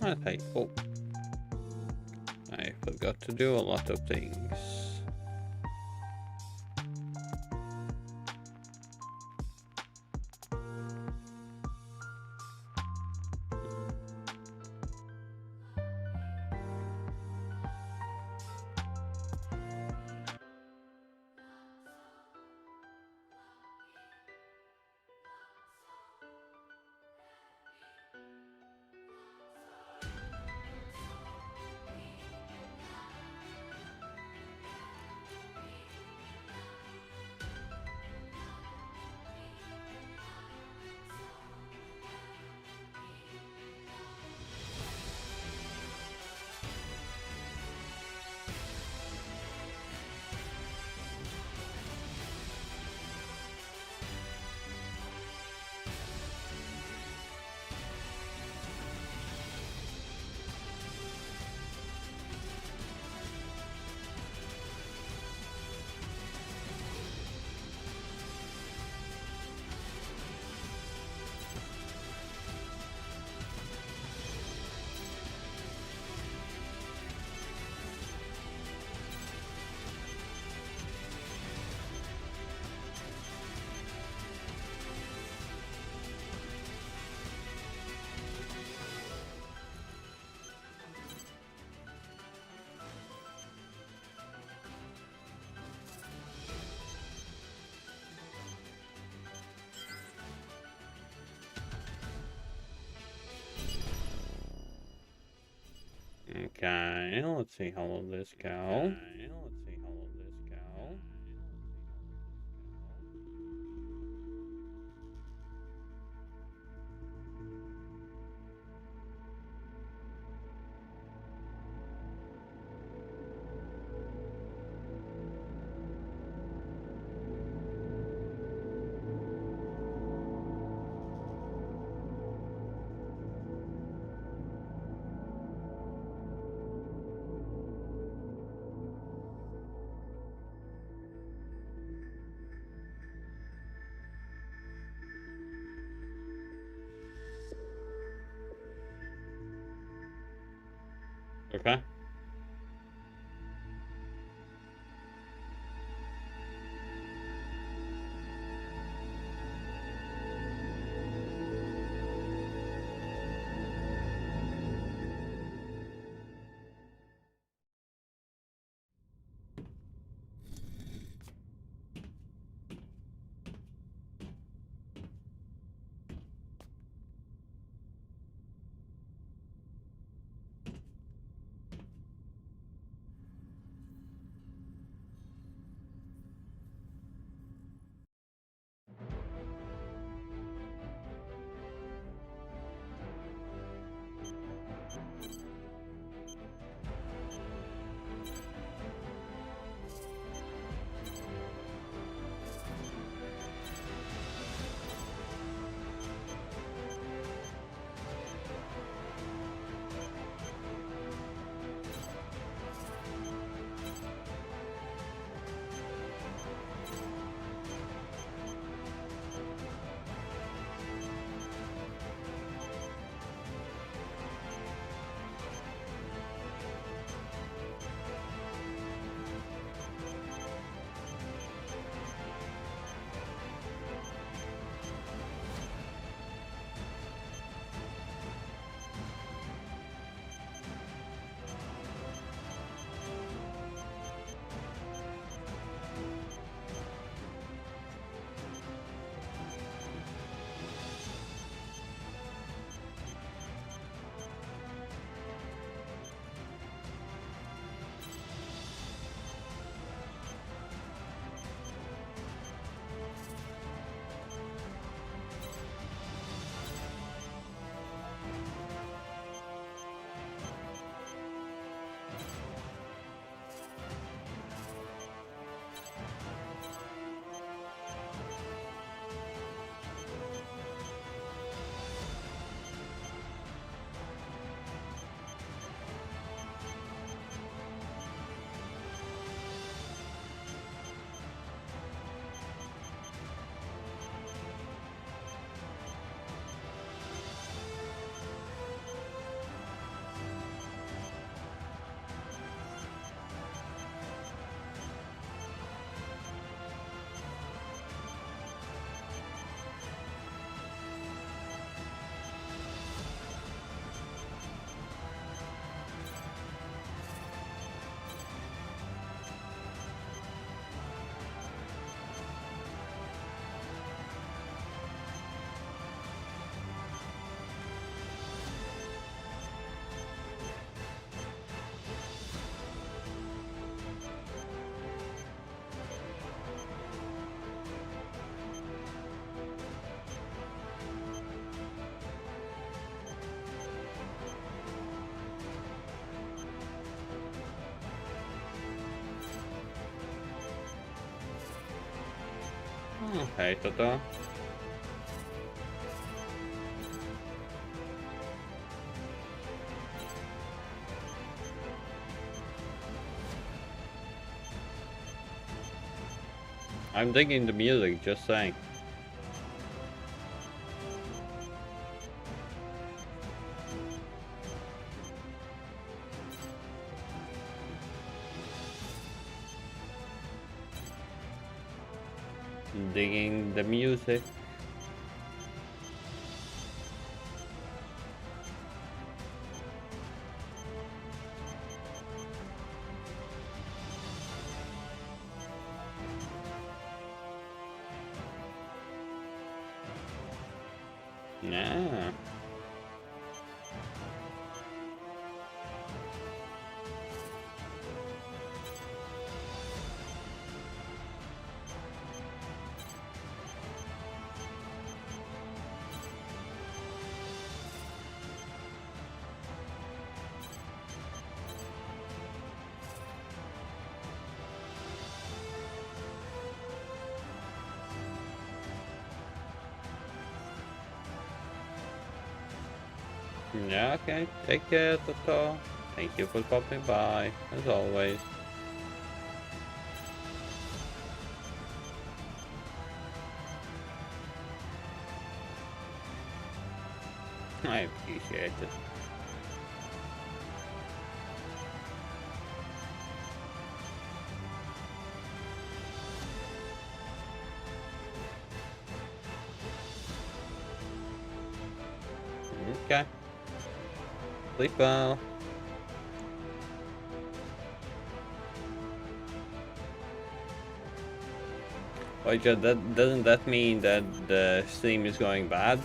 Okay. Oh, I forgot to do a lot of things. Okay, let's see how will this go. Hej Toto. I'm digging the music, just saying. Digging the music. Yeah. Yeah, okay. Take care, Toto. Thank you for popping by, as always. I appreciate it. Okay. Sleep well. Wait, doesn't that mean that the stream is going bad?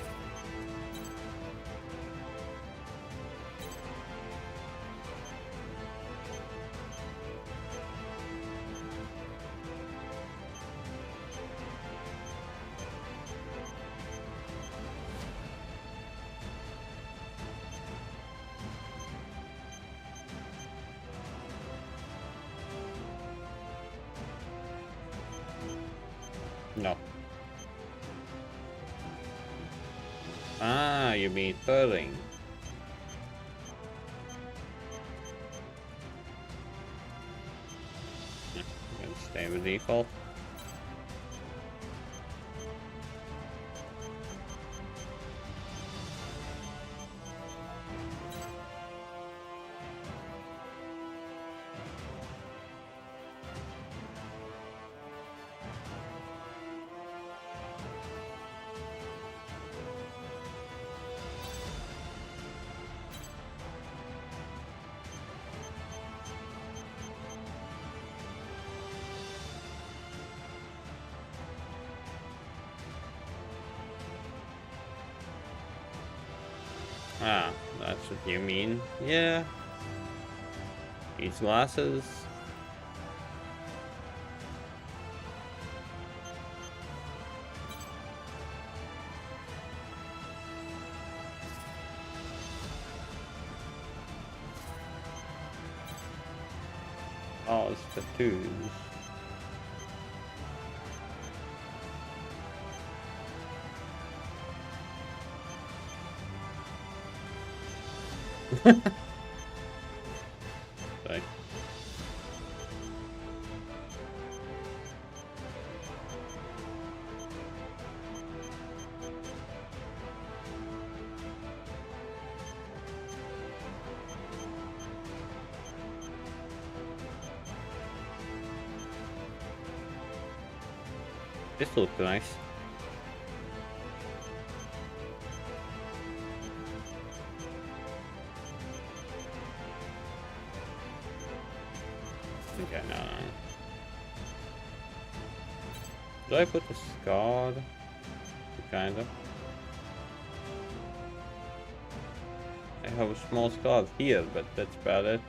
No. Ah, you mean purring. Yeah, I'm gonna stay with default. Ah, that's what you mean. Yeah. These glasses. Oh, it's tattoos. Sorry. This looks nice. Okay, no. Did I put the scar? Kind of. I have a small scar here, but that's about it.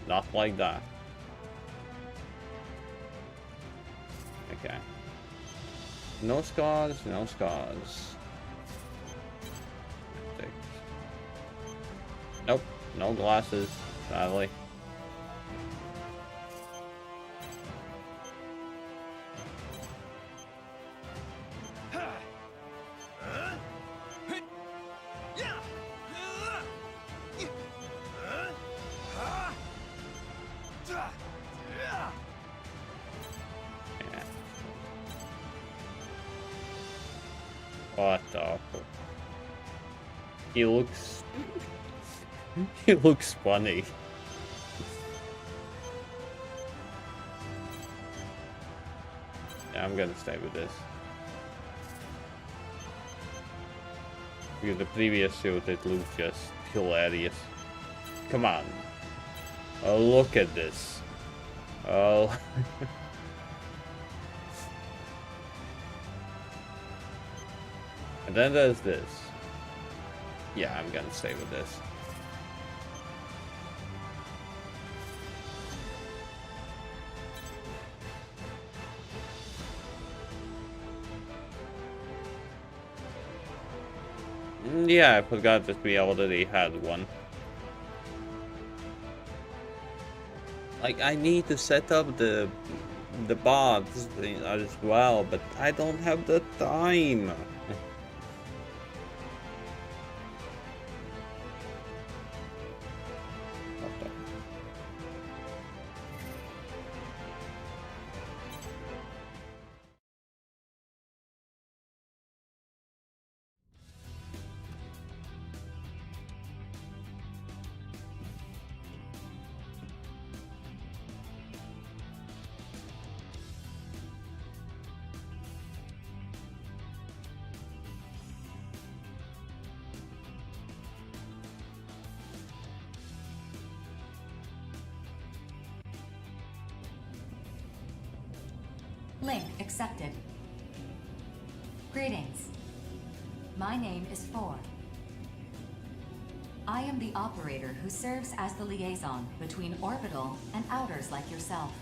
Not like that. Okay. No scars, no scars. Nope, no glasses, sadly. He looks... he looks funny. Yeah, I'm gonna stay with this. Because the previous suit, it looked just hilarious. Come on. Oh, look at this. Oh. And then there's this. Yeah, I'm gonna stay with this. Yeah, I forgot that we already had one. Like, I need to set up the bots as well, but I don't have the time. Link accepted. Greetings. My name is Four. I am the operator who serves as the liaison between orbital and outers like yourself.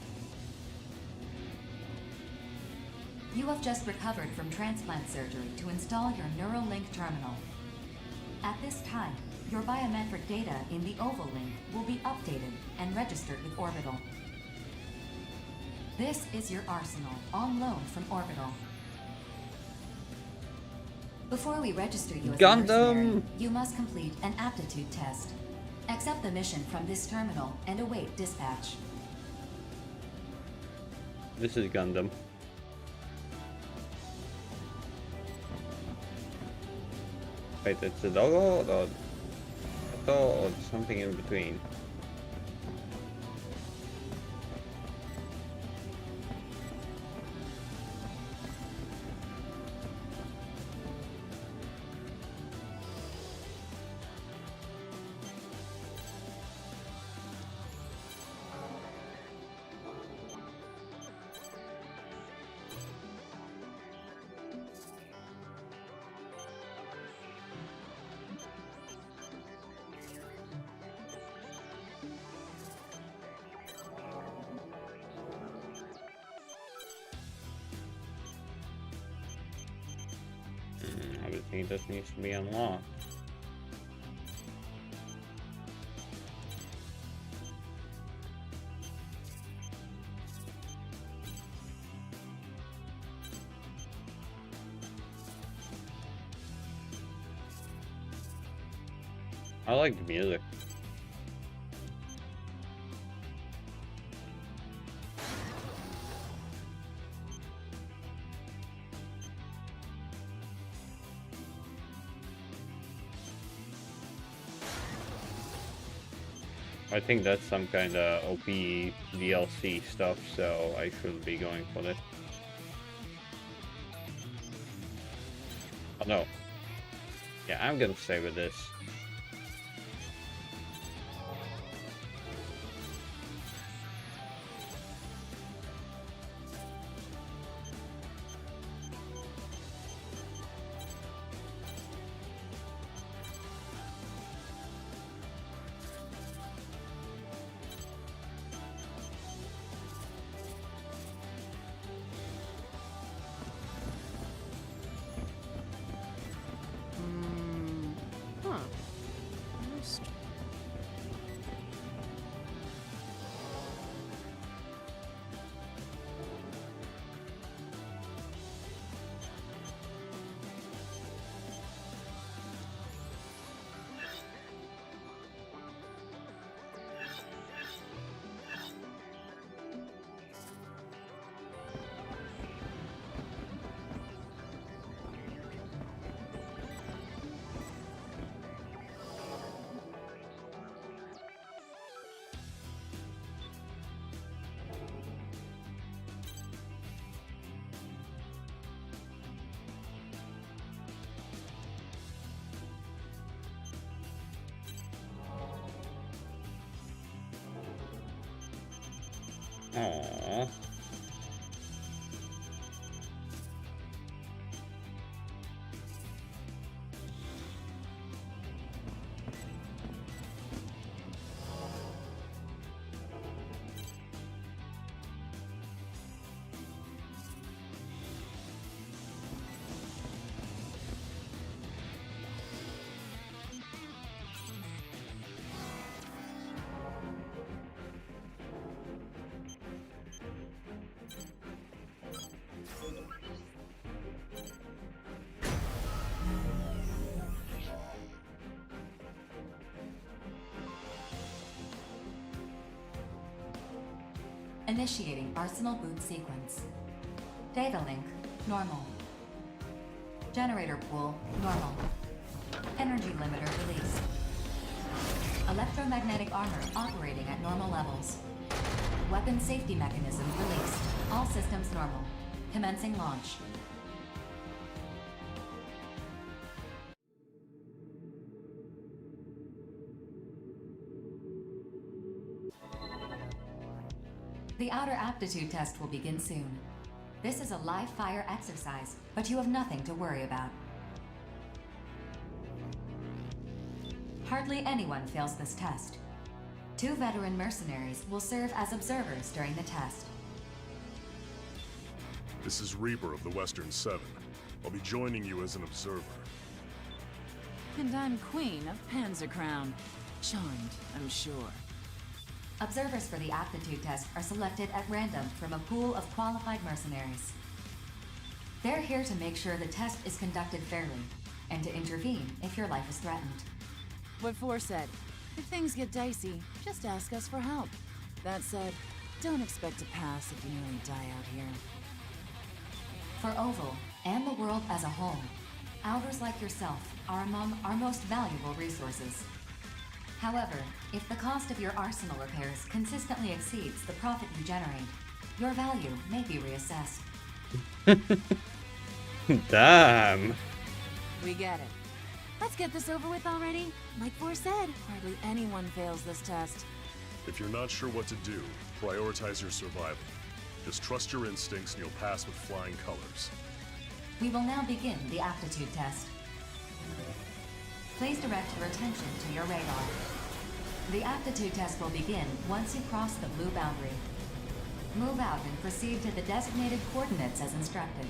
You have just recovered from transplant surgery to install your Neuralink terminal. At this time, your biometric data in the Oval Link will be updated and registered with Orbital. This is your arsenal, on loan from Orbital. Before we register you as a mercenary, you must complete an aptitude test. Accept the mission from this terminal and await dispatch. This is Gundam. Wait, it's a doggo or something in between? Everything that needs to be unlocked. I like the music. I think that's some kind of OP DLC stuff, so I should be going for it. Oh no. Yeah, I'm gonna stay with this. Aww. Initiating Arsenal boot sequence. Data link, normal. Generator pool, normal. Energy limiter released. Electromagnetic armor operating at normal levels. Weapon safety mechanism released. All systems normal. Commencing launch. The outer aptitude test will begin soon. This is a live fire exercise, but you have nothing to worry about. Hardly anyone fails this test. 2 veteran mercenaries will serve as observers during the test. This is Reaper of the Western Seven. I'll be joining you as an observer. And I'm Queen of Panzercrown. Charmed, I'm sure. Observers for the aptitude test are selected at random from a pool of qualified mercenaries. They're here to make sure the test is conducted fairly, and to intervene if your life is threatened. What Four said. If things get dicey, just ask us for help. That said, don't expect to pass if you nearly die out here. For Oval, and the world as a whole, Outers like yourself are among our most valuable resources. However, if the cost of your arsenal repairs consistently exceeds the profit you generate, your value may be reassessed. Damn. We get it. Let's get this over with already. Like Four said, hardly anyone fails this test. If you're not sure what to do, prioritize your survival. Just trust your instincts and you'll pass with flying colors. We will now begin the aptitude test. Please direct your attention to your radar. The aptitude test will begin once you cross the blue boundary. Move out and proceed to the designated coordinates as instructed.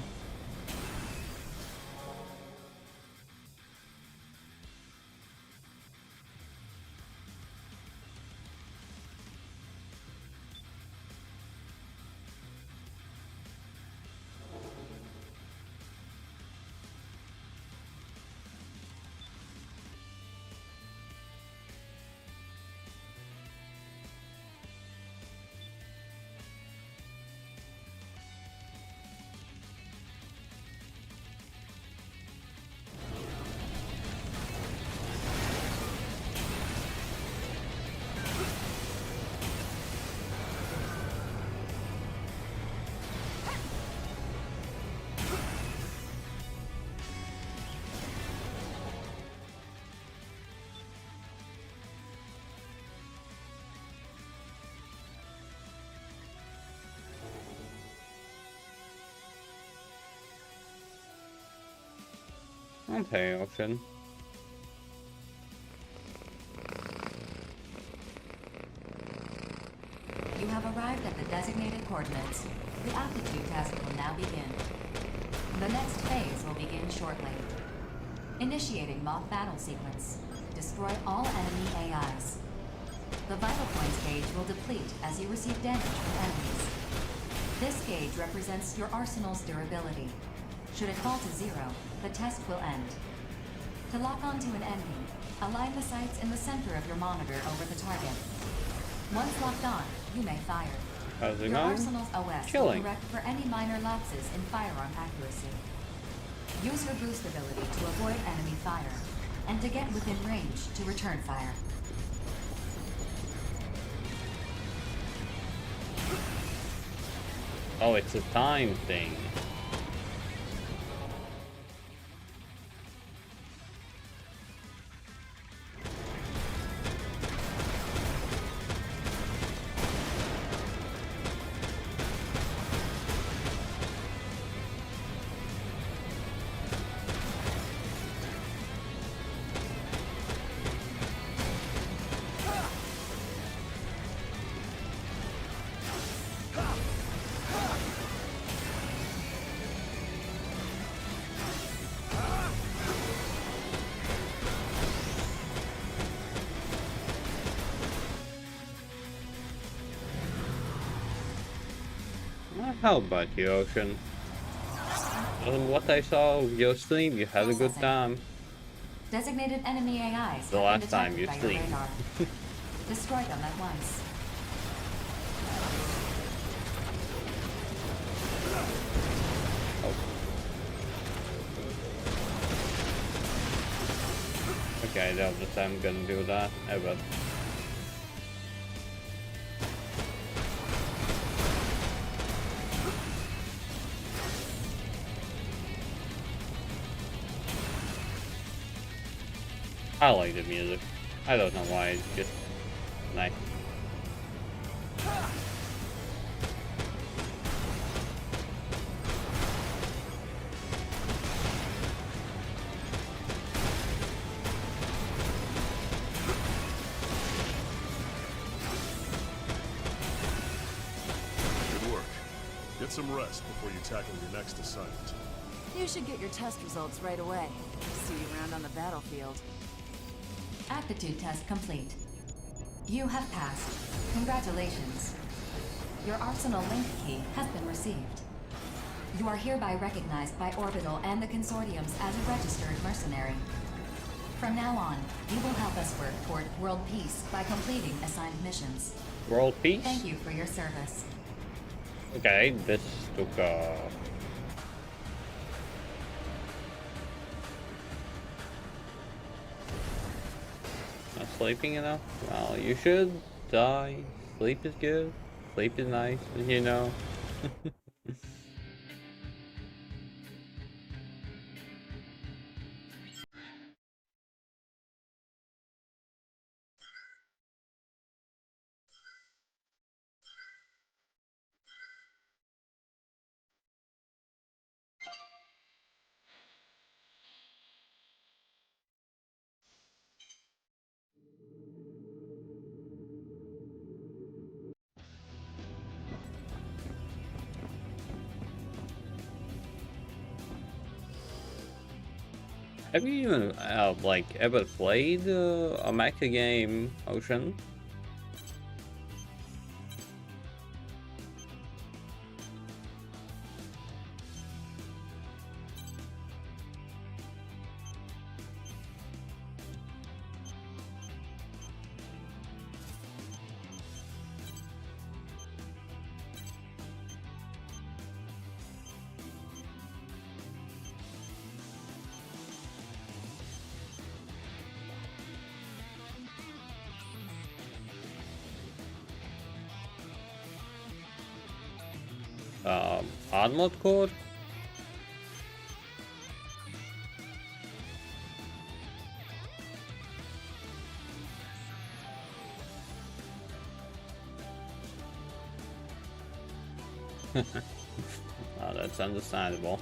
Okay, Ocean. You have arrived at the designated coordinates. The aptitude test will now begin. The next phase will begin shortly. Initiating mock battle sequence. Destroy all enemy AIs. The vital points gauge will deplete as you receive damage from enemies. This gauge represents your arsenal's durability. Should it fall to 0, the test will end. To lock onto an enemy, align the sights in the center of your monitor over the target. Once locked on, you may fire. How's it Your going? arsenal's OS Killing. will correct for any minor lapses in firearm accuracy. Use your boost ability to avoid enemy fire, and to get within range to return fire. Oh, it's a time thing. How about you, Ocean? From what I saw of your stream, you had a good time. Designated enemy AIs The have been last time detected you by your streamed. radar. Destroy them at once. Okay, the other time I'm gonna do that ever. I like the music. I don't know why, it's just nice. Good work. Get some rest before you tackle your next assignment. You should get your test results right away. See you around on the battlefield. Aptitude test complete. You have passed. Congratulations. Your Arsenal link key has been received. You are hereby recognized by Orbital and the Consortiums as a registered mercenary. From now on, you will help us work toward world peace by completing assigned missions. World peace? Thank you for your service. Okay, this took not sleeping enough? Well, you should die. Sleep is good. Sleep is nice, you know. Have you even like ever played a mecha game, Ocean? Hard mode core? Oh, that's understandable.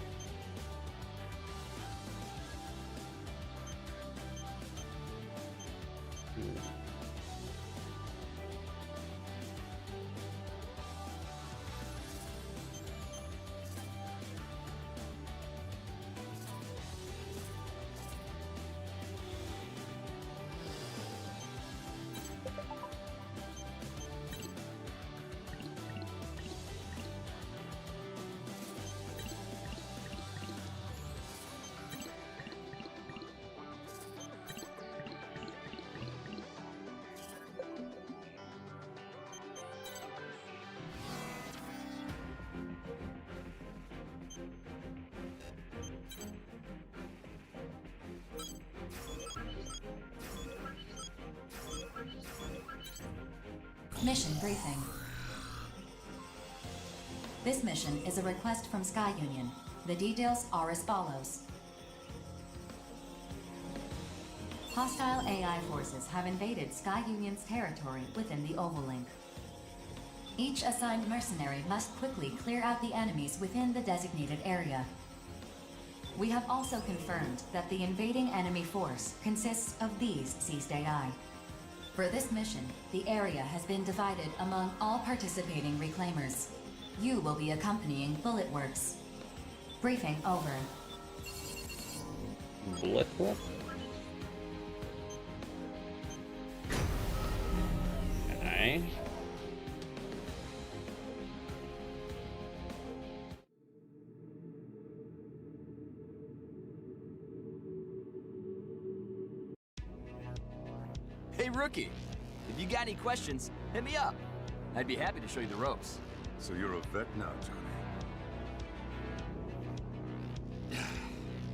Mission briefing. This mission is a request from Sky Union. The details are as follows. Hostile AI forces have invaded Sky Union's territory within the Ovalink. Each assigned mercenary must quickly clear out the enemies within the designated area. We have also confirmed that the invading enemy force consists of these seized AI. For this mission, the area has been divided among all participating reclaimers. You will be accompanying Bullet Works. Briefing over. Bullet Works? Okay. Rookie. If you got any questions, hit me up. I'd be happy to show you the ropes. So you're a vet now, Johnny.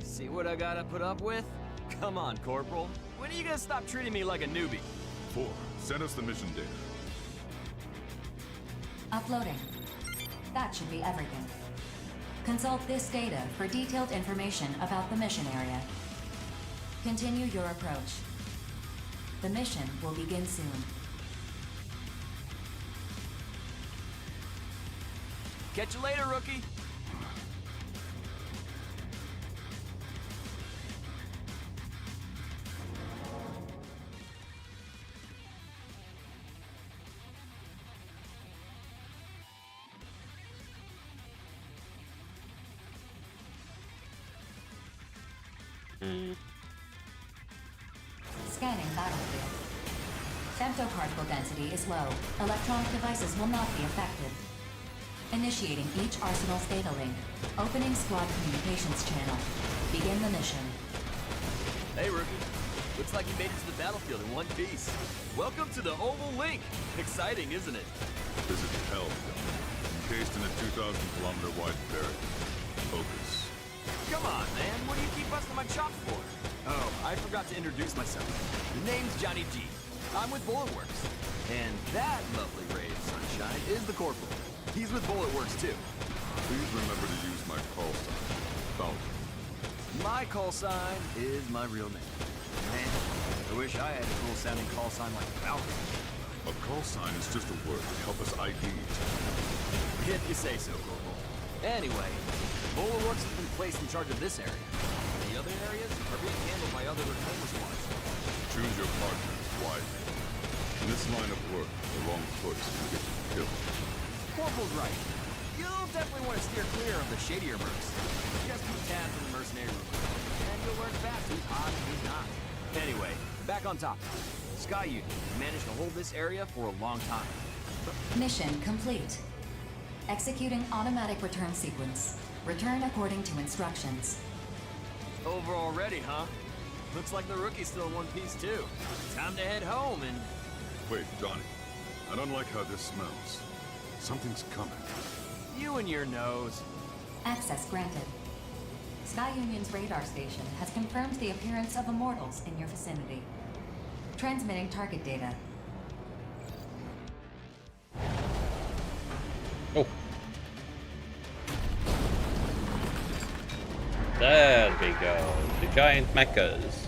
See what I gotta put up with? Come on, Corporal. When are you gonna stop treating me like a newbie? 4. Send us the mission data. Uploading. That should be everything. Consult this data for detailed information about the mission area. Continue your approach. The mission will begin soon. Catch you later, Rookie. Scanning battlefield. Femtoparticle density is low. Electronic devices will not be affected. Initiating each Arsenal's data link. Opening squad communications channel. Begin the mission. Hey, Rookie. Looks like you made it to the battlefield in one piece. Welcome to the Oval Link. Exciting, isn't it? This is hell, Johnny. Encased in a 2,000-kilometer wide barrier. Focus. Come on, man. What do you keep busting my chops for? Oh, I forgot to introduce myself. The name's Johnny G. I'm with Bulletworks. And that lovely ray of sunshine is the Corporal. He's with Bulletworks, too. Please remember to use my call sign. Falcon. My call sign is my real name. Man, I wish I had a cool-sounding call sign like Falcon. A call sign is just a word to help us ID each other. If you say so, Corporal. Anyway, Bulletworks has been placed in charge of this area. The other areas are being handled by other reclaimer squads. Choose your partners wisely. In this line of work, the wrong choice can get you killed. Corporal's right. You'll definitely want to steer clear of the shadier mercs. Just keep tabs on the mercenary room. And you'll learn fast who's hot and who's not. Anyway, back on top. Sky Union managed to hold this area for a long time. Mission complete. Executing automatic return sequence. Return according to instructions. Over already, huh? Looks like the Rookie's still in one piece, too. Time to head home and... Wait, Johnny. I don't like how this smells. Something's coming. You and your nose. Access granted. Sky Union's radar station has confirmed the appearance of immortals in your vicinity. Transmitting target data. Oh. There we go. The giant mechas.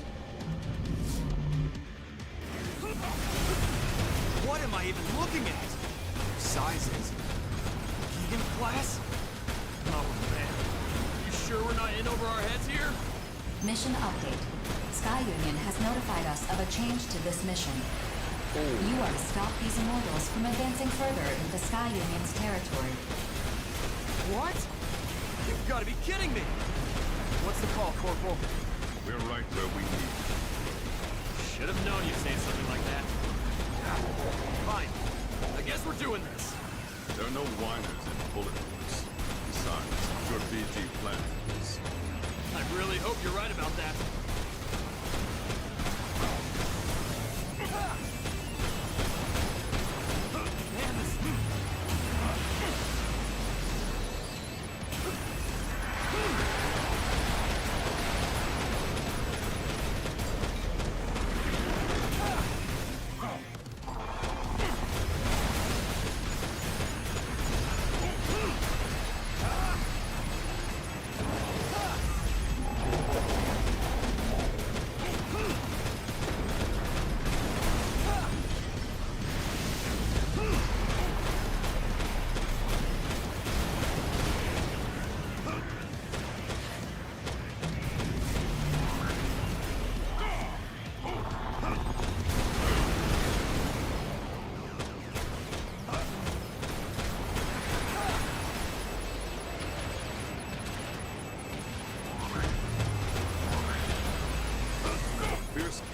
What am I even looking at? Sizes. Vegan class? Oh man. You sure we're not in over our heads here? Mission update. Sky Union has notified us of a change to this mission. You are to stop these immortals from advancing further into Sky Union's territory. What? You've got to be kidding me! What's the call, Corporal? We're right where we need you. Should have known you'd say something like that. Fine. I guess we're doing this. There are no whiners in Bulletworks. Besides, your BG plan is... I really hope you're right about that. Man, this...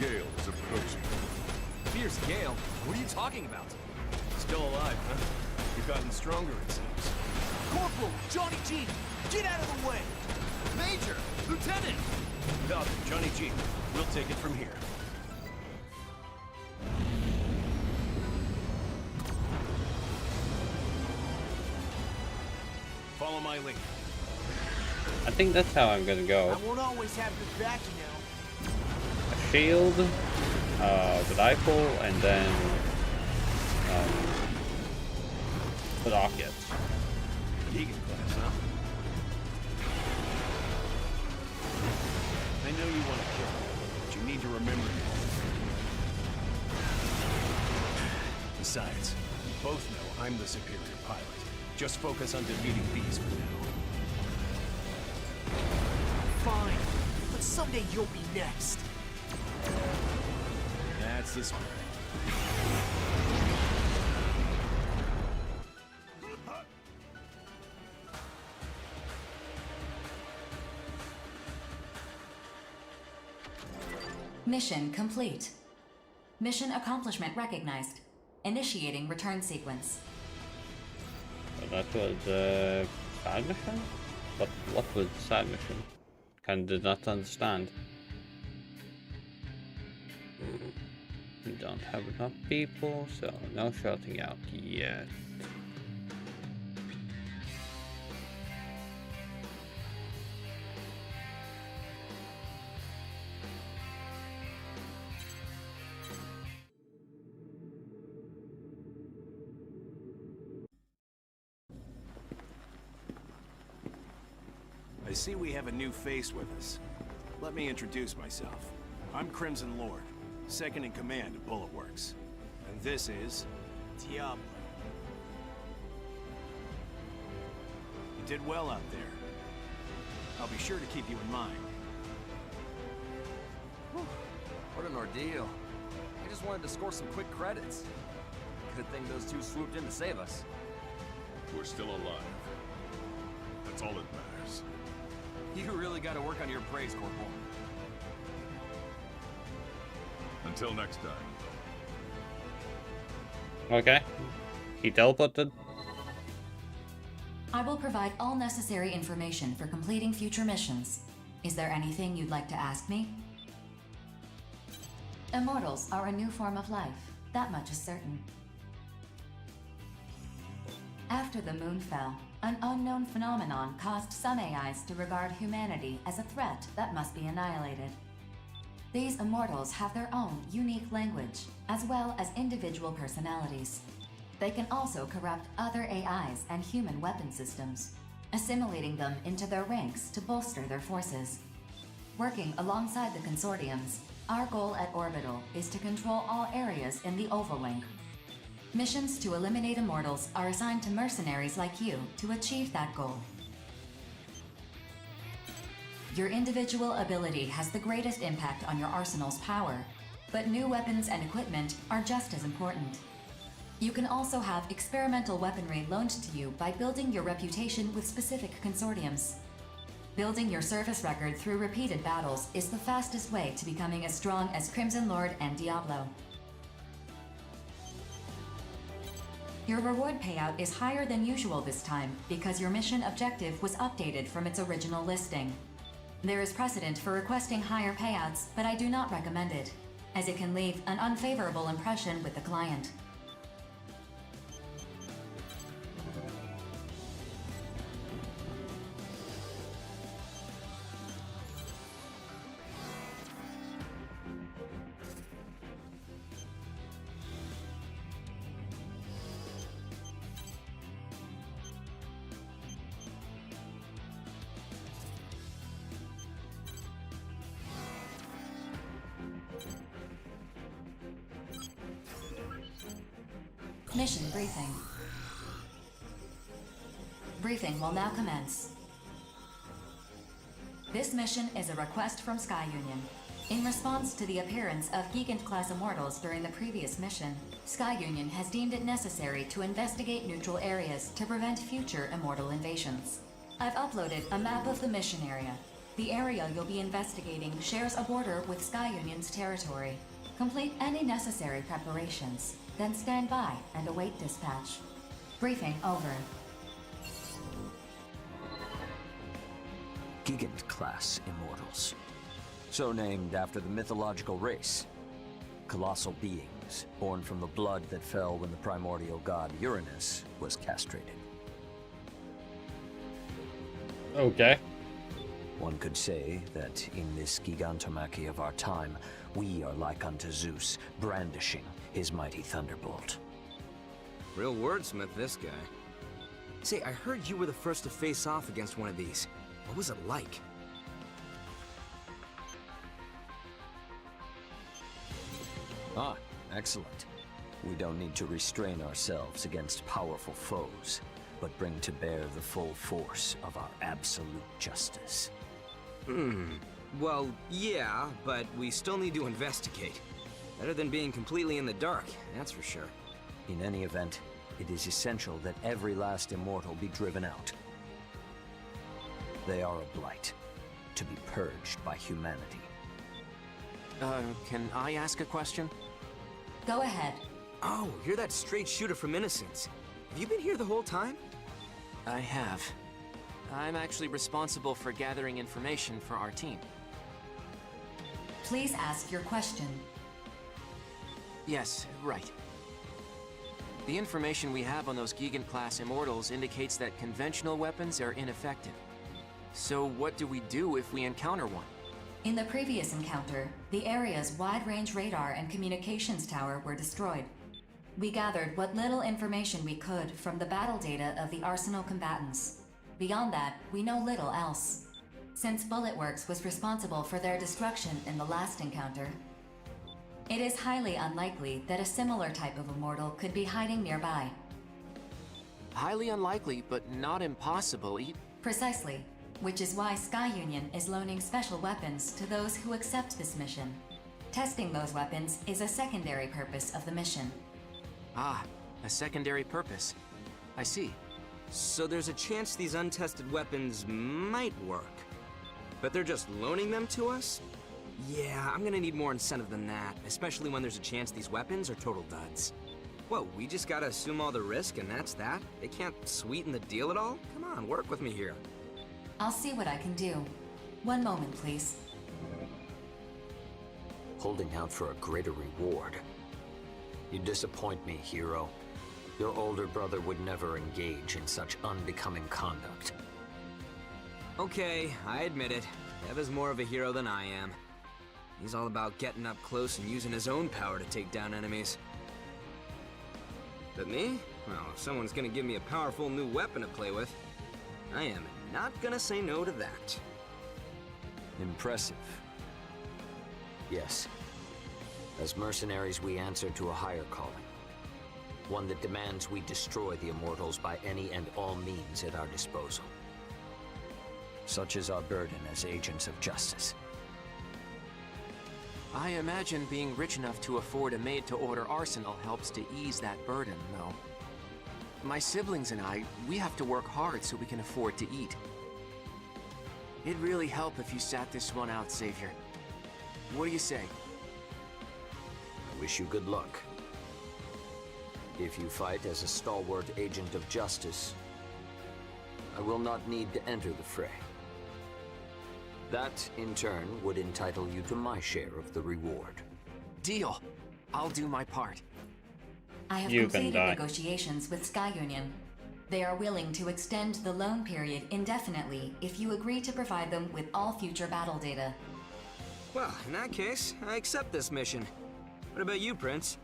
Gale is approaching. Fierce Gale? What are you talking about? Still alive, huh? You've gotten stronger, it seems. Corporal! Johnny G! Get out of the way! Major! Lieutenant! Falcon, Johnny G. We'll take it from here. Follow my lead. I think that's how I'm gonna go. I won't always have your back, you know. A shield, the rifle, and then the rockets. Vegan class, huh? I know you want to kill me, but you need to remember this. Besides, we both know I'm the superior pilot. Just focus on defeating these for now. Fine, but someday you'll be next. That's the spirit. Mission complete. Mission accomplishment recognized. Initiating return sequence. So that was side mission? What was the side mission? Kinda did not understand. We don't have enough people, so no shouting out yet. I see we have a new face with us. Let me introduce myself. I'm Crimson Lord, second in command of Bullet Works. And this is... Diablo. You did well out there. I'll be sure to keep you in mind. Whew. What an ordeal. I just wanted to score some quick credits. Good thing those two swooped in to save us. We're still alive. That's all that matters. You really gotta work on your praise, Corporal. Until next time. Okay. He teleported. I will provide all necessary information for completing future missions. Is there anything you'd like to ask me? Immortals are a new form of life. That much is certain. After the moon fell, an unknown phenomenon caused some AIs to regard humanity as a threat that must be annihilated. These immortals have their own unique language, as well as individual personalities. They can also corrupt other AIs and human weapon systems, assimilating them into their ranks to bolster their forces. Working alongside the consortiums, our goal at Orbital is to control all areas in the Oval Link. Missions to eliminate immortals are assigned to mercenaries like you to achieve that goal. Your individual ability has the greatest impact on your arsenal's power, but new weapons and equipment are just as important. You can also have experimental weaponry loaned to you by building your reputation with specific consortiums. Building your service record through repeated battles is the fastest way to becoming as strong as Crimson Lord and Diablo. Your reward payout is higher than usual this time because your mission objective was updated from its original listing. There is precedent for requesting higher payouts, but I do not recommend it, as it can leave an unfavorable impression with the client. Mission briefing. Briefing will now commence. This mission is a request from Sky Union. In response to the appearance of Gigant-class immortals during the previous mission, Sky Union has deemed it necessary to investigate neutral areas to prevent future immortal invasions. I've uploaded a map of the mission area. The area you'll be investigating shares a border with Sky Union's territory. Complete any necessary preparations, then stand by and await dispatch. Briefing over. Gigant-class immortals. So named after the mythological race. Colossal beings, born from the blood that fell when the primordial god Uranus was castrated. Okay. One could say that in this gigantomachy of our time, we are like unto Zeus, brandishing his mighty thunderbolt. Real wordsmith, this guy. Say, I heard you were the first to face off against one of these. What was it like? Ah, excellent. We don't need to restrain ourselves against powerful foes, but bring to bear the full force of our absolute justice. Well, yeah, but we still need to investigate. Better than being completely in the dark, that's for sure. In any event, it is essential that every last immortal be driven out. They are a blight, to be purged by humanity. Can I ask a question? Go ahead. Oh, you're that straight shooter from Innocence. Have you been here the whole time? I have. I'm actually responsible for gathering information for our team. Please ask your question. Yes, right. The information we have on those Gigant-class immortals indicates that conventional weapons are ineffective. So what do we do if we encounter one? In the previous encounter, the area's wide-range radar and communications tower were destroyed. We gathered what little information we could from the battle data of the Arsenal combatants. Beyond that, we know little else. Since Bulletworks was responsible for their destruction in the last encounter, it is highly unlikely that a similar type of immortal could be hiding nearby. Highly unlikely, but not impossible. Precisely, which is why Sky Union is loaning special weapons to those who accept this mission. Testing those weapons is a secondary purpose of the mission. Ah, a secondary purpose. I see. So there's a chance these untested weapons might work. But they're just loaning them to us? Yeah, I'm gonna need more incentive than that, especially when there's a chance these weapons are total duds. What, we just gotta assume all the risk and that's that? They can't sweeten the deal at all? Come on, work with me here. I'll see what I can do. One moment, please. Holding out for a greater reward. You disappoint me, hero. Your older brother would never engage in such unbecoming conduct. Okay, I admit it. Dev is more of a hero than I am. He's all about getting up close and using his own power to take down enemies. But me? Well, if someone's gonna give me a powerful new weapon to play with, I am not gonna say no to that. Impressive. Yes. As mercenaries, we answer to a higher calling. One that demands we destroy the immortals by any and all means at our disposal. Such is our burden as agents of justice. I imagine being rich enough to afford a made-to-order arsenal helps to ease that burden, though. My siblings and I, we have to work hard so we can afford to eat. It'd really help if you sat this one out, Savior. What do you say? I wish you good luck. If you fight as a stalwart agent of justice, I will not need to enter the fray. That, in turn, would entitle you to my share of the reward. Deal. I'll do my part. I have completed negotiations with Sky Union. They are willing to extend the loan period indefinitely if you agree to provide them with all future battle data. Well, in that case, I accept this mission. What about you, Prince?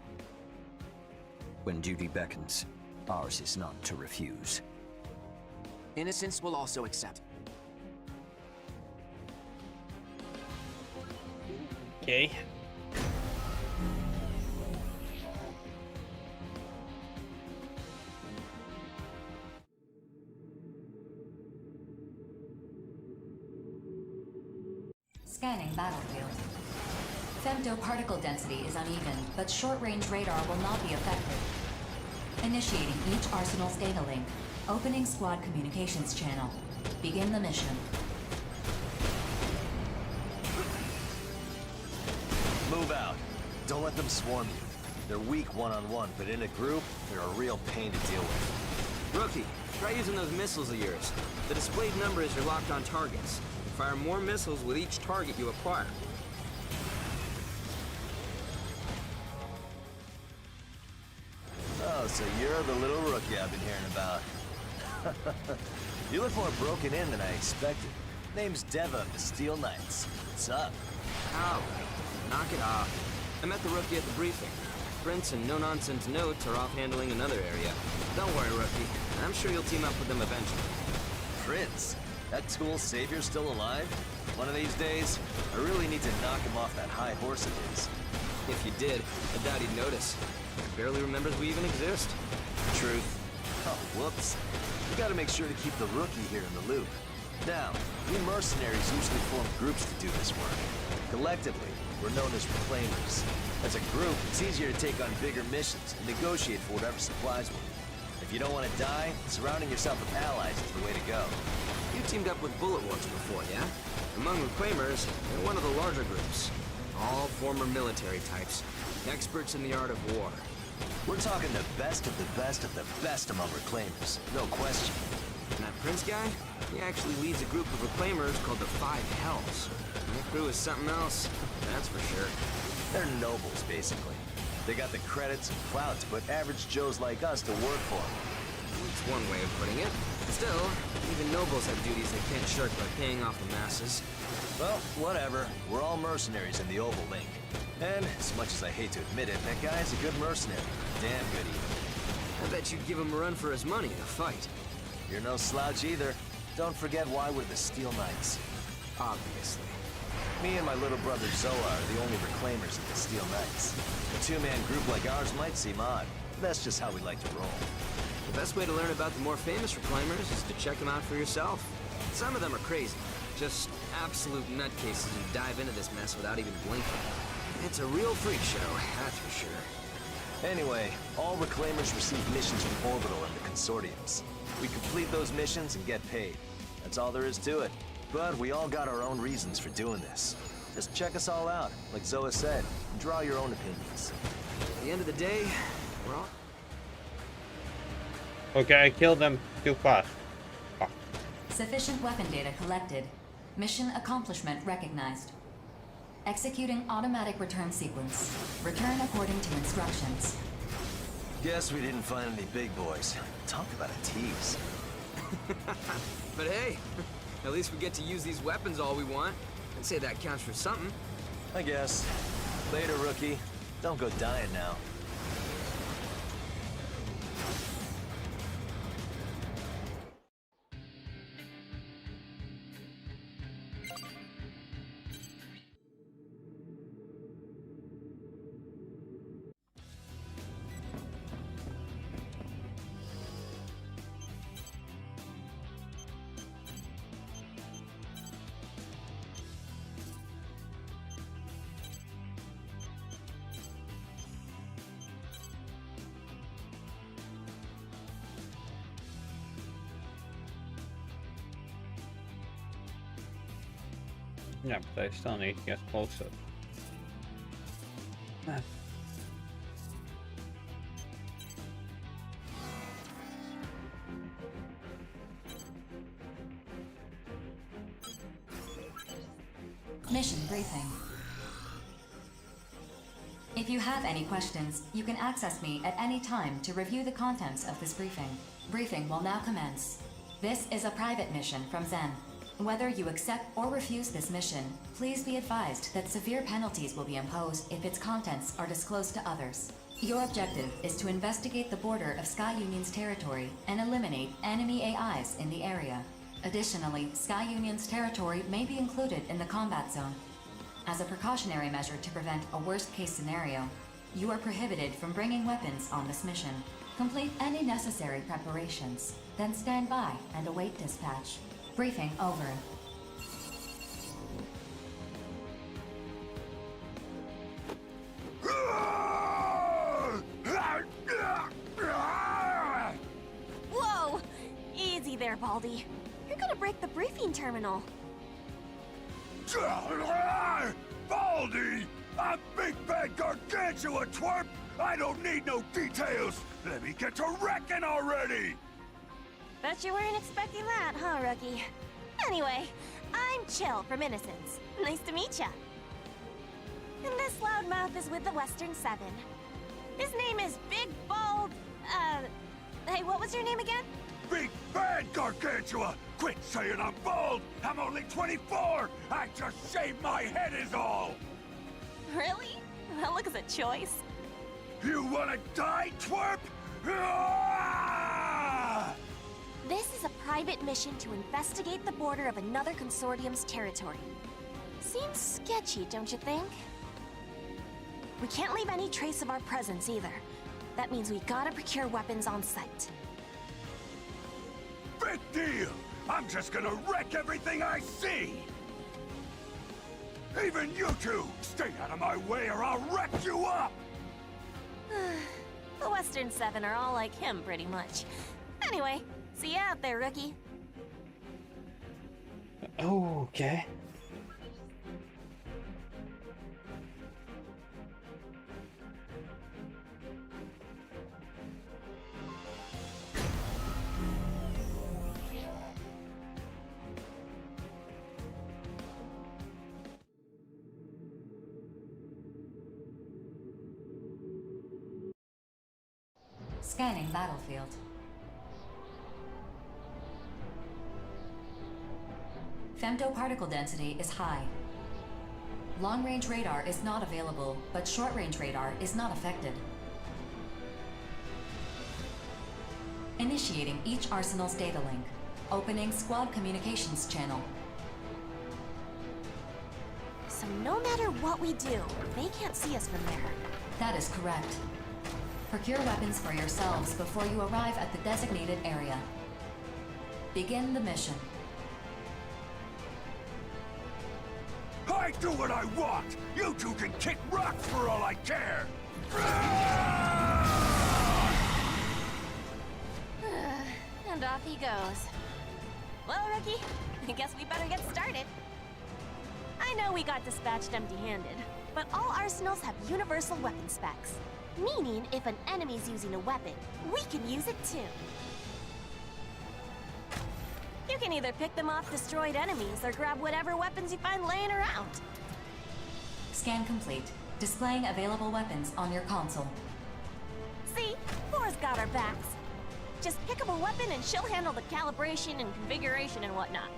When duty beckons, ours is not to refuse. Innocence will also accept. Okay. Scanning battlefield. Femtoparticle density is uneven, but short-range radar will not be affected. Initiating each Arsenal's data link. Opening squad communications channel. Begin the mission. Move out. Don't let them swarm you. They're weak one-on-one, but in a group, they're a real pain to deal with. Rookie, try using those missiles of yours. The displayed number is your locked-on targets. Fire more missiles with each target you acquire. Oh, so you're the little rookie I've been hearing about. You look more broken in than I expected. Name's Deva of the Steel Knights. What's up? Oh, knock it off. I met the rookie at the briefing. Prince and no-nonsense notes are off handling another area. Don't worry, rookie. I'm sure you'll team up with them eventually. Prince? That tool savior's still alive? One of these days, I really need to knock him off that high horse of his. If you did, I doubt he'd notice. He barely remembers we even exist. Truth. Oh, whoops. We gotta make sure to keep the rookie here in the loop. Now, we mercenaries usually form groups to do this work. Collectively, we're known as reclaimers. As a group, it's easier to take on bigger missions and negotiate for whatever supplies we need. If you don't want to die, surrounding yourself with allies is the way to go. You teamed up with Bullet Wars before, yeah? Among reclaimers, they're one of the larger groups. All former military types. Experts in the art of war. We're talking the best of the best of the best among reclaimers. No question. And that Prince guy? He actually leads a group of reclaimers called the Five Hells. And that crew is something else, that's for sure. They're nobles, basically. They got the credits and clout to put average Joes like us to work for them. That's one way of putting it. Still, even nobles have duties they can't shirk by paying off the masses. Well, whatever. We're all mercenaries in the Oval Link. And, as much as I hate to admit it, that guy's a good mercenary. Damn good even. I bet you'd give him a run for his money in a fight. You're no slouch either. Don't forget why we're the Steel Knights. Obviously. Me and my little brother Zoa are the only reclaimers of the Steel Knights. A two-man group like ours might seem odd, but that's just how we like to roll. The best way to learn about the more famous reclaimers is to check them out for yourself. Some of them are crazy. Just absolute nutcases who dive into this mess without even blinking. It's a real freak show, that's for sure. Anyway, all reclaimers receive missions from Orbital and the consortiums. We complete those missions and get paid. That's all there is to it. But we all got our own reasons for doing this. Just check us all out, like Zoa said, and draw your own opinions. At the end of the day, we're all... Okay, I killed them too fast. Fuck. Sufficient weapon data collected. Mission accomplishment recognized. Executing automatic return sequence. Return according to instructions. Guess we didn't find any big boys. Talk about a tease. But hey, at least we get to use these weapons all we want. I'd say that counts for something. I guess. Later, rookie. Don't go dying now. Yeah, but I still need to get closer. Mission briefing. If you have any questions, you can access me at any time to review the contents of this briefing. Briefing will now commence. This is a private mission from Zen. Whether you accept or refuse this mission, please be advised that severe penalties will be imposed if its contents are disclosed to others. Your objective is to investigate the border of Sky Union's territory and eliminate enemy AIs in the area. Additionally, Sky Union's territory may be included in the combat zone. As a precautionary measure to prevent a worst-case scenario, you are prohibited from bringing weapons on this mission. Complete any necessary preparations, then stand by and await dispatch. Briefing over. Whoa! Easy there, Baldy. You're gonna break the briefing terminal. Baldy! I'm Big Bad Gargantua, twerp! I don't need no details! Let me get to wrecking already! Bet you weren't expecting that, huh, rookie? Anyway, I'm Chill from Innocence. Nice to meet ya. And this loudmouth is with the Western Seven. His name is Big Bald... Hey, what was your name again? big bad Gargantua! Quit saying I'm bald! I'm only 24! I just shaved my head is all! Really? That looks a choice. You wanna die, twerp? Ah! This is a private mission to investigate the border of another consortium's territory. Seems sketchy, don't you think? We can't leave any trace of our presence either. That means we gotta procure weapons on site. Big deal! I'm just gonna wreck everything I see! Even you two! Stay out of my way or I'll wreck you up! The Western Seven are all like him, pretty much. Anyway, see you out there, rookie. Oh, okay. Scanning battlefield. Femtoparticle density is high. Long-range radar is not available, but short-range radar is not affected. Initiating each arsenal's data link. Opening squad communications channel. So no matter what we do, they can't see us from there. That is correct. Procure weapons for yourselves before you arrive at the designated area. Begin the mission. I do what I want! You two can kick rocks for all I care! And off he goes. Well, rookie, I guess we better get started. I know we got dispatched empty-handed, but all arsenals have universal weapon specs. Meaning, if an enemy's using a weapon, we can use it too. You can either pick them off destroyed enemies or grab whatever weapons you find laying around. Scan complete. Displaying available weapons on your console. See? Four's got our backs. Just pick up a weapon and she'll handle the calibration and configuration and whatnot.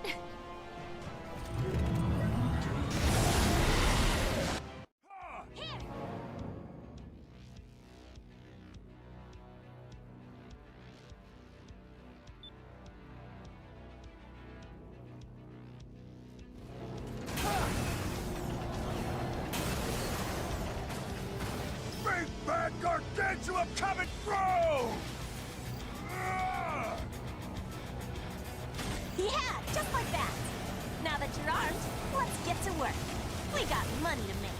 Big bad Gargantua coming through! Ah! Yeah, just like that. Now that you're armed, let's get to work. We got money to make.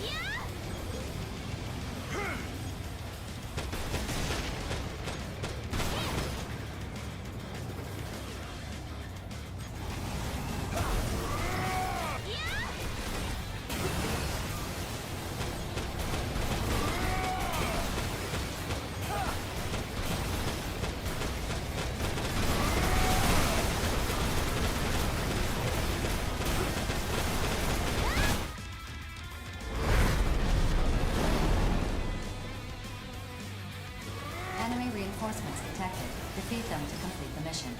Yeah! Enemy reinforcements detected. Defeat them to complete the mission.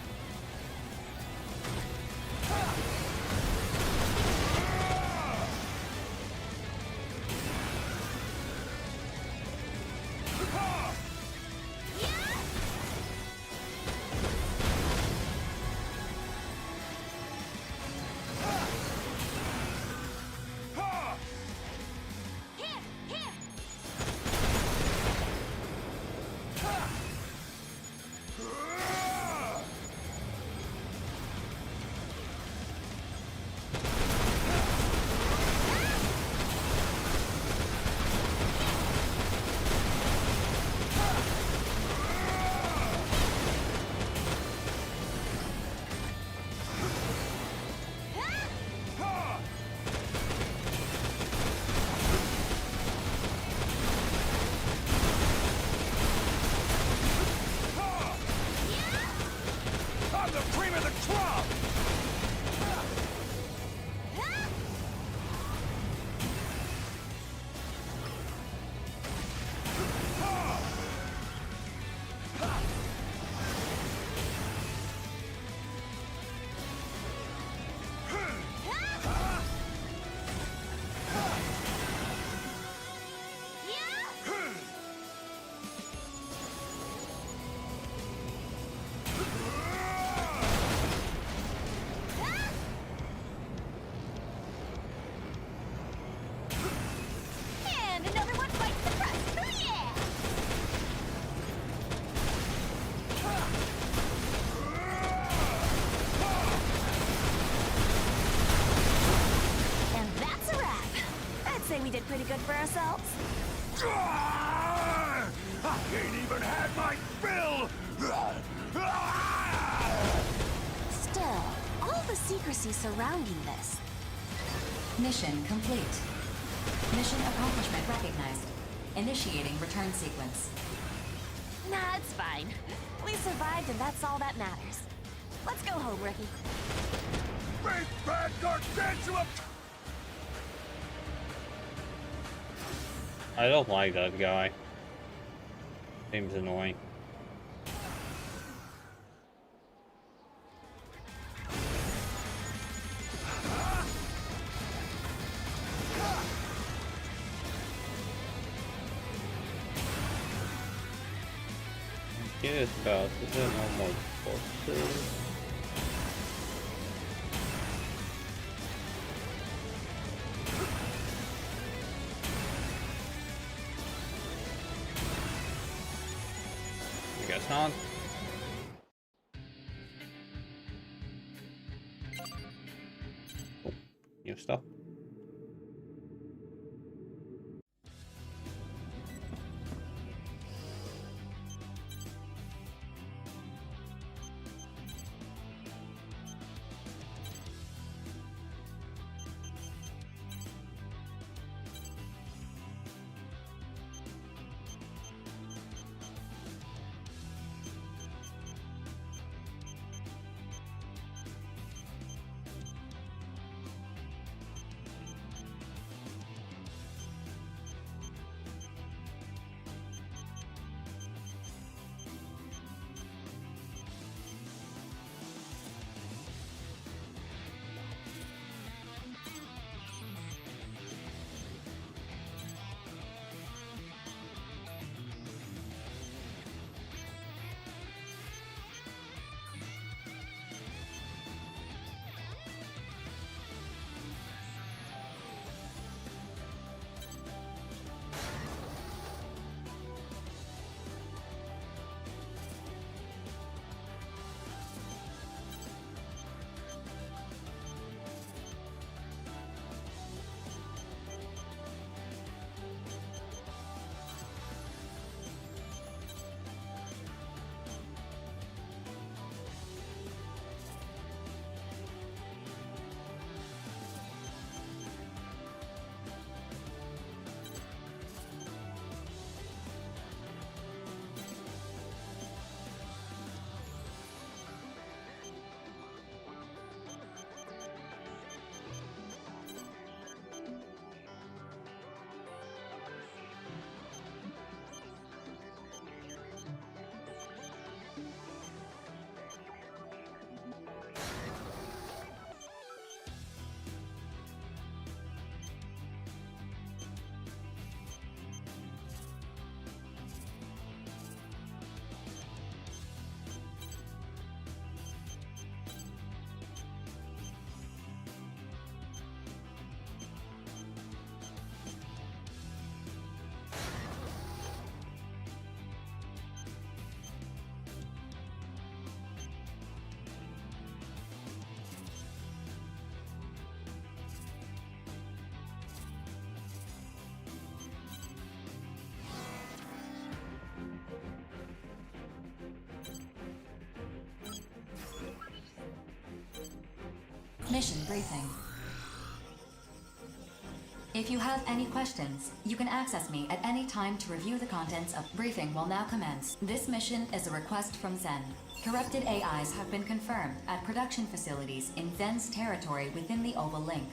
did pretty good for ourselves. I ain't even had my fill! Still, all the secrecy surrounding this. Mission complete. Mission accomplishment recognized. Initiating return sequence. Nah, it's fine. We survived and that's all that matters. Let's go home, rookie. Big bad gargantuan! I don't like that guy. Seems annoying. Yes, about is there no more bosses? I guess not. Oh, new stuff. Mission briefing. If you have any questions, you can access me at any time to review the contents of briefing will now commence. This mission is a request from Zen. Corrupted AIs have been confirmed at production facilities in Zen's territory within the Oval Link.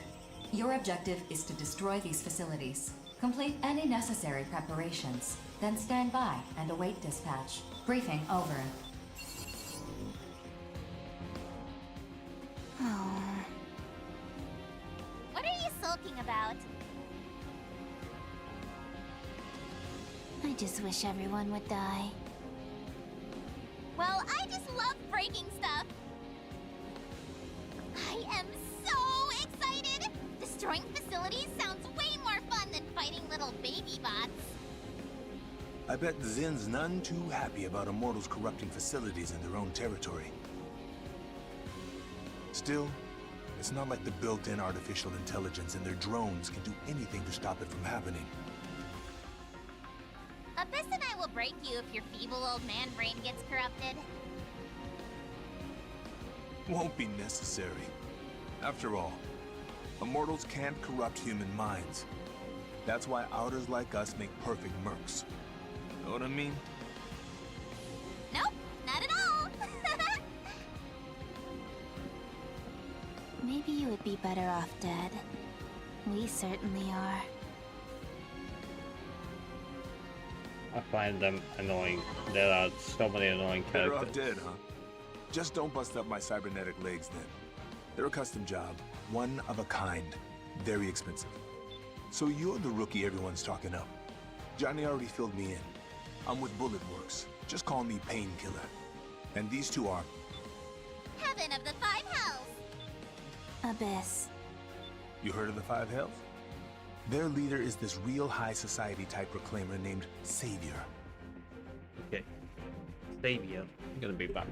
Your objective is to destroy these facilities. Complete any necessary preparations, then stand by and await dispatch. Briefing over. What are you sulking about? I just wish everyone would die. Well, I just love breaking stuff. I am so excited! Destroying facilities sounds way more fun than fighting little baby bots. I bet Zen's none too happy about Immortals corrupting facilities in their own territory. Still, It's not like the built-in artificial intelligence and their drones can do anything to stop it from happening. Abyss and I will break you if your feeble old man brain gets corrupted. Won't be necessary. After all, immortals can't corrupt human minds. That's why outers like us make perfect mercs. Know what I mean? Nope, not at all. Maybe you would be better off dead. We certainly are. I find them annoying. There are so many annoying Better characters. off dead, huh? Just don't bust up my cybernetic legs then. They're a custom job, one of a kind, very expensive. So you're the rookie everyone's talking up. Johnny already filled me in. I'm with Bullet Works. Just call me Painkiller. And these two are... Heaven of the Five Hells. Abyss. You heard of the Five Hells? Their leader is this real high society type proclaimer named Savior. Okay. Savior. I'm gonna be back.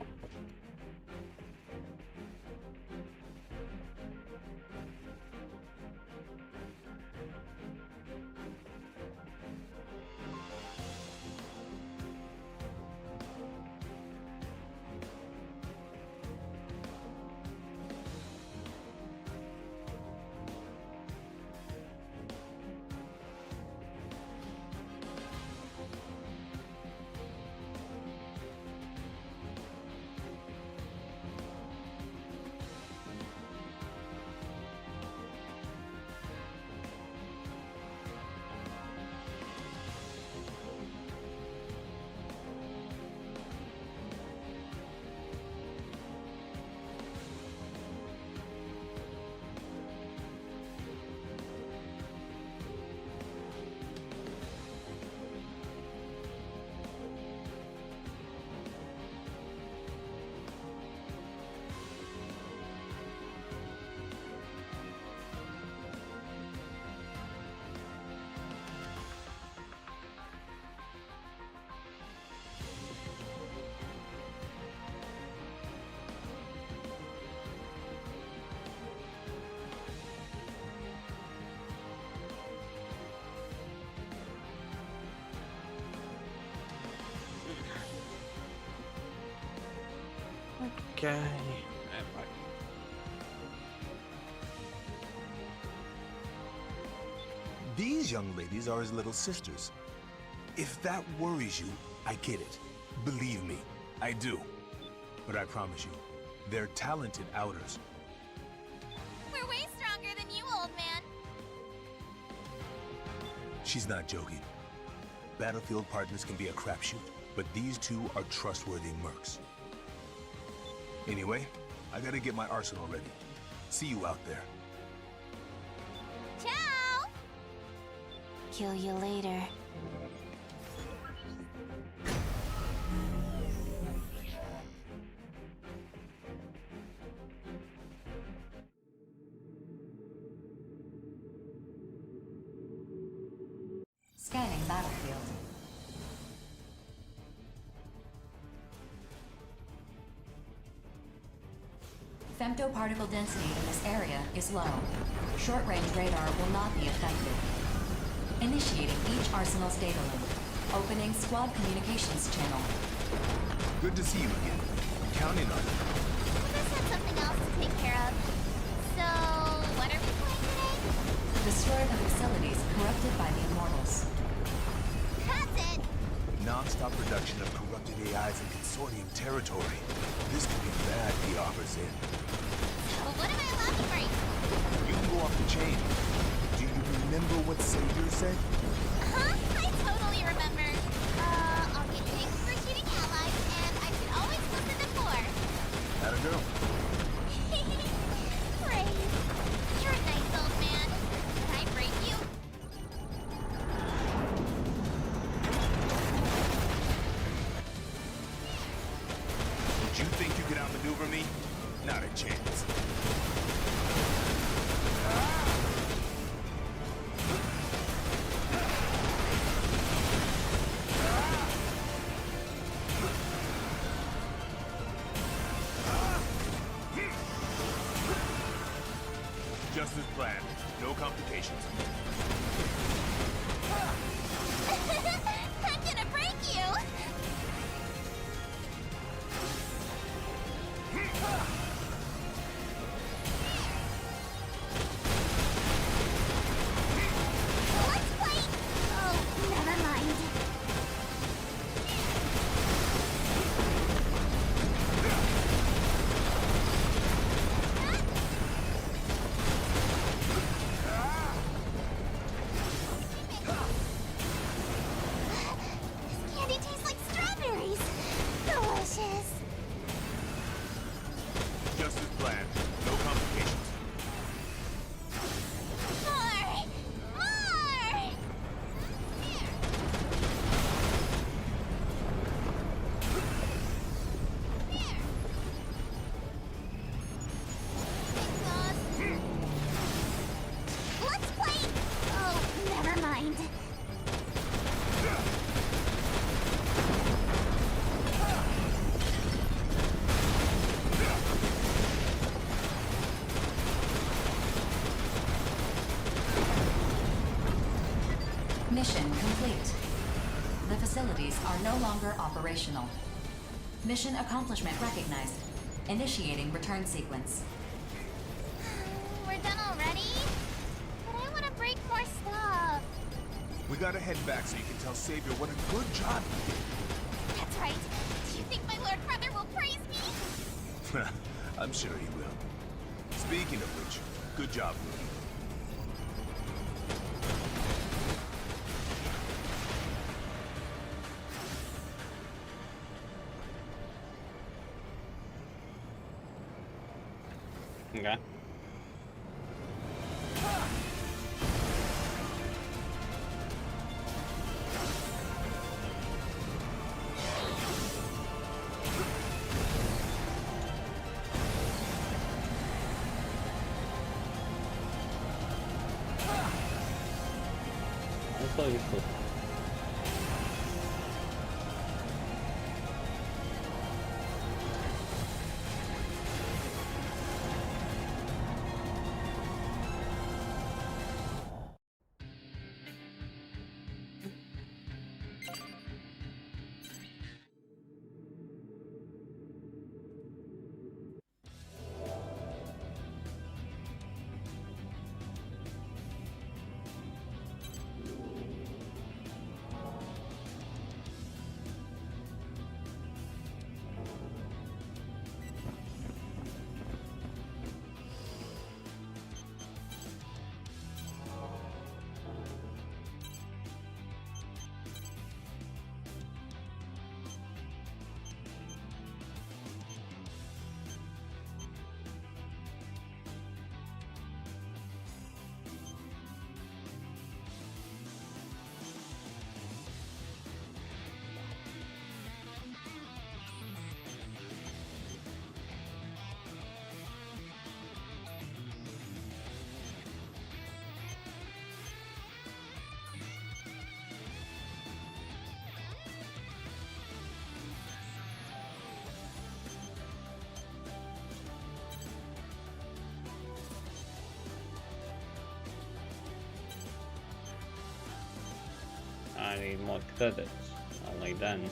Okay. I'm back. These young ladies are his little sisters. If that worries you, I get it. Believe me, I do. But I promise you, they're talented outers. We're way stronger than you, old man. She's not joking. Battlefield partners can be a crapshoot, but these two are trustworthy mercs. Anyway, I gotta get my arsenal ready. See you out there. Ciao! Kill you later. Scanning battlefield. Femtoparticle density in this area is low. Short-range radar will not be effective. Initiating each arsenal's data link. Opening squad communications channel. Good to see you again. I'm counting on you. This had something else to take care of. So, what are we playing today? Destroy the facilities corrupted by the Immortals. That's it! Non-stop production of corrupted AIs in consortium territory. This could be bad, he offers in. Well, what am I allowed to break? You can go off the chain. Do you remember what Savior said? Huh? I totally remember. I'll get thanks for shooting allies, and I should always listen to 4. Atta girl. Praise. You're a nice old man. Can I break you? Did you think you could outmaneuver me? Not a chance. Mission complete. The facilities are no longer operational. Mission accomplishment recognized. Initiating return sequence. We're done already? But I want to break more stuff. We gotta head back so you can tell Savior what a good job you did. That's right. Do you think my Lord Brother will praise me? I'm sure he will. Speaking of which, good job, Rudy. Okay. That's what you put. I need more credits. Only then.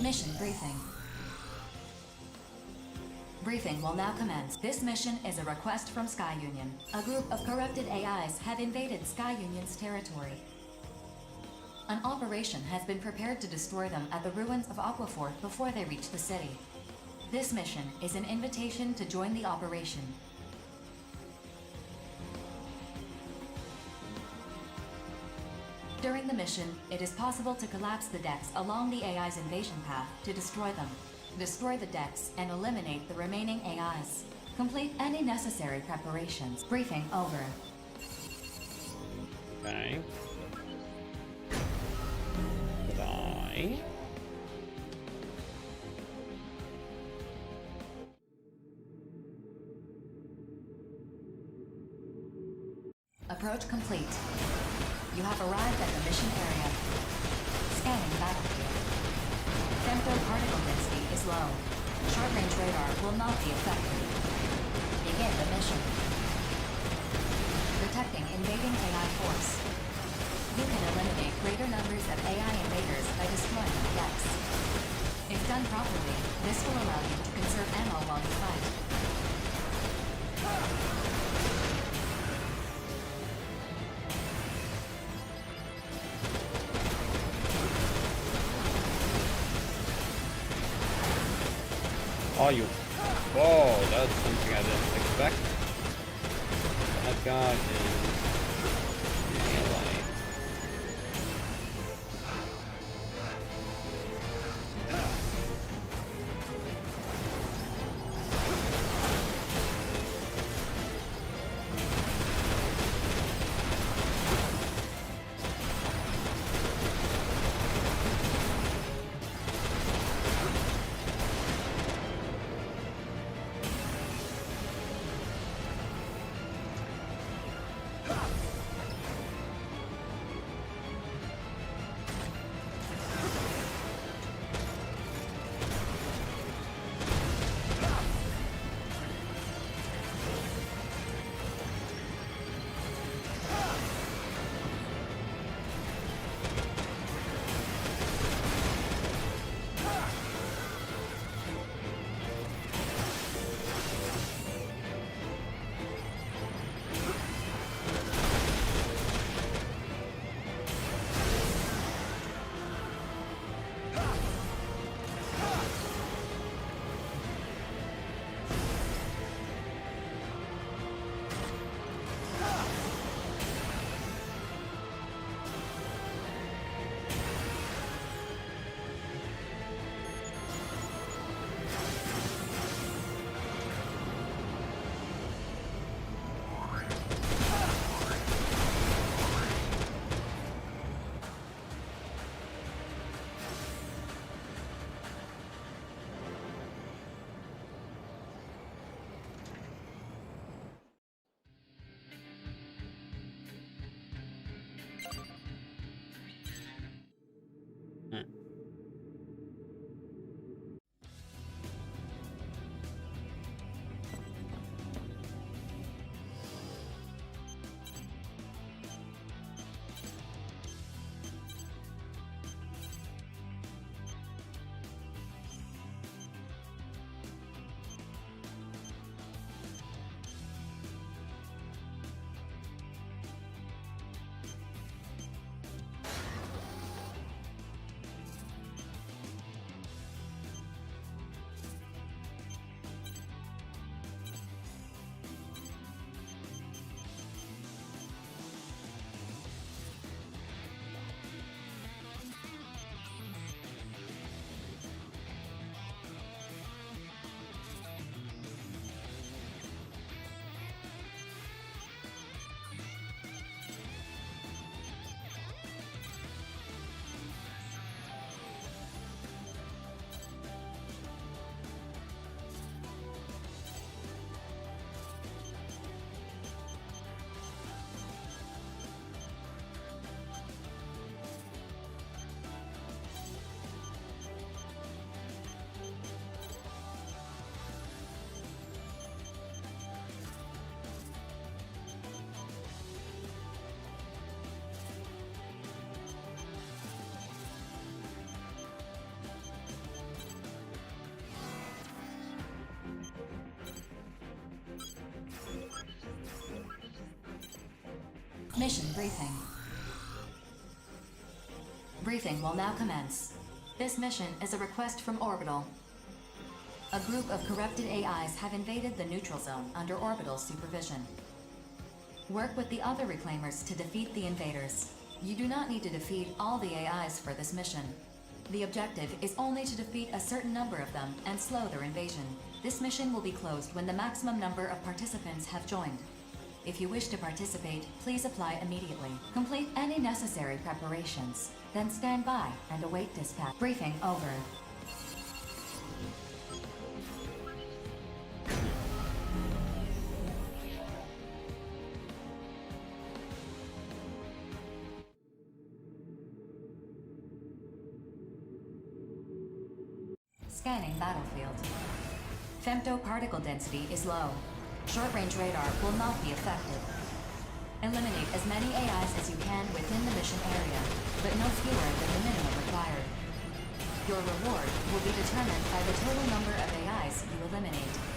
Mission briefing. Briefing will now commence. This mission is a request from Sky Union. A group of corrupted AIs have invaded Sky Union's territory. An operation has been prepared to destroy them at the ruins of Aquafort before they reach the city. This mission is an invitation to join the operation. During the mission, it is possible to collapse the decks along the AI's invasion path to destroy them. Destroy the decks and eliminate the remaining AIs. Complete any necessary preparations. Briefing over. Okay. Die. Approach complete. You have arrived at the mission area. Scanning battlefield. Temporal particle density is low. Short-range radar will not be effective. Begin the mission. Detecting invading AI force. You can eliminate greater numbers of AI invaders by destroying the decks. If done properly, this will allow you to conserve ammo while you fight. Oh, you. Whoa, that's something I didn't expect. That guy is melee. Mission briefing. Briefing will now commence. This mission is a request from Orbital. A group of corrupted AIs have invaded the neutral zone under Orbital's supervision. Work with the other reclaimers to defeat the invaders. You do not need to defeat all the AIs for this mission. The objective is only to defeat a certain number of them and slow their invasion. This mission will be closed when the maximum number of participants have joined. If you wish to participate, please apply immediately. Complete any necessary preparations, then stand by and await dispatch. Briefing over. Scanning battlefield. Femtoparticle density is low. Short-range radar will not be effective. Eliminate as many AIs as you can within the mission area, but no fewer than the minimum required. Your reward will be determined by the total number of AIs you eliminate.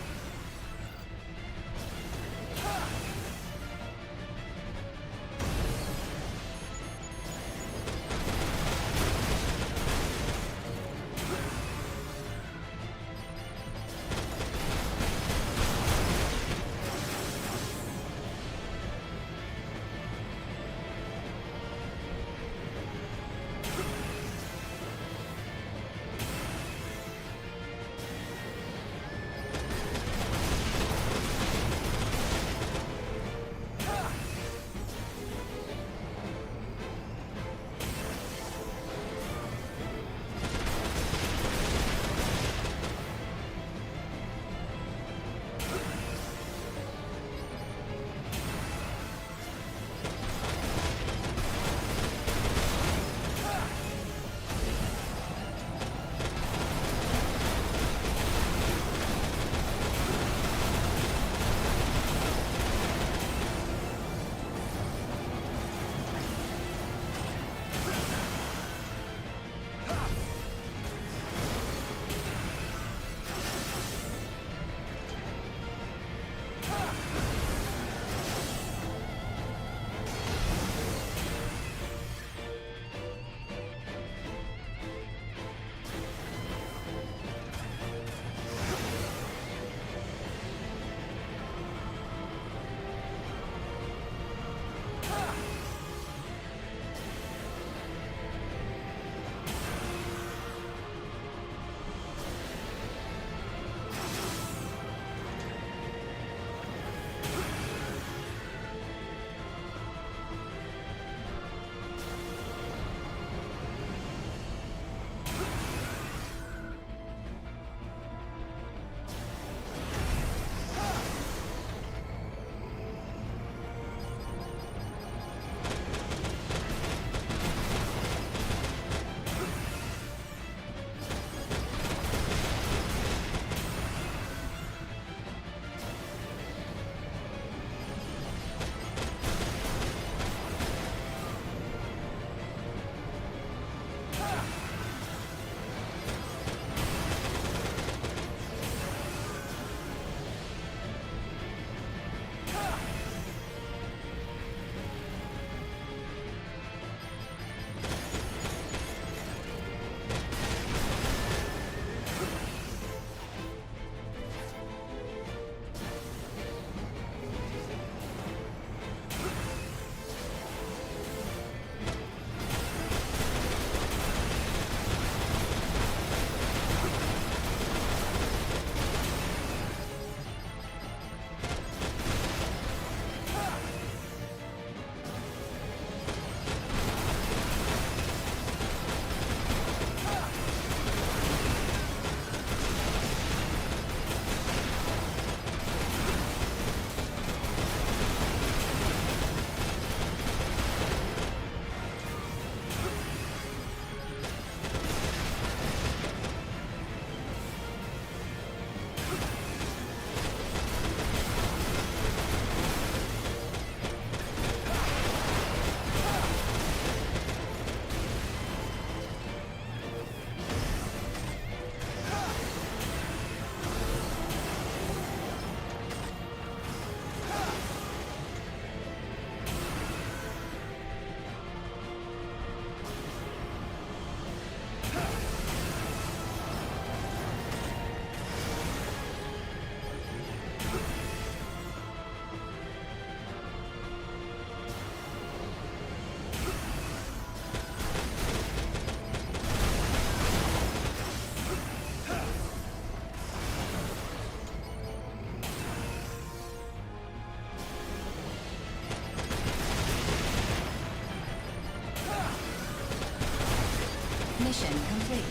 Mission complete.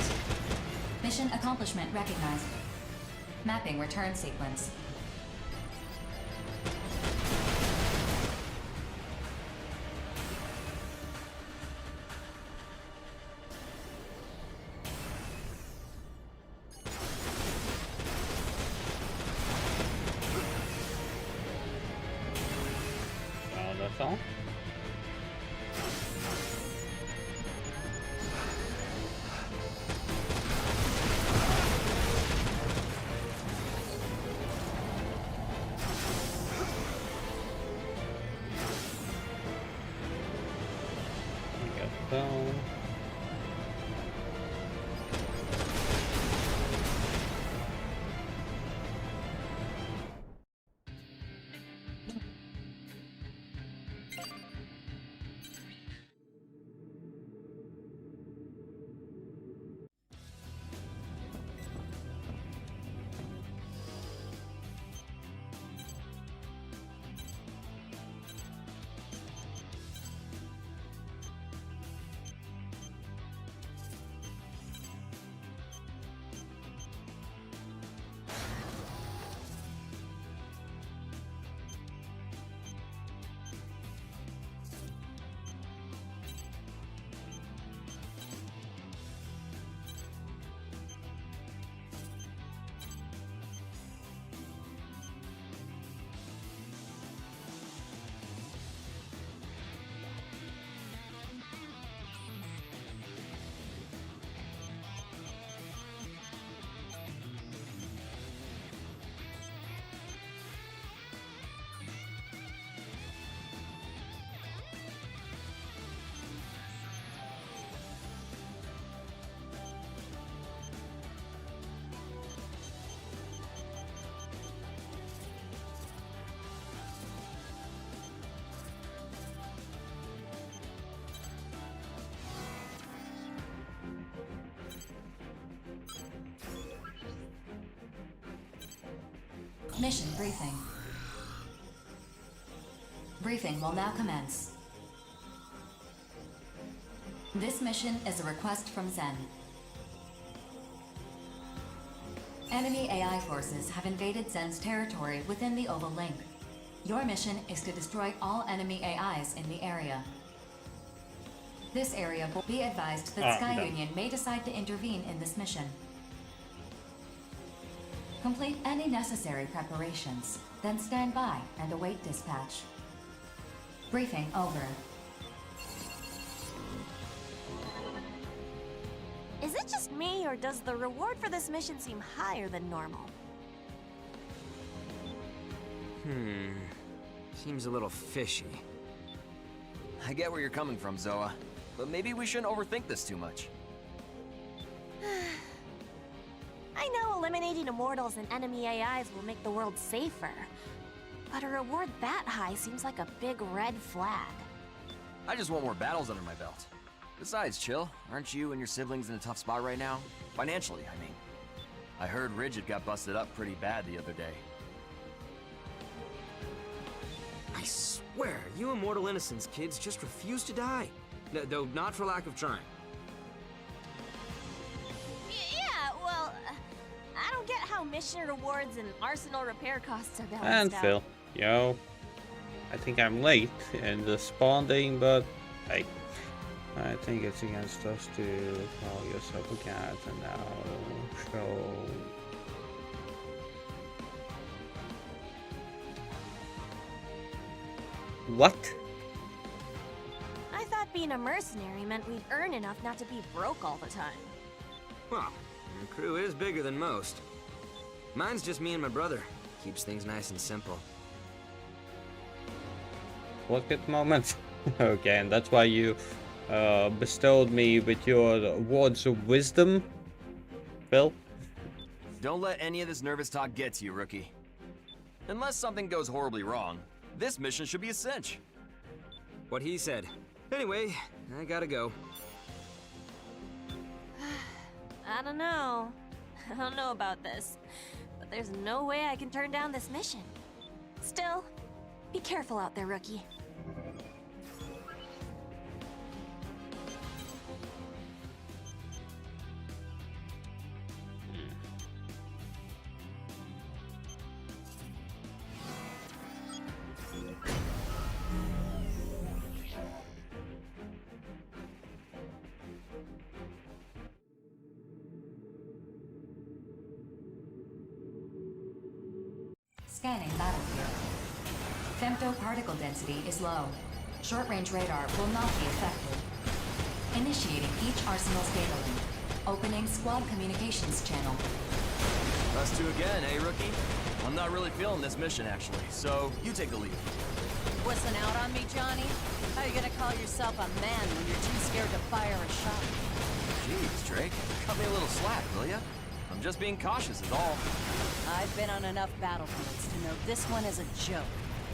Mission accomplishment recognized. Mapping return sequence. That's all. Down. Mission briefing. Briefing will now commence. This mission is a request from Zen. Enemy AI forces have invaded Zen's territory within the Oval Link. Your mission is to destroy all enemy AIs in the area. This area will be advised that Sky Union may decide to intervene in this mission. Complete any necessary preparations, then stand by and await dispatch. Briefing over. Is it just me, or does the reward for this mission seem higher than normal? Seems a little fishy. I get where you're coming from, Zoa. But maybe we shouldn't overthink this too much. I know eliminating immortals and enemy AIs will make the world safer, but a reward that high seems like a big red flag. I just want more battles under my belt. Besides, Chill, aren't you and your siblings in a tough spot right now? Financially, I mean. I heard Rigid got busted up pretty bad the other day. I swear, you Immortal Innocence kids just refuse to die. Though not for lack of trying. Yeah, well, I don't get how mission rewards and arsenal repair costs are balanced And out. Phil, yo, I think I'm late in the spawning, but hey, I think it's against us to call yourself a cat and now show. What? I thought being a mercenary meant we'd earn enough not to be broke all the time. Well, your crew is bigger than most. Mine's just me and my brother. Keeps things nice and simple. Look at moments. Okay, and that's why you bestowed me with your words of wisdom, Phil? Don't let any of this nervous talk get to you, rookie. Unless something goes horribly wrong, this mission should be a cinch. What he said. Anyway, I gotta go. I don't know. I don't know about this, but there's no way I can turn down this mission. Still, be careful out there, rookie. Scanning battlefield. Femto particle density is low. Short-range radar will not be affected. Initiating each arsenal's data link. Opening squad communications channel. Us two again, eh, rookie? I'm not really feeling this mission, actually, so you take the lead. Wussing out on me, Johnny? How you gonna call yourself a man when you're too scared to fire a shot? Jeez, Drake, cut me a little slack, will ya? I'm just being cautious is all. I've been on enough battlefields to know this one is a joke.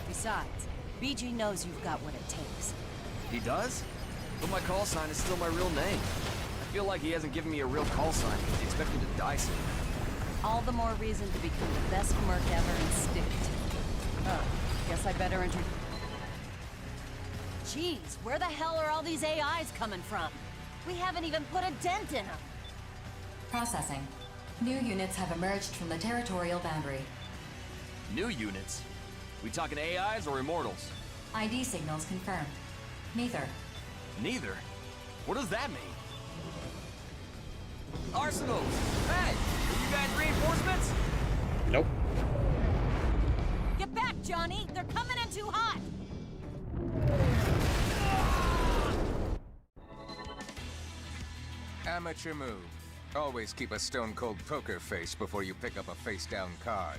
Besides, BG knows you've got what it takes. He does? But my call sign is still my real name. I feel like he hasn't given me a real call sign because he expects me to die soon. All the more reason to become the best merc ever and stick it. Oh, guess I better enter... Jeez, where the hell are all these AIs coming from? We haven't even put a dent in them. Processing. New units have emerged from the territorial boundary. New units? We talking AIs or immortals? ID signals confirmed. Neither. Neither? What does that mean? Arsenals! Hey! Are you guys reinforcements? Nope. Get back, Johnny! They're coming in too hot! Amateur move. Always keep a stone-cold poker face before you pick up a face-down card.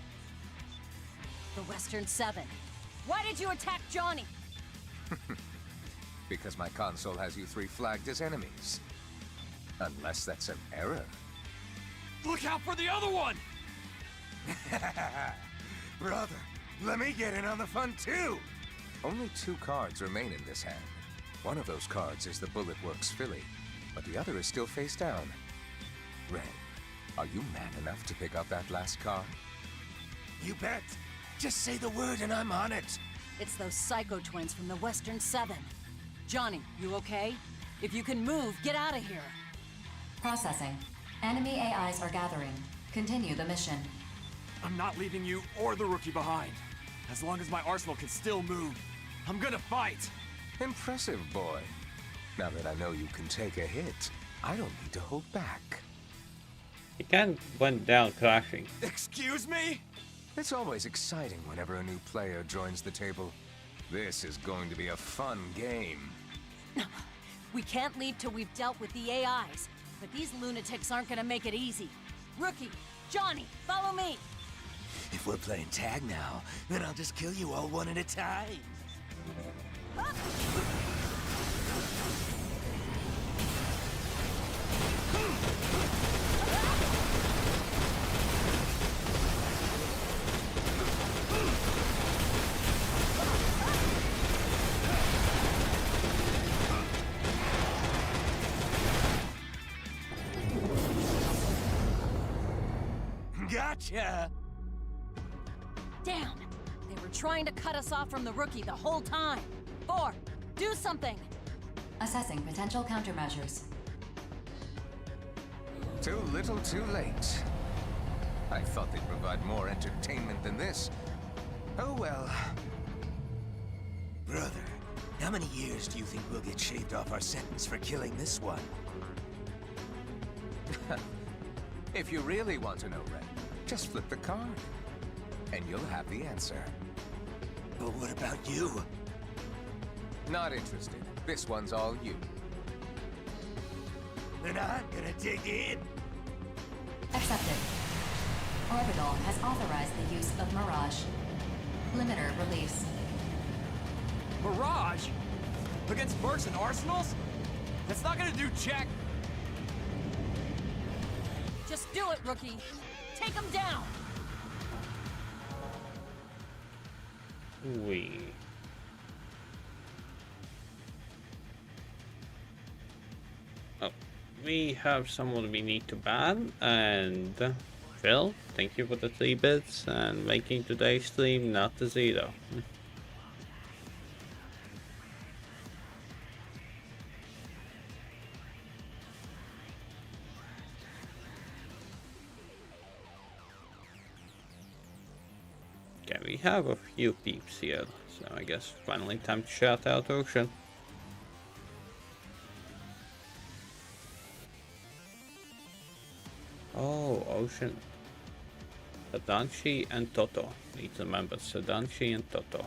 The Western 7. Why did you attack Johnny? Because my console has you three flagged as enemies. Unless that's an error. Look out for the other one! Brother, let me get in on the fun too! Only 2 cards remain in this hand. One of those cards is the Bullet Works filly, but the other is still face down. Red, are you man enough to pick up that last card? You bet. Just say the word and I'm on it. It's those Psycho Twins from the Western 7. Johnny, you okay? If you can move, get out of here. Processing. Enemy AIs are gathering. Continue the mission. I'm not leaving you or the rookie behind. As long as my arsenal can still move, I'm gonna fight! Impressive, boy. Now that I know you can take a hit, I don't need to hold back. He kind of went down crashing. Excuse me? It's always exciting whenever a new player joins the table. This is going to be a fun game. We can't leave till we've dealt with the AIs, but these lunatics aren't gonna make it easy. Rookie, Johnny, follow me! If we're playing tag now, then I'll just kill you all one at a time. Gotcha! Damn! They were trying to cut us off from the rookie the whole time. 4, do something! Assessing potential countermeasures. Too little, too late. I thought they'd provide more entertainment than this. Oh well. Brother, how many years do you think we'll get shaved off our sentence for killing this one? If you really want to know, Red, just flip the card. And you'll have the answer. But what about you? Not interested. This one's all you. Then I'm gonna dig in. Accepted. Orbital has authorized the use of Mirage. Limiter release. Mirage? Against mercs and arsenals? That's not gonna do jack. Just do it, rookie! Take them down! We have someone we need to ban, and Phil, thank you for the 3 bits and making today's stream not a 0. Okay, we have a few peeps here, so I guess finally time to shout out Ocean. Oh, Ocean. Sadanshi and Toto. Need to remember Sadanshi and Toto.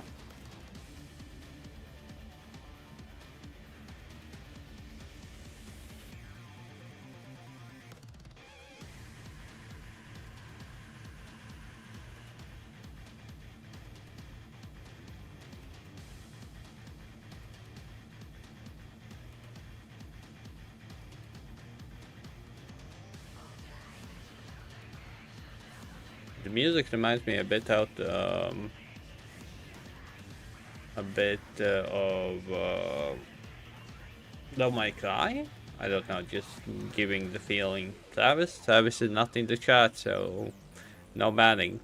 The music reminds me a bit of Don't My Cry. I don't know, just giving the feeling. Travis is not in the chat, so no banning.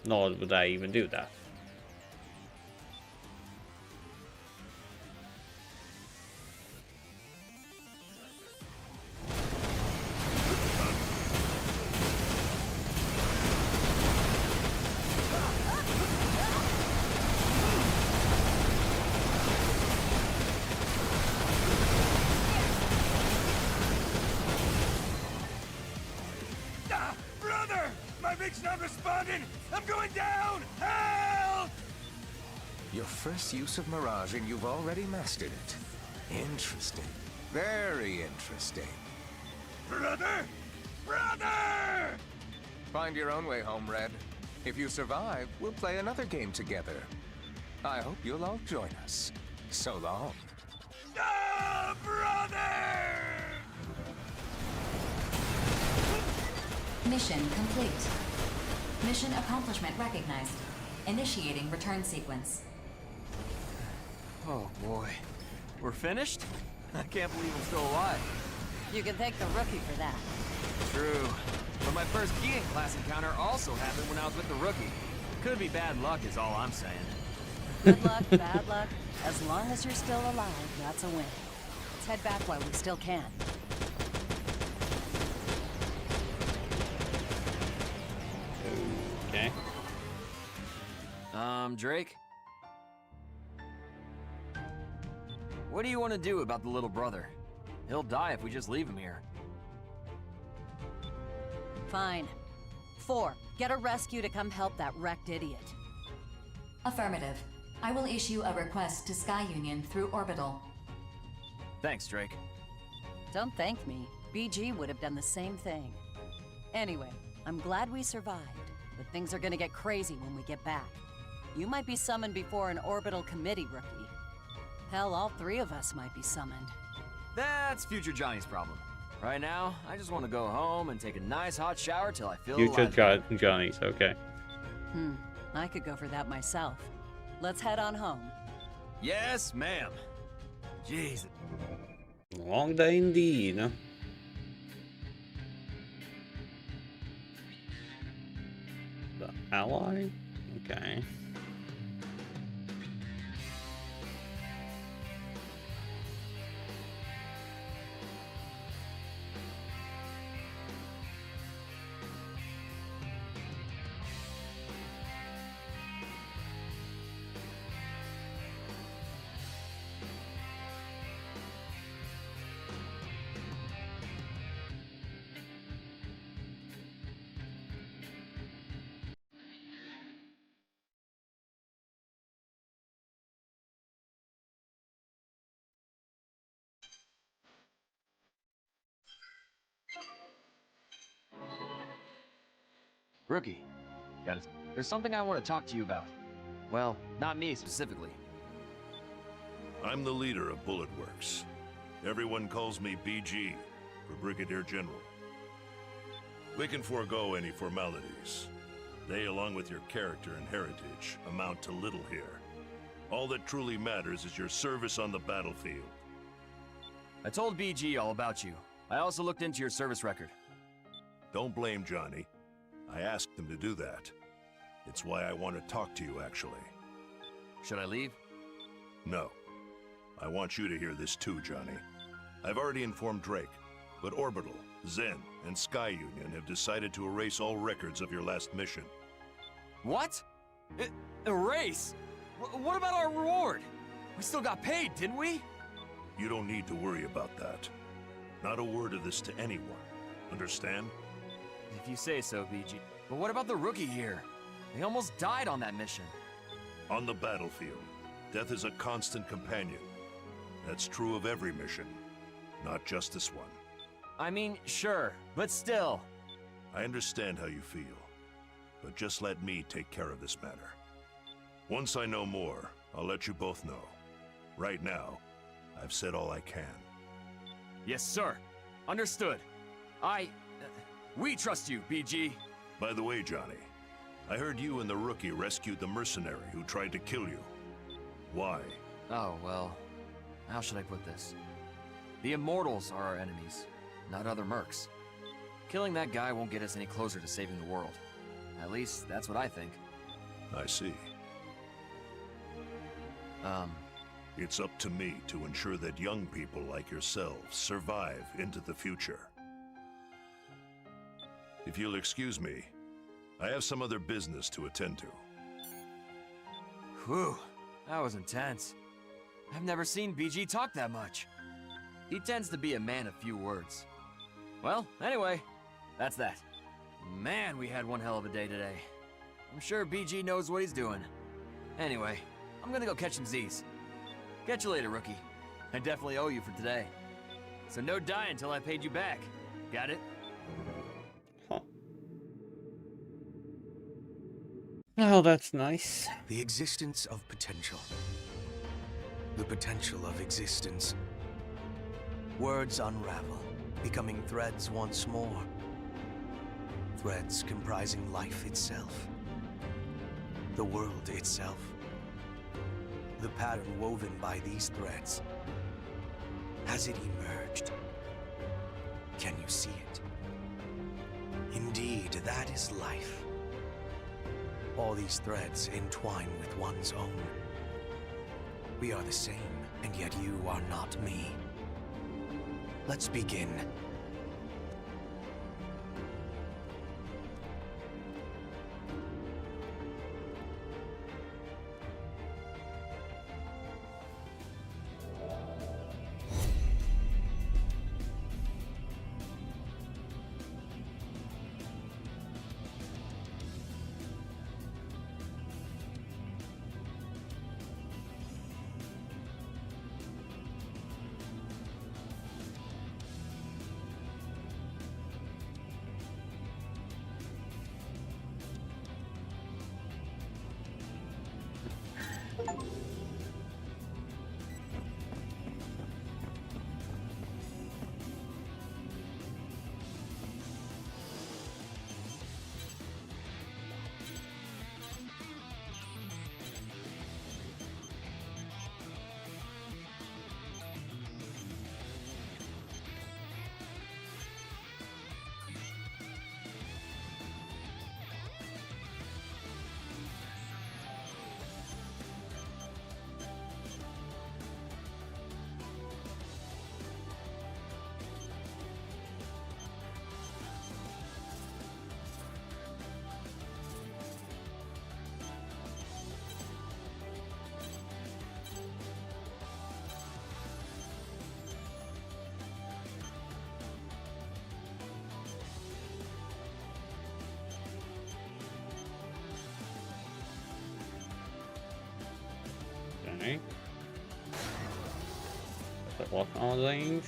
Nor would I even do that. Brother! My Vic's not responding! I'm going down! Help! Your first use of Mirage and you've already mastered it. Interesting. Very interesting. Brother! Brother! Find your own way home, Red. If you survive, we'll play another game together. I hope you'll all join us. So long. Ah, brother! Mission complete. Mission accomplishment recognized. Initiating return sequence. Oh boy. We're finished? I can't believe I'm still alive. You can thank the rookie for that. True. But my first Geeking class encounter also happened when I was with the rookie. Could be bad luck is all I'm saying. Good luck, bad luck. As long as you're still alive, that's a win. Let's head back while we still can. Okay. Drake? What do you want to do about the little brother? He'll die if we just leave him here. Fine. 4. Get a rescue to come help that wrecked idiot. Affirmative. I will issue a request to Sky Union through Orbital. Thanks, Drake. Don't thank me. BG would have done the same thing. Anyway, I'm glad we survived, but things are gonna get crazy when we get back. You might be summoned before an orbital committee, rookie. Hell, all 3 of us might be summoned. That's future Johnny's problem. Right now, I just want to go home and take a nice hot shower till I feel Future alive. Johnny's, okay. I could go for that myself. Let's head on home. Yes, ma'am. Jeez. Long day indeed. The ally? Okay. Rookie, there's something I want to talk to you about. Well, not me specifically. I'm the leader of Bullet Works. Everyone calls me BG, for Brigadier General. We can forego any formalities. They, along with your character and heritage, amount to little here. All that truly matters is your service on the battlefield. I told BG all about you. I also looked into your service record. Don't blame Johnny. I asked him to do that. It's why I want to talk to you, actually. Should I leave? No. I want you to hear this too, Johnny. I've already informed Drake, but Orbital, Zen, and Sky Union have decided to erase all records of your last mission. What? Erase? What about our reward? We still got paid, didn't we? You don't need to worry about that. Not a word of this to anyone. Understand? If you say so, BG. But what about the rookie here? They almost died on that mission. On the battlefield, death is a constant companion. That's true of every mission, not just this one. I mean, sure, but still. I understand how you feel, but just let me take care of this matter. Once I know more, I'll let you both know. Right now, I've said all I can. Yes, sir. Understood. We trust you, BG. By the way, Johnny, I heard you and the rookie rescued the mercenary who tried to kill you. Why? Oh, well, how should I put this? The Immortals are our enemies, not other mercs. Killing that guy won't get us any closer to saving the world. At least, that's what I think. I see. It's up to me to ensure that young people like yourselves survive into the future. If you'll excuse me, I have some other business to attend to. Whew, that was intense. I've never seen BG talk that much. He tends to be a man of few words. Well, anyway, that's that. Man, we had one hell of a day today. I'm sure BG knows what he's doing. Anyway, I'm gonna go catch some Z's. Catch you later, rookie. I definitely owe you for today. So no die until I paid you back. Got it? Huh. Oh, that's nice. The existence of potential. The potential of existence. Words unravel, becoming threads once more. Threads comprising life itself. The world itself. The pattern woven by these threads. Has it emerged? Can you see it? Indeed, that is life. All these threads entwine with one's own. We are the same, and yet you are not me. Let's begin. Okay. But what on range?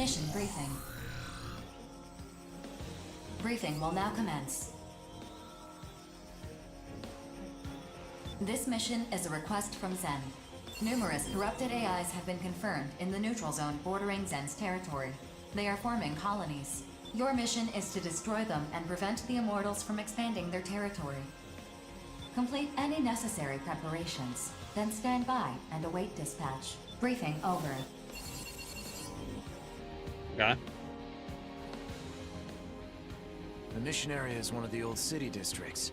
Mission briefing. Briefing will now commence. This mission is a request from Zen. Numerous corrupted AIs have been confirmed in the neutral zone bordering Zen's territory. They are forming colonies. Your mission is to destroy them and prevent the Immortals from expanding their territory. Complete any necessary preparations, then stand by and await dispatch. Briefing over. Okay. The mission area is one of the old city districts.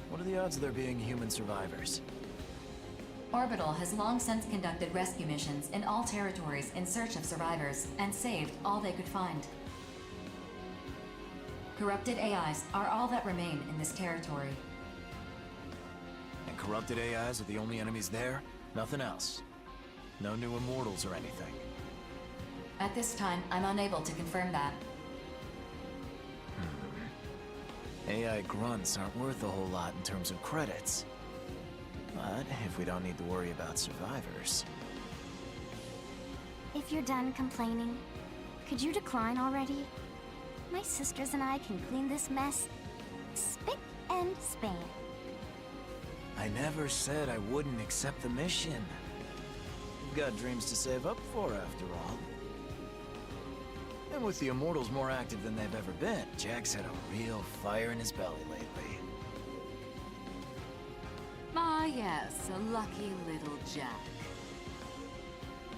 What are the odds of there being human survivors? Orbital has long since conducted rescue missions in all territories in search of survivors and saved all they could find. Corrupted AIs are all that remain in this territory. And corrupted AIs are the only enemies there? Nothing else? No new Immortals or anything? At this time, I'm unable to confirm that. AI grunts aren't worth a whole lot in terms of credits. But if we don't need to worry about survivors... If you're done complaining, could you decline already? My sisters and I can clean this mess spick and span. I never said I wouldn't accept the mission. We've got dreams to save up for, after all. And with the Immortals more active than they've ever been, Jack's had a real fire in his belly lately. Ah, yes, a lucky little Jack.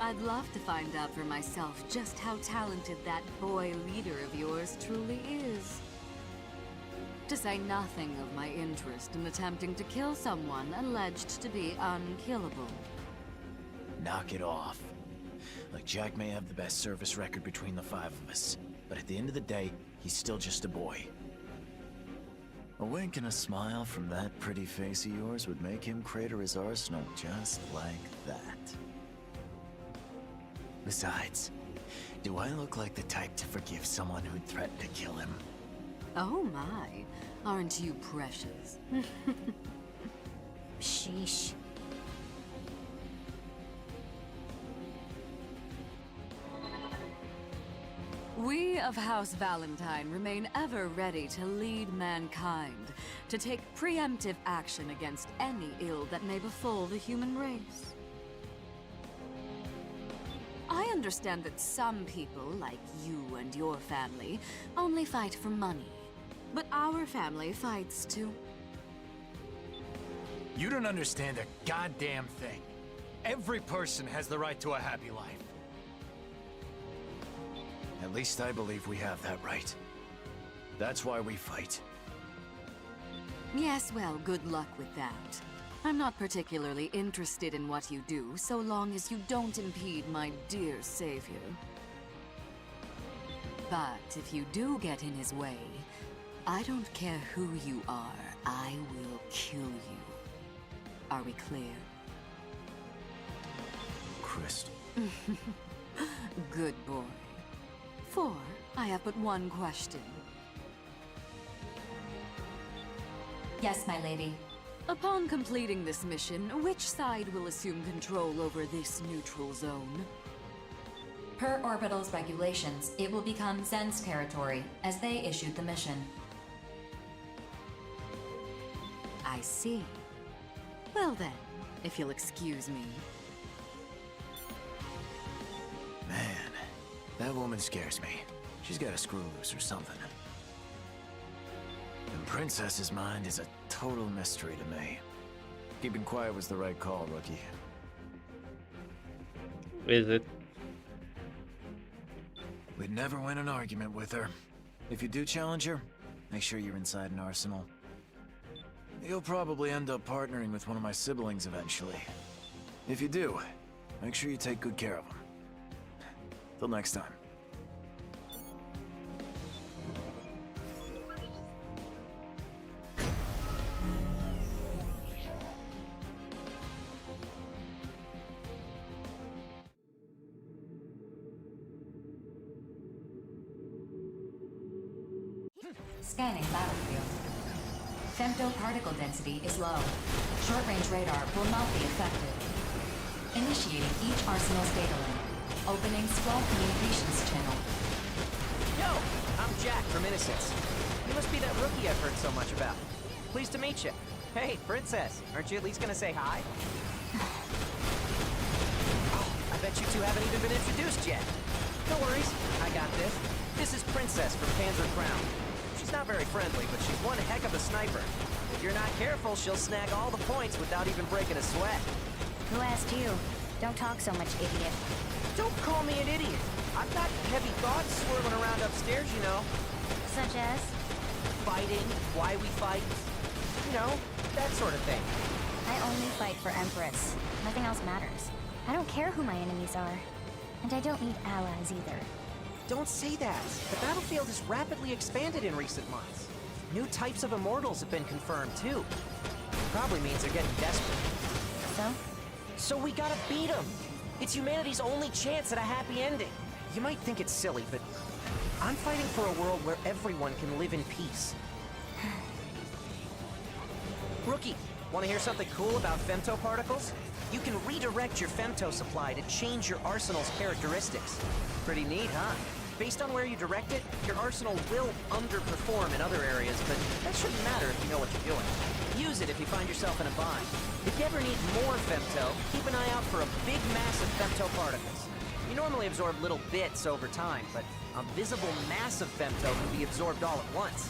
I'd love to find out for myself just how talented that boy leader of yours truly is. To say nothing of my interest in attempting to kill someone alleged to be unkillable. Knock it off. Like, Jack may have the best service record between the five of us, but at the end of the day, he's still just a boy. A wink and a smile from that pretty face of yours would make him crater his arsenal just like that. Besides, do I look like the type to forgive someone who'd threaten to kill him? Oh my, aren't you precious? Sheesh. We of House Valentine remain ever ready to lead mankind, to take preemptive action against any ill that may befall the human race. I understand that some people, like you and your family, only fight for money. But our family fights too. You don't understand a goddamn thing. Every person has the right to a happy life. At least I believe we have that right. That's why we fight. Yes, well, good luck with that. I'm not particularly interested in what you do, so long as you don't impede my dear savior. But if you do get in his way, I don't care who you are, I will kill you. Are we clear? Crystal. Good boy. For I have but one question. Yes, my lady. Upon completing this mission, which side will assume control over this neutral zone? Per Orbital's regulations, it will become Zen's territory, as they issued the mission. I see. Well then, if you'll excuse me. Man, that woman scares me. She's got a screw loose or something. The Princess's mind is a total mystery to me. Keeping quiet was the right call, rookie. Is it? We'd never win an argument with her. If you do challenge her, make sure you're inside an arsenal. You'll probably end up partnering with one of my siblings eventually. If you do, make sure you take good care of them. Till next time. Scanning battlefield. Femto-particle density is low. Short-range radar will not be affected. Initiating each arsenal's data link. Opening scroll communications channel. Yo, I'm Jack from Innocence. You must be that rookie I've heard so much about. Pleased to meet you. Hey, Princess, aren't you at least gonna say hi? Oh, I bet you two haven't even been introduced yet. No worries, I got this. This is Princess from Panzer Crown. She's not very friendly, but she's one heck of a sniper. If you're not careful, she'll snag all the points without even breaking a sweat. Who asked you? Don't talk so much, idiot. Don't call me an idiot. I've got heavy thoughts swirling around upstairs, you know. Such as? Fighting, why we fight, you know, that sort of thing. I only fight for Empress. Nothing else matters. I don't care who my enemies are. And I don't need allies either. Don't say that. The battlefield has rapidly expanded in recent months. New types of immortals have been confirmed, too. Probably means they're getting desperate. So? So we gotta beat them. It's humanity's only chance at a happy ending. You might think it's silly, but I'm fighting for a world where everyone can live in peace. Rookie, want to hear something cool about femtoparticles? You can redirect your femto supply to change your arsenal's characteristics. Pretty neat, huh? Based on where you direct it, your arsenal will underperform in other areas, but that shouldn't matter if you know what you're doing. Use it if you find yourself in a bind. If you ever need more femto, keep an eye out for a big mass of femtoparticles. You normally absorb little bits over time, but a visible mass of femto can be absorbed all at once.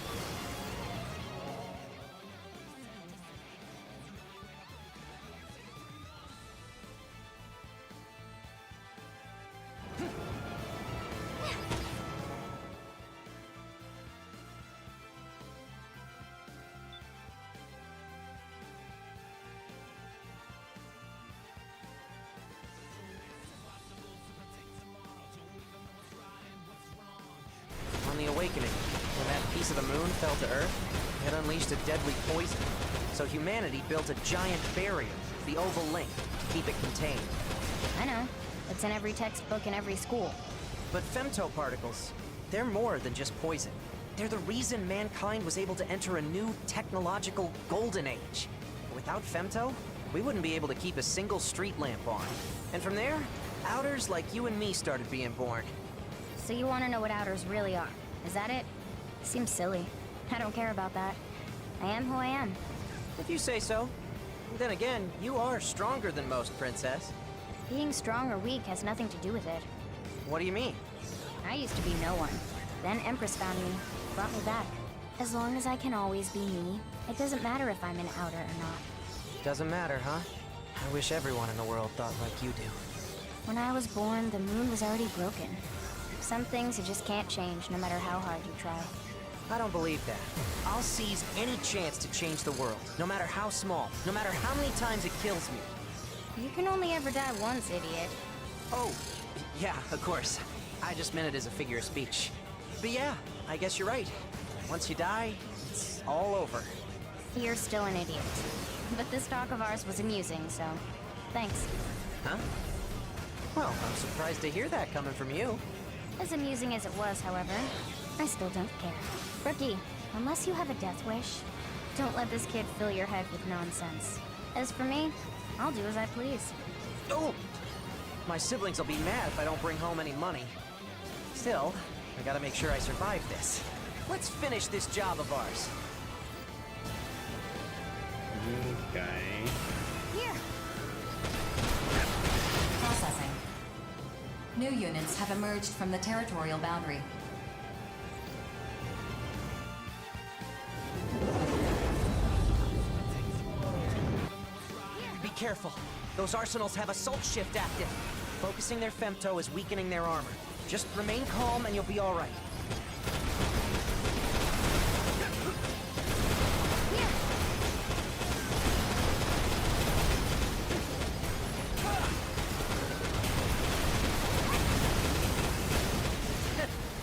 On the Awakening, when that piece of the moon fell to Earth, it unleashed a deadly poison. So humanity built a giant barrier, the Oval Link, to keep it contained. I know. It's in every textbook in every school. But femtoparticles, they're more than just poison. They're the reason mankind was able to enter a new technological golden age. Without femto, we wouldn't be able to keep a single street lamp on. And from there, outers like you and me started being born. So you want to know what outers really are? Is that it? Seems silly. I don't care about that. I am who I am. If you say so. Then again, you are stronger than most, Princess. Being strong or weak has nothing to do with it. What do you mean? I used to be no one. Then Empress found me, brought me back. As long as I can always be me, it doesn't matter if I'm an outer or not. Doesn't matter, huh? I wish everyone in the world thought like you do. When I was born, the moon was already broken. Some things you just can't change, no matter how hard you try. I don't believe that. I'll seize any chance to change the world, no matter how small, no matter how many times it kills me. You can only ever die once, idiot. Oh, yeah, of course. I just meant it as a figure of speech. But yeah, I guess you're right. Once you die, it's all over. You're still an idiot. But this talk of ours was amusing, so thanks. Huh? Well, I'm surprised to hear that coming from you. As amusing as it was, however, I still don't care. Rookie, unless you have a death wish, don't let this kid fill your head with nonsense. As for me, I'll do as I please. Oh! My siblings will be mad if I don't bring home any money. Still, I gotta make sure I survive this. Let's finish this job of ours. Okay. Here! Processing. New units have emerged from the territorial boundary. Be careful. Those arsenals have assault shift active. Focusing their femto is weakening their armor. Just remain calm and you'll be all right.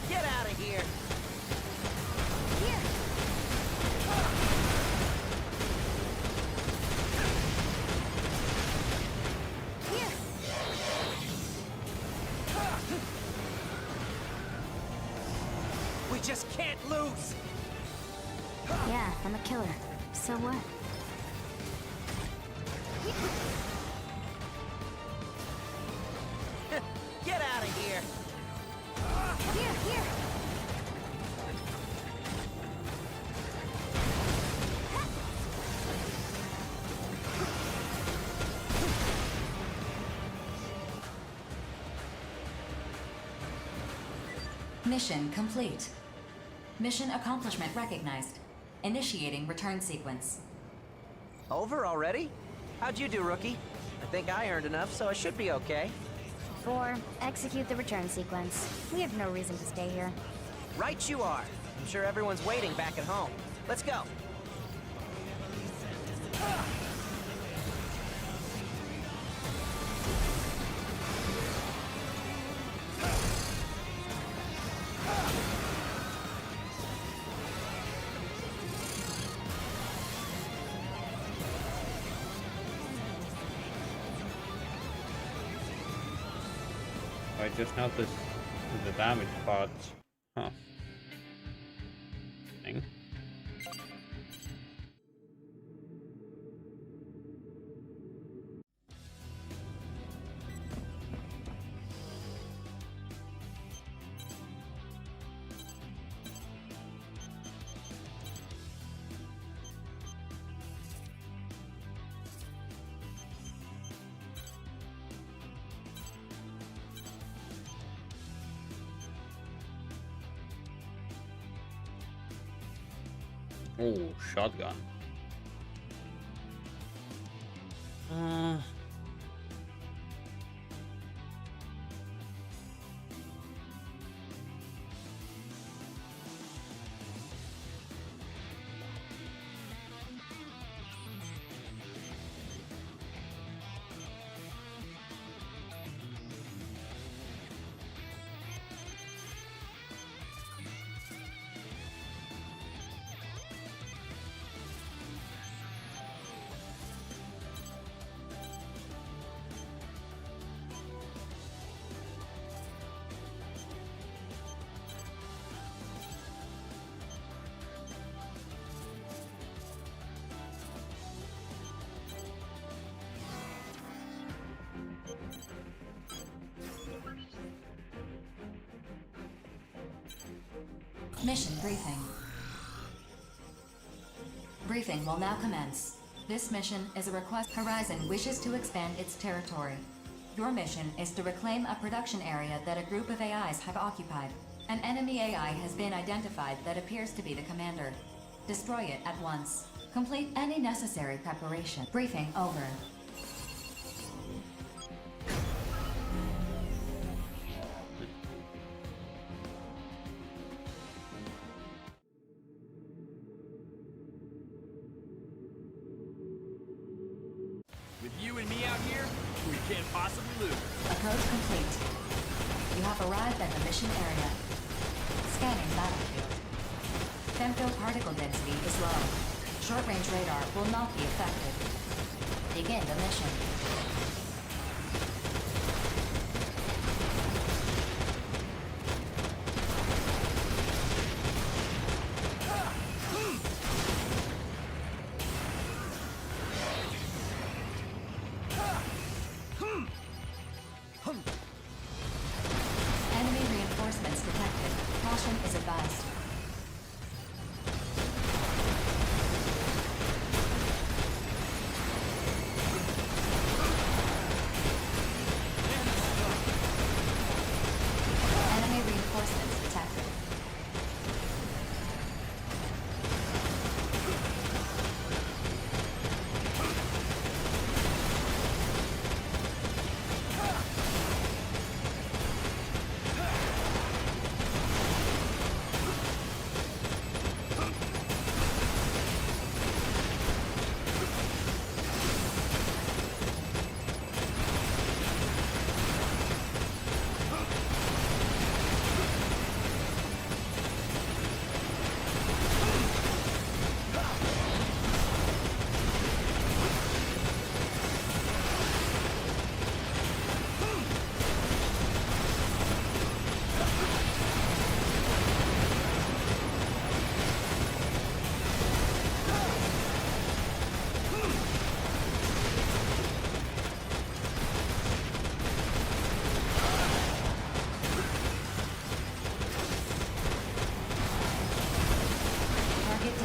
Get out of here! We just can't lose! Yeah, I'm a killer. So what? Get out of Here. Mission complete. Mission accomplishment recognized. Initiating return sequence. Over already? How'd you do, rookie? I think I earned enough, so I should be okay. 4. Execute the return sequence. We have no reason to stay here. Right you are. I'm sure everyone's waiting back at home. Let's go. I just noticed the damage parts. Huh. Thing. Oh, shotgun. Mission briefing. Briefing will now commence. This mission is a request. Horizon wishes to expand its territory. Your mission is to reclaim a production area that a group of AIs have occupied. An enemy AI has been identified that appears to be the commander. Destroy it at once. Complete any necessary preparation. Briefing over. With you and me out here, we can't possibly lose. Approach complete. You have arrived at the mission area. Scanning battlefield. Femto particle density is low. Short-range radar will not be affected. Begin the mission. Enemy reinforcements detected. Caution is advised.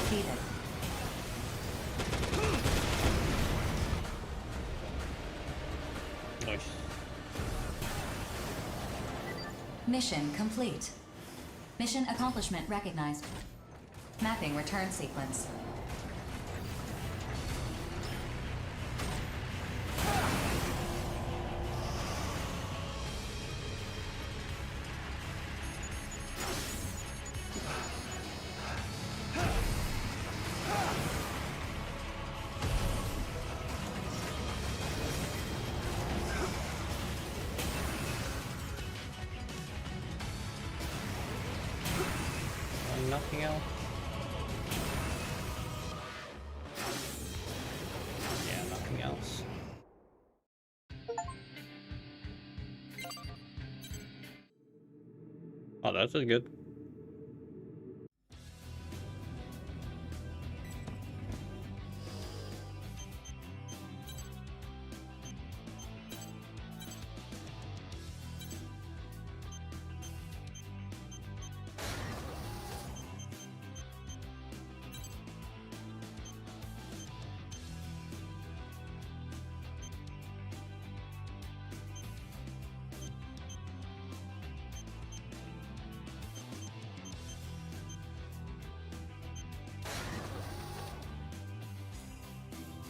defeated. Nice. Mission complete. Mission accomplishment recognized. Mapping return sequence. Nothing else? Yeah, nothing else. Oh, that's good.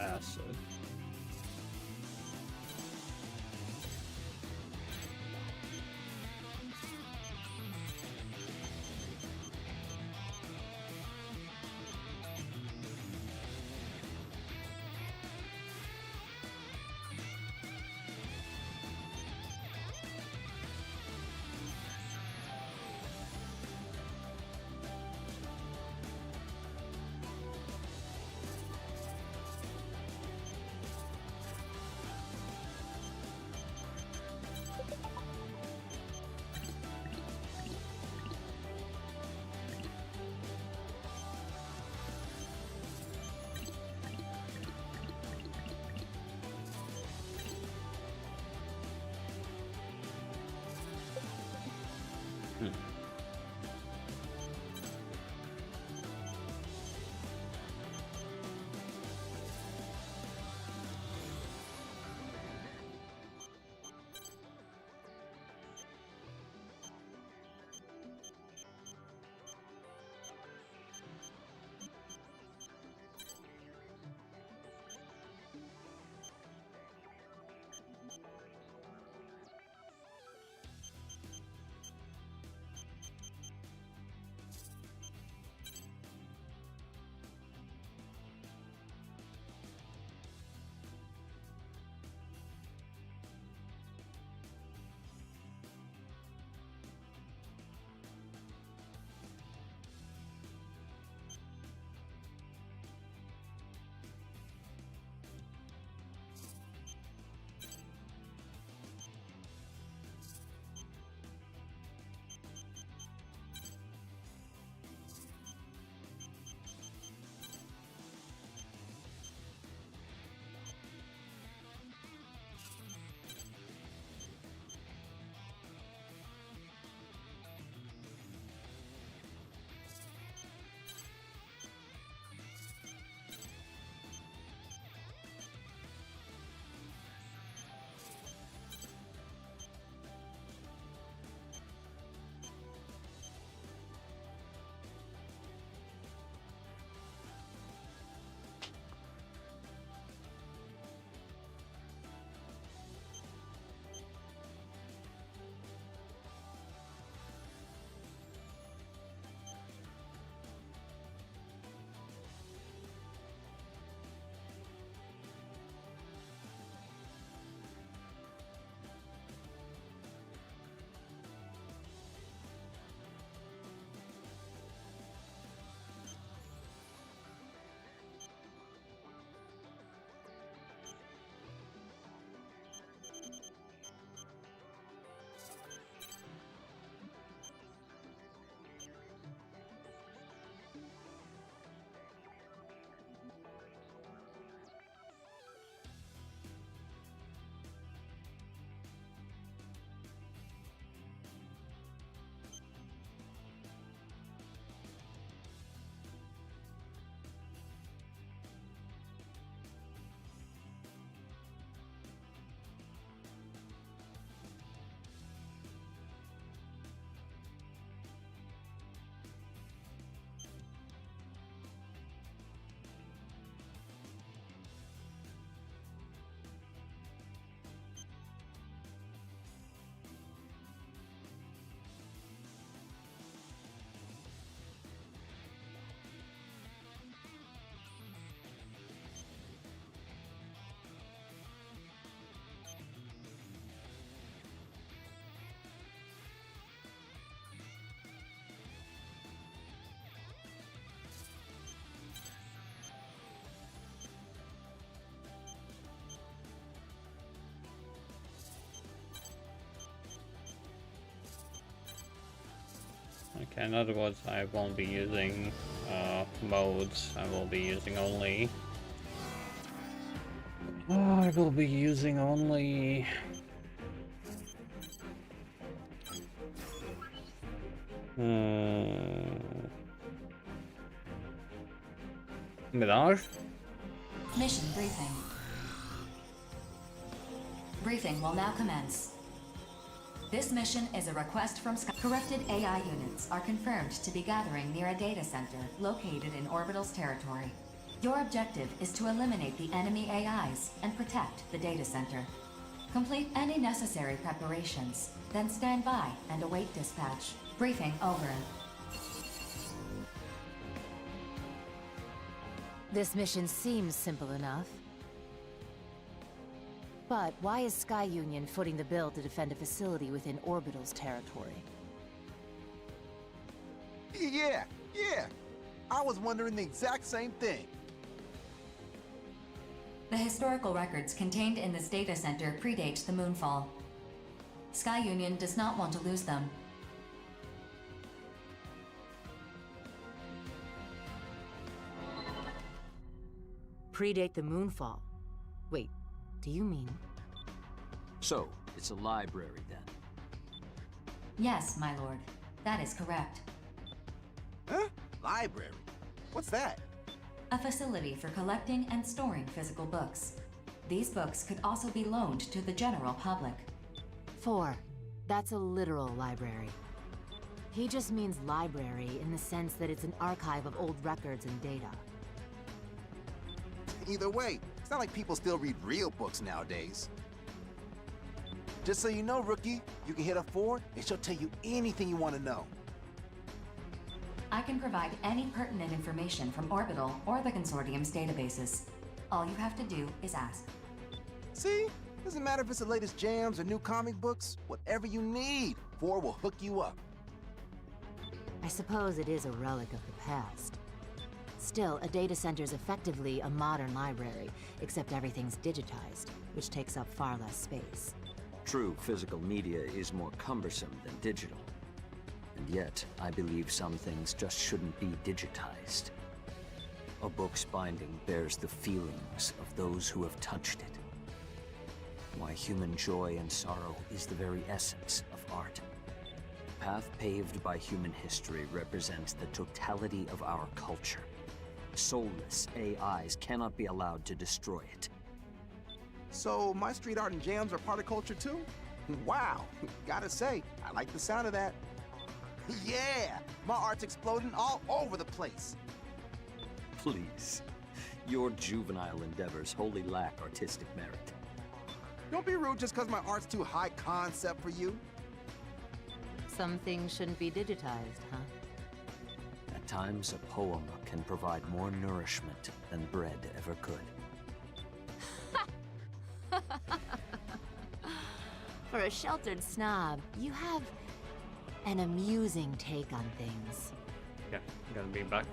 Acid. In other words, I won't be using modes. I will be using only. Oh, I will be using only. Mirage? Mission briefing. Briefing will now commence. This mission is a request from Sky. Corrupted AI units are confirmed to be gathering near a data center located in Orbital's territory. Your objective is to eliminate the enemy AIs and protect the data center. Complete any necessary preparations, then stand by and await dispatch. Briefing over. This mission seems simple enough. But why is Sky Union footing the bill to defend a facility within Orbital's territory? Yeah. I was wondering the exact same thing. The historical records contained in this data center predate the Moonfall. Sky Union does not want to lose them. Predate the Moonfall? Wait, do you mean? So, it's a library then? Yes, my lord. That is correct. Huh? Library? What's that? A facility for collecting and storing physical books. These books could also be loaned to the general public. 4. That's a literal library. He just means library in the sense that it's an archive of old records and data. Either way, it's not like people still read real books nowadays. Just so you know, Rookie, you can hit a 4 and she'll tell you anything you want to know. I can provide any pertinent information from Orbital or the Consortium's databases. All you have to do is ask. See? Doesn't matter if it's the latest jams or new comic books. Whatever you need, 4 will hook you up. I suppose it is a relic of the past. Still, a data center's effectively a modern library, except everything's digitized, which takes up far less space. True, physical media is more cumbersome than digital. And yet, I believe some things just shouldn't be digitized. A book's binding bears the feelings of those who have touched it. Why human joy and sorrow is the very essence of art. The path paved by human history represents the totality of our culture. Soulless AIs cannot be allowed to destroy it. So, my street art and jams are part of culture too? Wow, gotta say, I like the sound of that. Yeah, my art's exploding all over the place. Please. Your juvenile endeavors wholly lack artistic merit. Don't be rude just because my art's too high concept for you. Some things shouldn't be digitized, huh? At times, a poem can provide more nourishment than bread ever could. For a sheltered snob, you have an amusing take on things. Yeah, I'm gonna be back.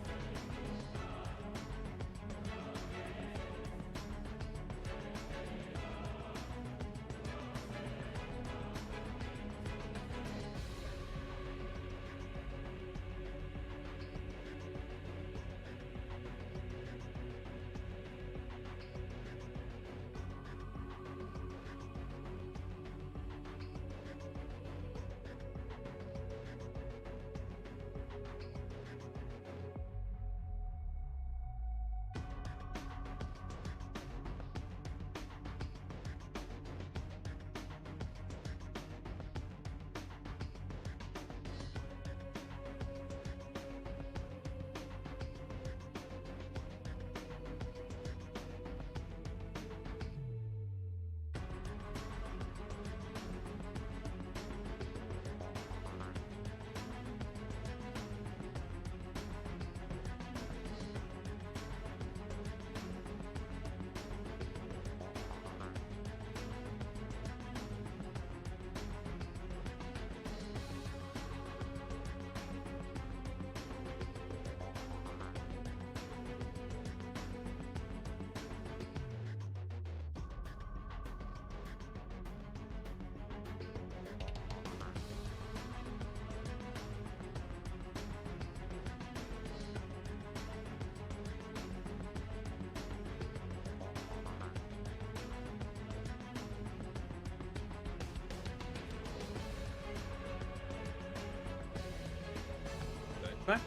back.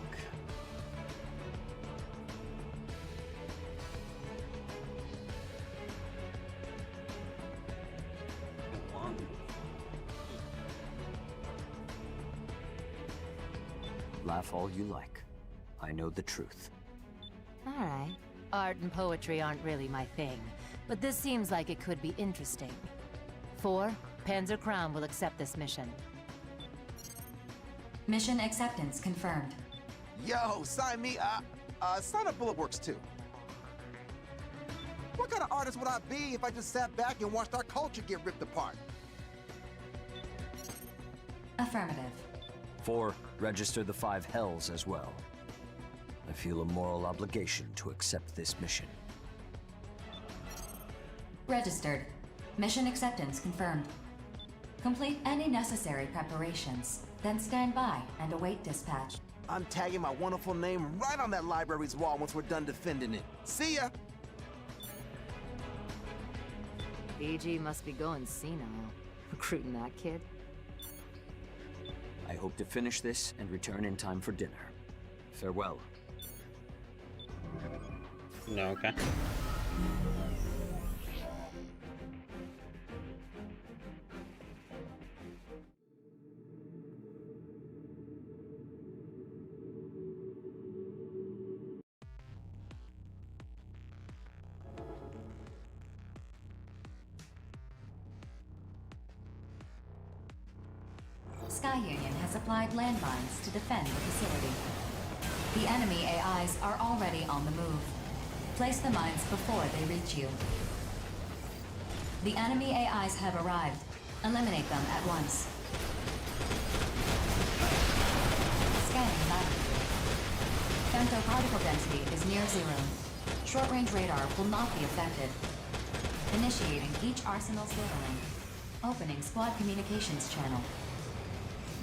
Laugh all you like. I know the truth. Alright. Art and poetry aren't really my thing, but this seems like it could be interesting. 4, Panzer Crown will accept this mission. Mission acceptance confirmed. Yo, sign me. Sign up Bulletworks too. What kind of artist would I be if I just sat back and watched our culture get ripped apart? Affirmative. 4, register the 5 hells as well. I feel a moral obligation to accept this mission. Registered. Mission acceptance confirmed. Complete any necessary preparations, then stand by and await dispatch. I'm tagging my wonderful name right on that library's wall once we're done defending it. See ya! BG must be going senile. Recruiting that kid. I hope to finish this and return in time for dinner. Farewell. No, okay. Sky Union has applied landmines to defend the facility. The enemy AIs are already on the move. Place the mines before they reach you. The enemy AIs have arrived. Eliminate them at once. Scanning latitude. Femtoparticle density is near 0. Short-range radar will not be affected. Initiating each arsenal's data link. Opening squad communications channel.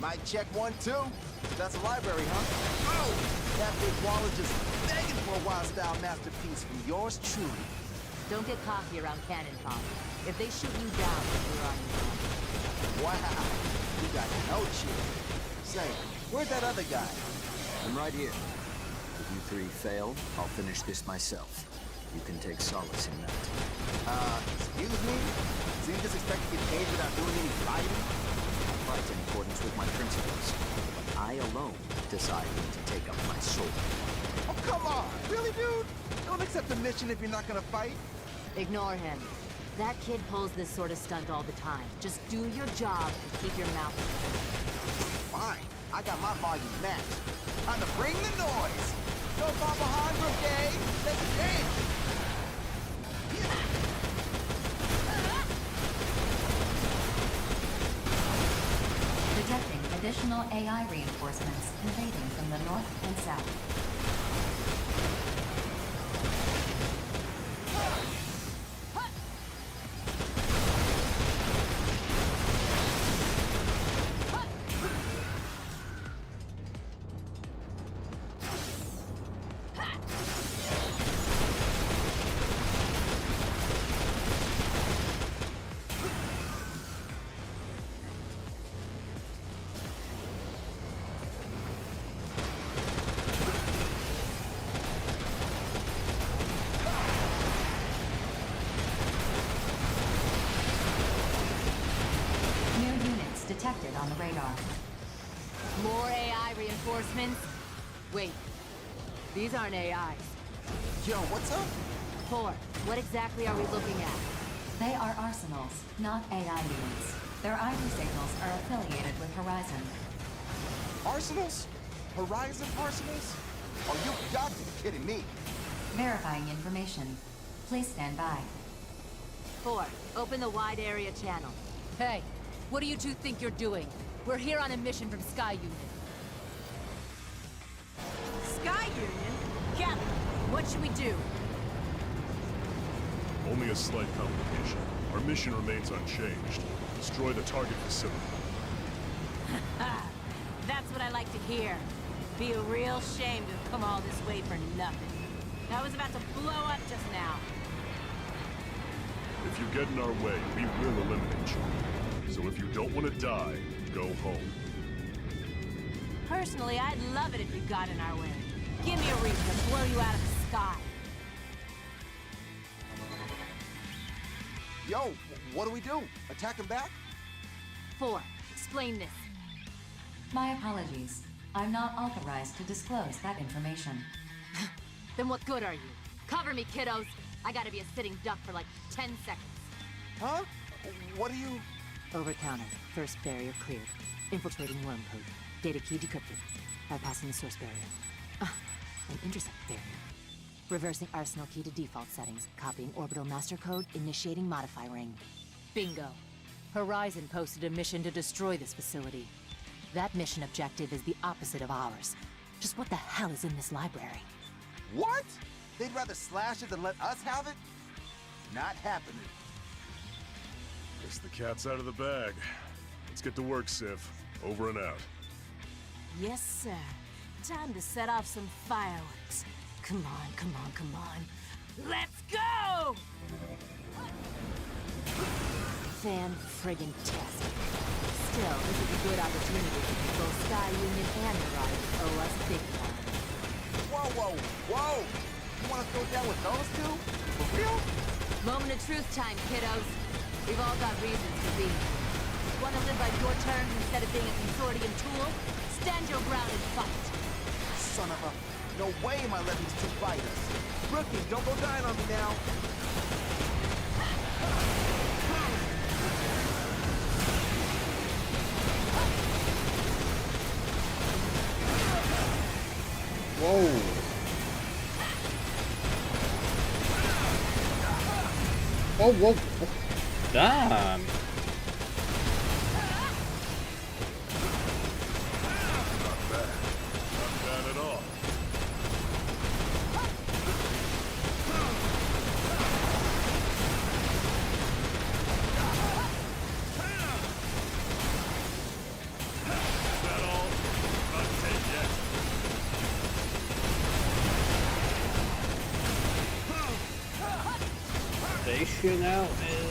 Mic check 1, 2. That's a library, huh? Oh! That big wall is just begging for a wild-style masterpiece from yours truly. Don't get cocky around cannon pop. If they shoot you down, you're on your own. Wow! You got no chill. Say, where's that other guy? I'm right here. If you 3 fail, I'll finish this myself. You can take solace in that. Excuse me? So you just expect to get paid without doing any fighting? Fight in accordance with my principles. But I alone decide when to take up my sword. Oh, come on! Really, dude? Don't accept the mission if you're not gonna fight? Ignore him. That kid pulls this sort of stunt all the time. Just do your job and keep your mouth shut. Fine. I got my volume matched. Time to bring the noise! No far behind, brigade! Let's dance! Detecting additional AI reinforcements invading from the north and south. Detected on the radar. More AI reinforcements? Wait, these aren't AIs. Yo, what's up? 4, what exactly are we looking at? They are arsenals, not AI units. Their ID signals are affiliated with Horizon. Arsenals? Horizon arsenals? Oh, you got to be kidding me. Verifying information. Please stand by. 4, open the wide area channel. Hey, what do you 2 think you're doing? We're here on a mission from Sky Union. Sky Union? Captain, what should we do? Only a slight complication. Our mission remains unchanged. Destroy the target facility. That's what I like to hear. Be a real shame to have come all this way for nothing. I was about to blow up just now. If you get in our way, we will eliminate you. So if you don't want to die, go home. Personally, I'd love it if you got in our way. Give me a reason to blow you out of the sky. Yo, what do we do? Attack him back? 4. Explain this. My apologies. I'm not authorized to disclose that information. Then what good are you? Cover me, kiddos. I gotta be a sitting duck for like 10 seconds. Huh? What are you... Over-counter. First barrier cleared. Infiltrating worm code. Data key decrypted. Bypassing the source barrier. An intercept barrier. Reversing arsenal key to default settings. Copying orbital master code. Initiating modify ring. Bingo. Horizon posted a mission to destroy this facility. That mission objective is the opposite of ours. Just what the hell is in this library? What? They'd rather slash it than let us have it? Not happening. Guess the cat's out of the bag. Let's get to work, Civ. Over and out. Yes, sir. Time to set off some fireworks. Come on, come on, come on. Let's go! Fan-friggin-tastic. Still, this is a good opportunity because both Sky Union and Mirage owe us big time. Whoa, whoa, whoa! You wanna throw down with those two? For real? Moment of truth time, kiddos. We've all got reasons to be. Want to live by your terms instead of being a consortium tool? Stand your ground and fight. Son of a... No way am I letting these two fight us. Rookie, don't go dying on me now. Whoa. Whoa, whoa, whoa. Damn. Not bad. Not bad at all. Is that all? Not dead yet. The issue now is...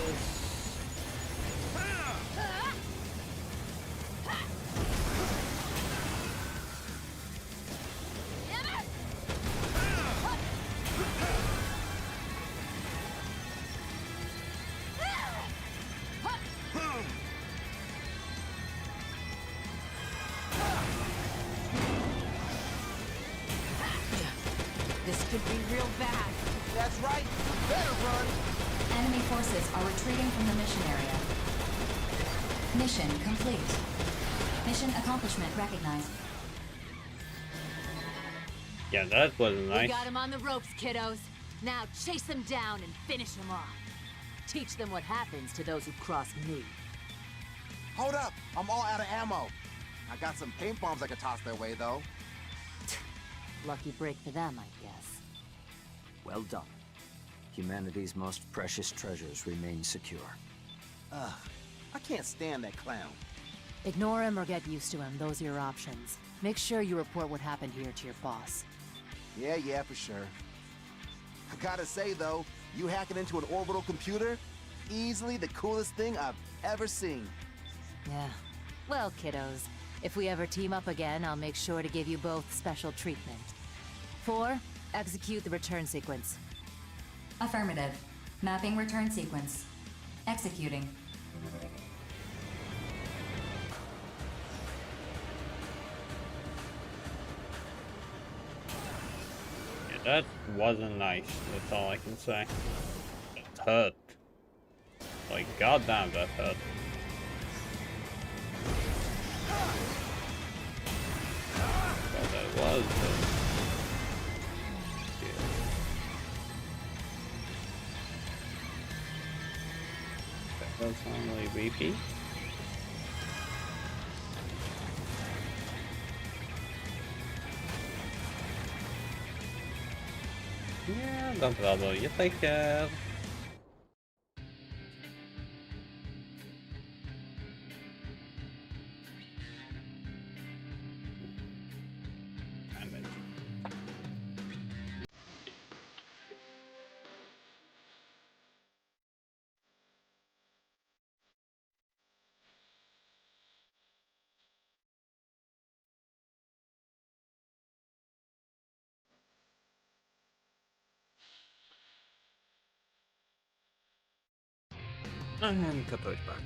This could be real bad. That's right. Better run. Enemy forces are retreating from the mission area. Mission complete. Mission accomplishment recognized. Yeah, that was nice. We got him on the ropes, kiddos. Now chase them down and finish them off. Teach them what happens to those who cross me. Hold up. I'm all out of ammo. I got some paint bombs I could toss their way, though. Lucky break for them, I guess. Well done. Humanity's most precious treasures remain secure. Ugh. I can't stand that clown. Ignore him or get used to him. Those are your options. Make sure you report what happened here to your boss. Yeah, for sure. I gotta say, though, you hacking into an orbital computer? Easily the coolest thing I've ever seen. Yeah. Well, kiddos, if we ever team up again, I'll make sure to give you both special treatment. 4, execute the return sequence. Affirmative. Mapping return sequence. Executing. Yeah, that wasn't nice. That's all I can say. It hurt. Like, goddamn, that hurt. Well, that was. That's only VP. Yeah, no problem. You take care. And Kato is back.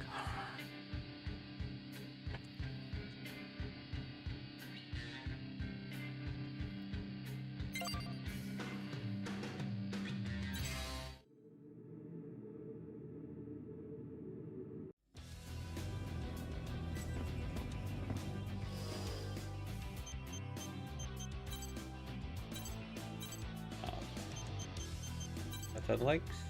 Method likes.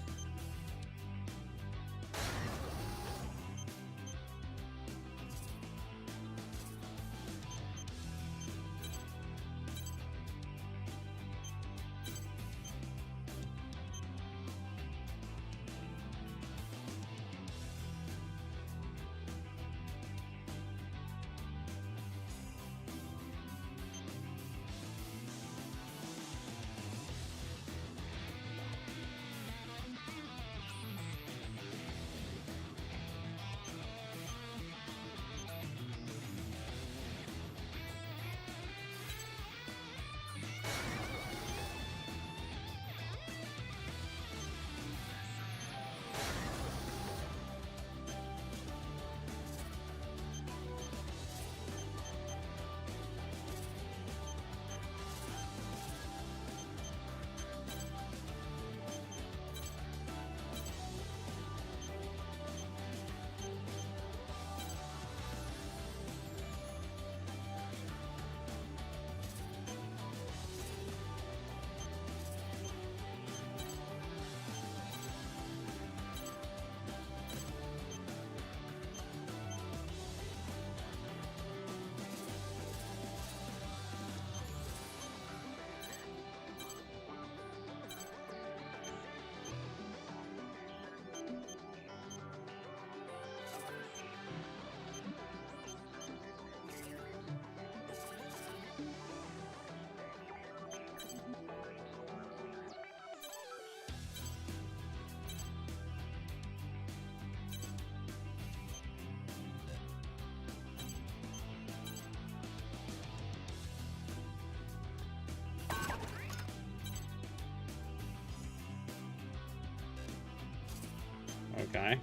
Okay.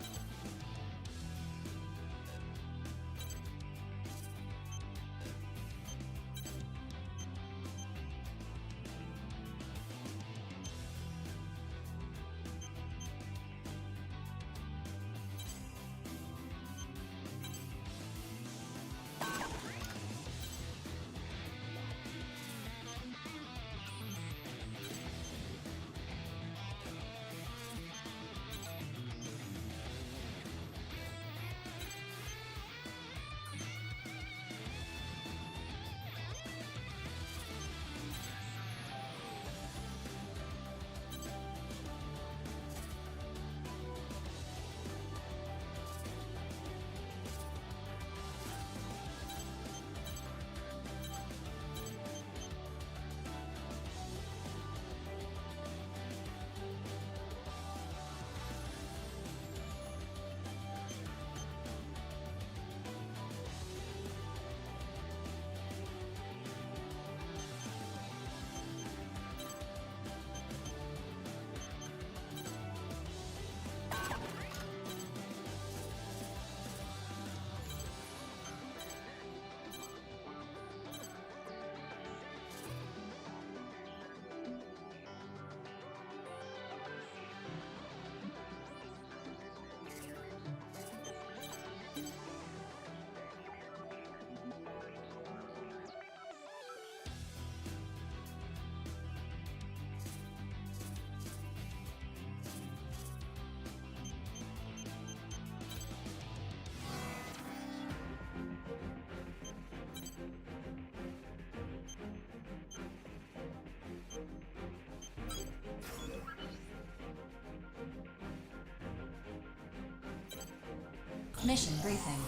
Mission briefing.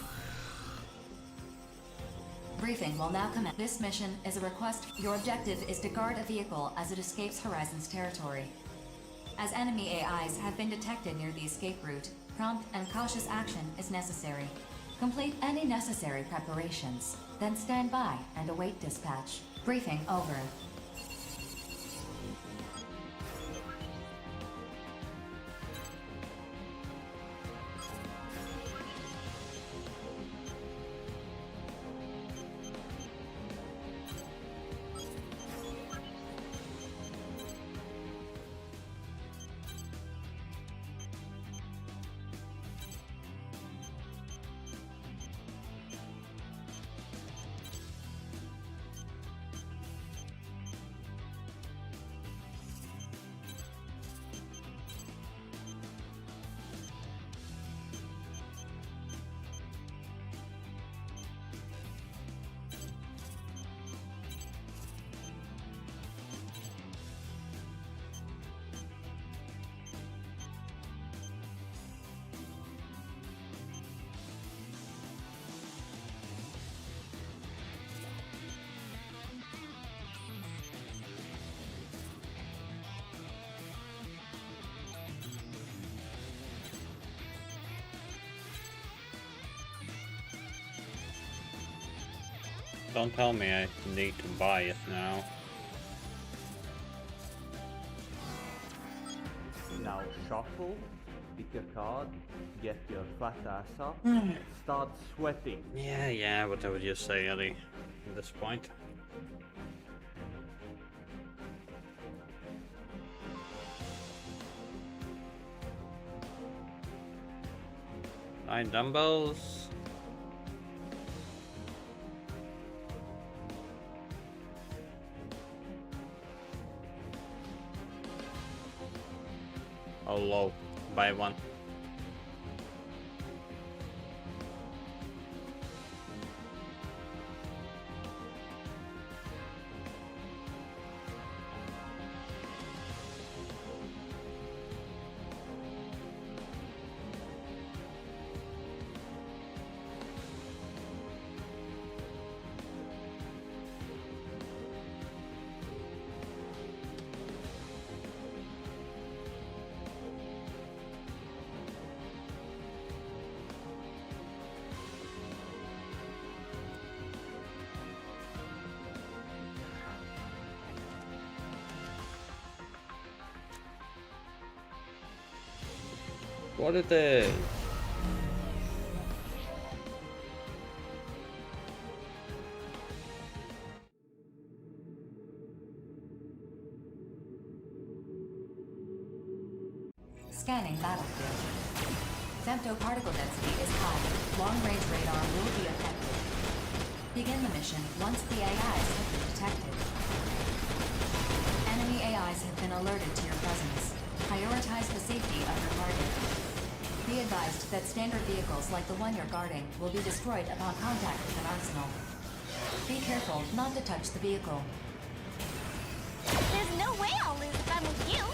Briefing will now commence. This mission is a request. Your objective is to guard a vehicle as it escapes Horizon's territory. As enemy AIs have been detected near the escape route, prompt and cautious action is necessary. Complete any necessary preparations, then stand by and await dispatch. Briefing over. Don't tell me I need to buy it now. Now shuffle, pick a card, get your fat ass up, start sweating. Yeah, whatever you say, Eddie, at this point. Nine dumbbells. Oh, low. Buy one. What it is? Scanning battlefield. Femto particle density is high. Long-range radar will be affected. Begin the mission once the AIs have been detected. Enemy AIs have been alerted to your presence. Prioritize the safety of your target. Be advised that standard vehicles like the one you're guarding will be destroyed upon contact with an arsenal. Be careful not to touch the vehicle. There's no way I'll lose if I'm with you.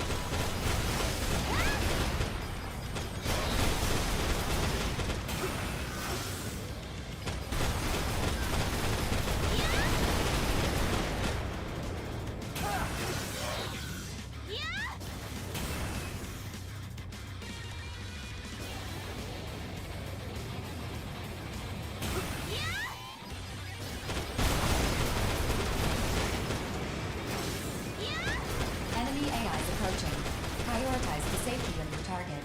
Enemy AIs approaching. Prioritize the safety of your target.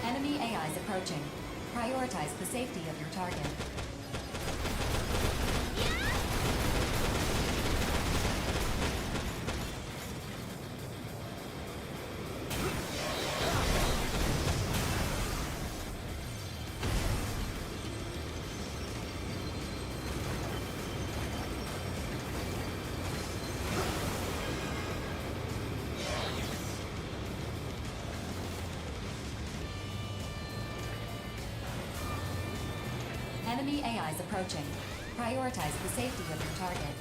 Enemy AIs approaching. Prioritize the safety of your target. Enemy AIs approaching. Prioritize the safety of your target.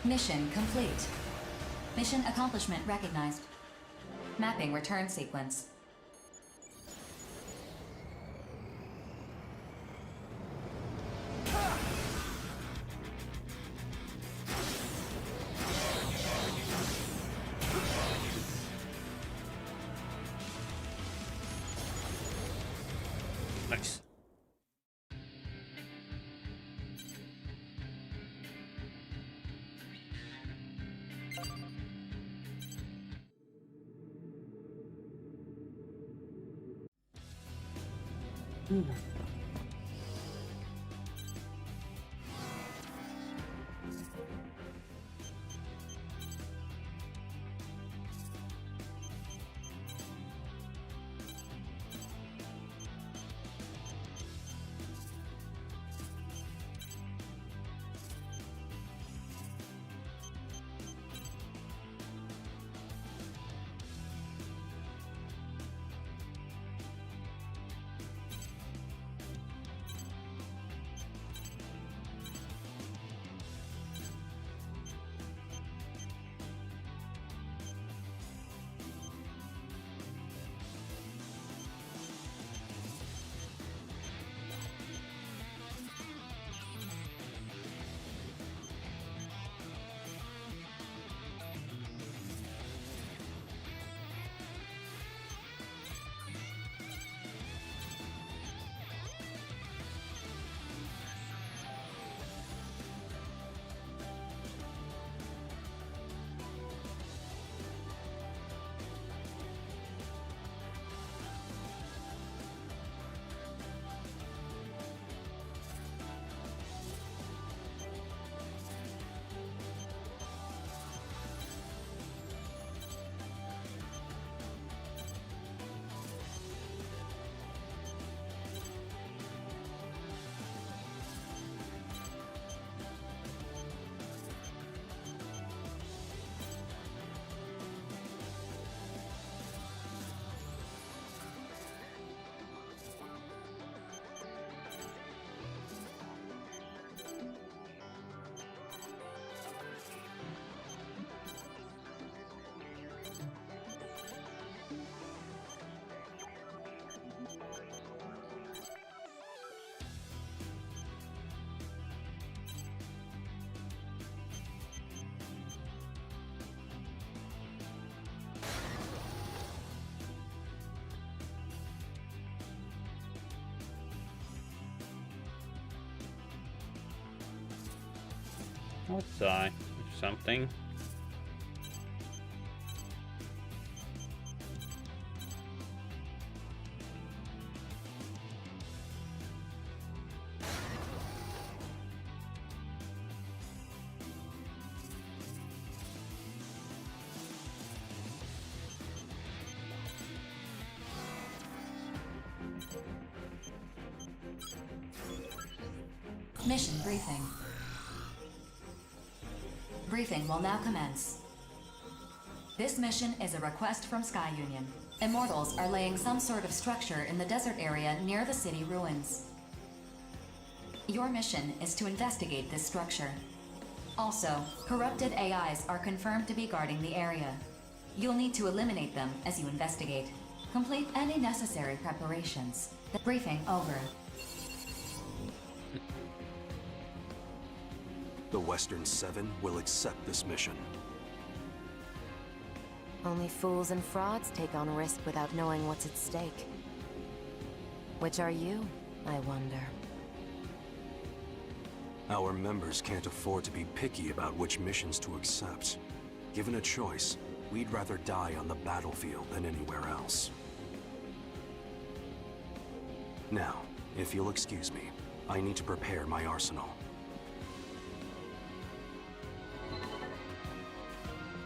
Mission complete. Mission accomplishment recognized. Mapping return sequence. Nice. Let's die. Something. Mission briefing. Briefing will now commence. This mission is a request from Sky Union. Immortals are laying some sort of structure in the desert area near the city ruins. Your mission is to investigate this structure. Also, corrupted AIs are confirmed to be guarding the area. You'll need to eliminate them as you investigate. Complete any necessary preparations. The briefing over. The Western Seven will accept this mission. Only fools and frauds take on risk without knowing what's at stake. Which are you, I wonder? Our members can't afford to be picky about which missions to accept. Given a choice, we'd rather die on the battlefield than anywhere else. Now, if you'll excuse me, I need to prepare my arsenal.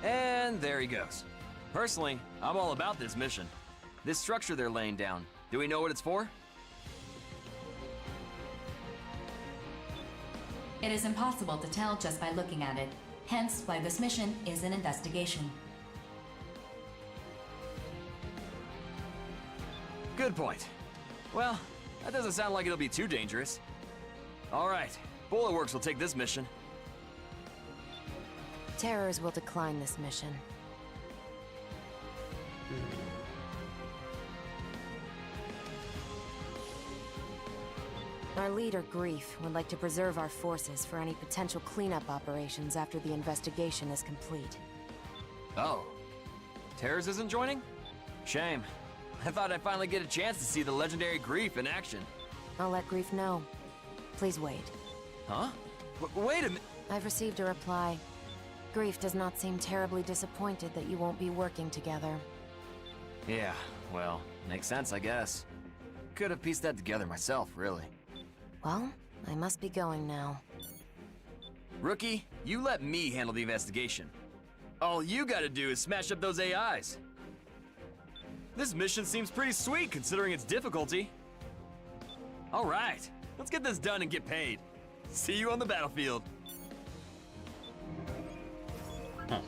And there he goes. Personally, I'm all about this mission. This structure they're laying down, do we know what it's for? It is impossible to tell just by looking at it, hence why this mission is an investigation. Good point. Well, that doesn't sound like it'll be too dangerous. All right, Bullet Works will take this mission. Terrors will decline this mission. Our leader, Grief, would like to preserve our forces for any potential cleanup operations after the investigation is complete. Oh. Terrors isn't joining? Shame. I thought I'd finally get a chance to see the legendary Grief in action. I'll let Grief know. Please wait. Huh? Wait a minute. I've received a reply. Grief does not seem terribly disappointed that you won't be working together. Yeah, well, makes sense, I guess. Could have pieced that together myself, really. Well, I must be going now. Rookie, you let me handle the investigation. All you gotta do is smash up those AIs. This mission seems pretty sweet considering its difficulty. All right, let's get this done and get paid. See you on the battlefield. Huh.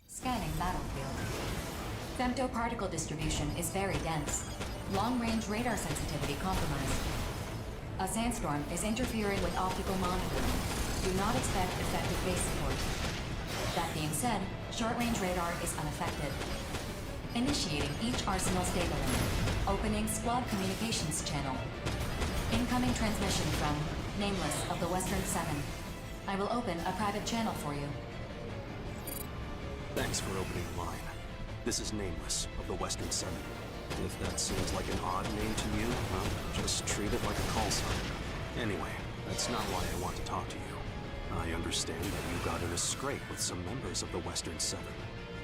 Scanning battlefield. Femtoparticle distribution is very dense. Long-range radar sensitivity compromised. A sandstorm is interfering with optical monitoring. Do not expect effective base support. That being said, short-range radar is unaffected. Initiating each Arsenal's data link. Opening squad communications channel. Incoming transmission from Nameless of the Western 7. I will open a private channel for you. Thanks for opening the line. This is Nameless of the Western 7. If that seems like an odd name to you, well, just treat it like a call sign. Anyway, that's not why I want to talk to you. I understand that you got in a scrape with some members of the Western 7.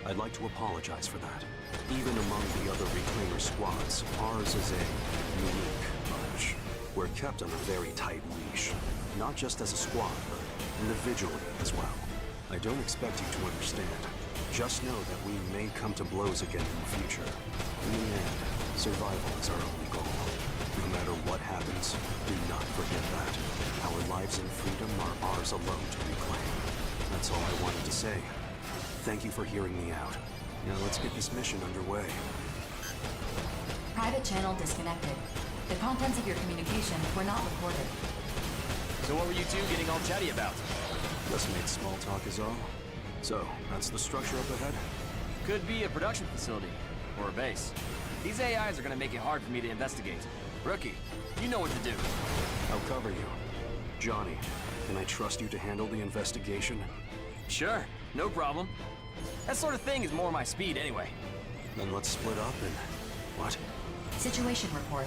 I'd like to apologize for that. Even among the other Reclaimer squads, ours is a unique bunch. We're kept on a very tight leash. Not just as a squad, but individually as well. I don't expect you to understand. Just know that we may come to blows again in the future. In the end, survival is our only goal. No matter what happens, do not forget that. Our lives and freedom are ours alone to reclaim. That's all I wanted to say. Thank you for hearing me out. Now let's get this mission underway. Private channel disconnected. The contents of your communication were not recorded. So what were you two getting all chatty about? Just made small talk is all. So, that's the structure up ahead? Could be a production facility, or a base. These AIs are gonna make it hard for me to investigate. Rookie, you know what to do. I'll cover you. Johnny, can I trust you to handle the investigation? Sure, no problem. That sort of thing is more my speed anyway. Then let's split up and... what? Situation report.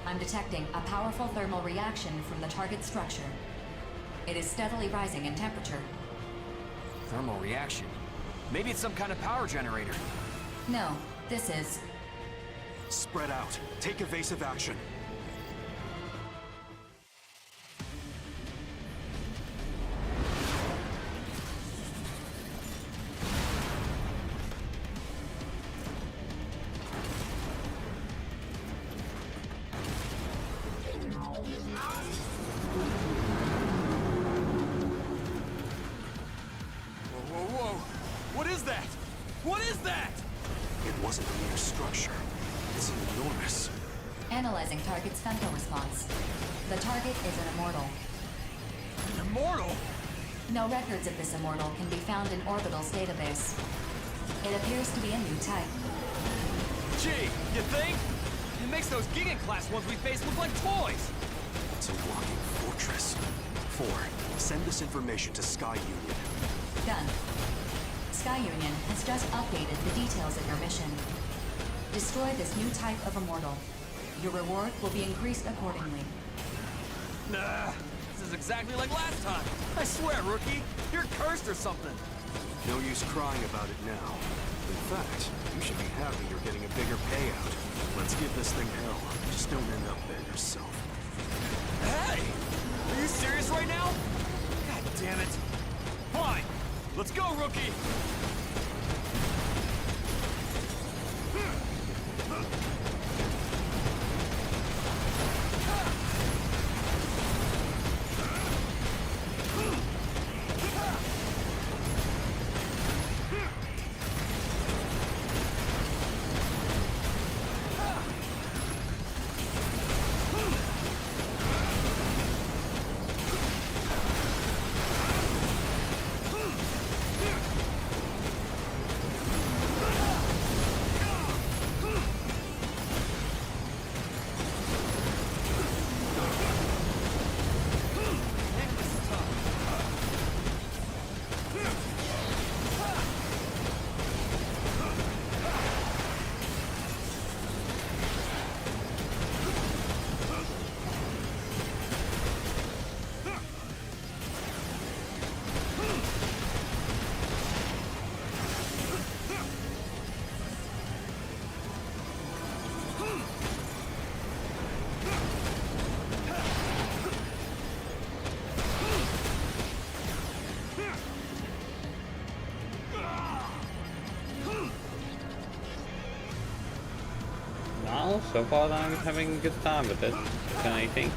I'm detecting a powerful thermal reaction from the target structure. It is steadily rising in temperature. Thermal reaction? Maybe it's some kind of power generator. No, this is... Spread out. Take evasive action. What is that? What is that? It wasn't a mere structure. It's enormous. Analyzing target's femto response. The target is an immortal. An immortal? No records of this immortal can be found in Orbital's database. It appears to be a new type. Gee, you think? It makes those Giga-class ones we face look like toys! It's a walking fortress. 4. Send this information to Sky Union. Done. Sky Union has just updated the details of your mission. Destroy this new type of immortal. Your reward will be increased accordingly. Nah, this is exactly like last time. I swear, Rookie, you're cursed or something. No use crying about it now. In fact, you should be happy you're getting a bigger payout. Let's give this thing hell. Just don't end up there yourself. Hey! Are you serious right now? God damn it. Fine. Let's go, Rookie! so far I'm having a good time with it, can I think.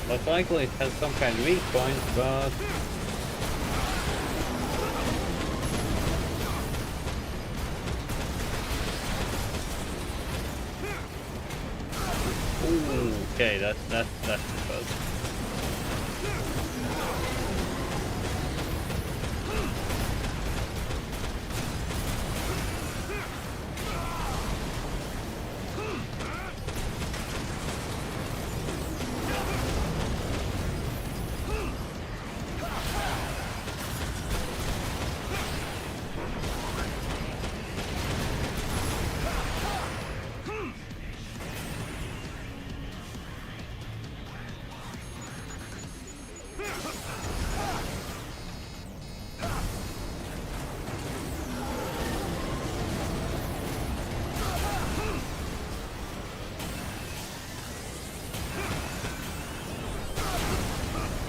Most likely it has some kind of weak point, but... Ooh, okay, that's the buzz.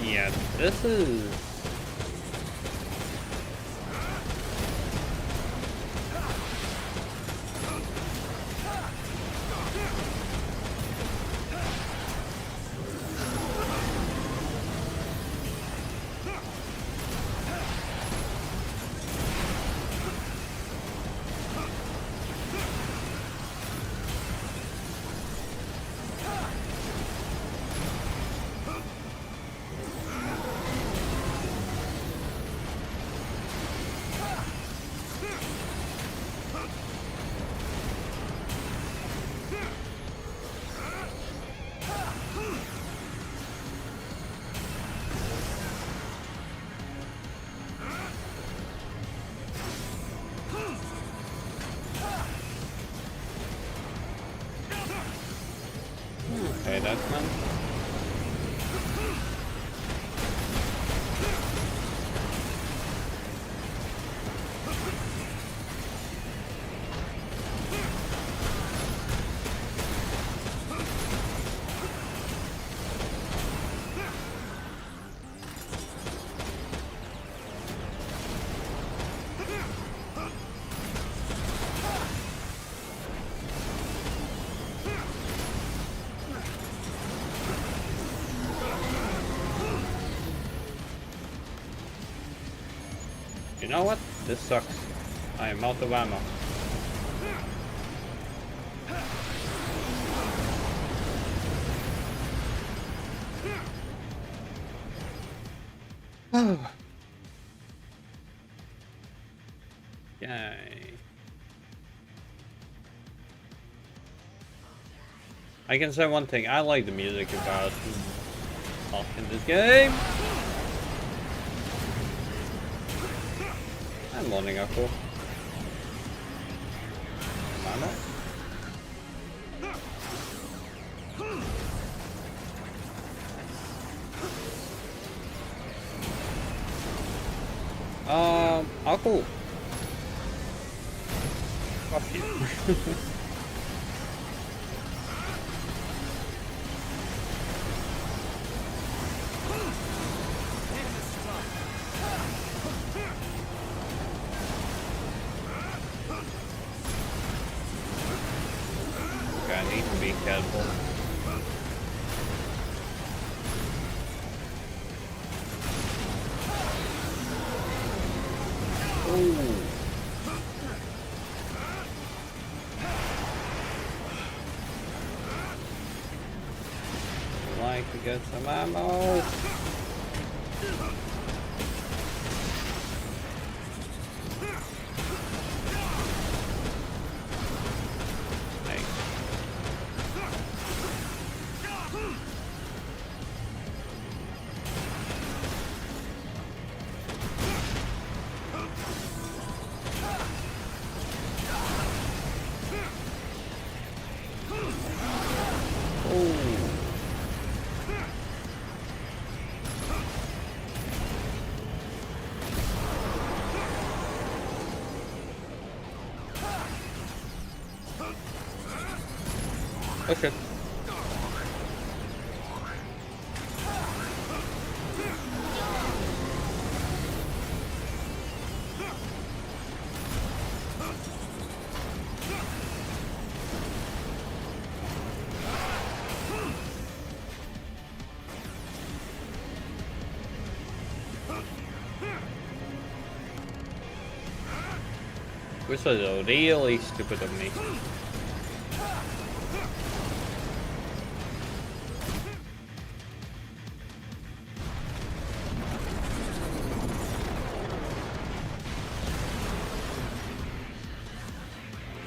Yeah, this is... Okay, that's none. You know what? This sucks. I am out of ammo. Yay. I can say one thing, I like the music about in this game. I'm loading up for. Mana? Aku. Fuck you. I need to be careful. Ooh. I'd like to get some ammo. Oh shit. This was really stupid of me.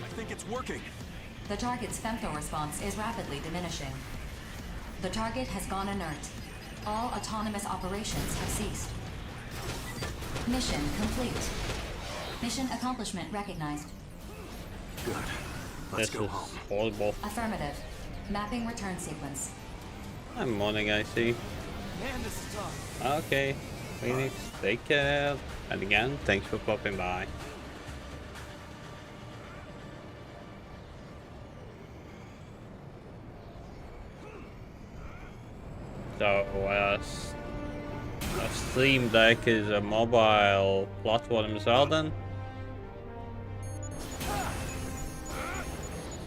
I think it's working. The target's femto response is rapidly diminishing. The target has gone inert. All autonomous operations have ceased. Mission complete. Mission accomplishment recognized. Good. Let's This go is home. horrible. Affirmative. Mapping return sequence. I'm morning, I see. Man, this is tough. Okay, Phoenix, take care. And again, thanks for popping by. So, a Steam Deck is a mobile platform Zelda.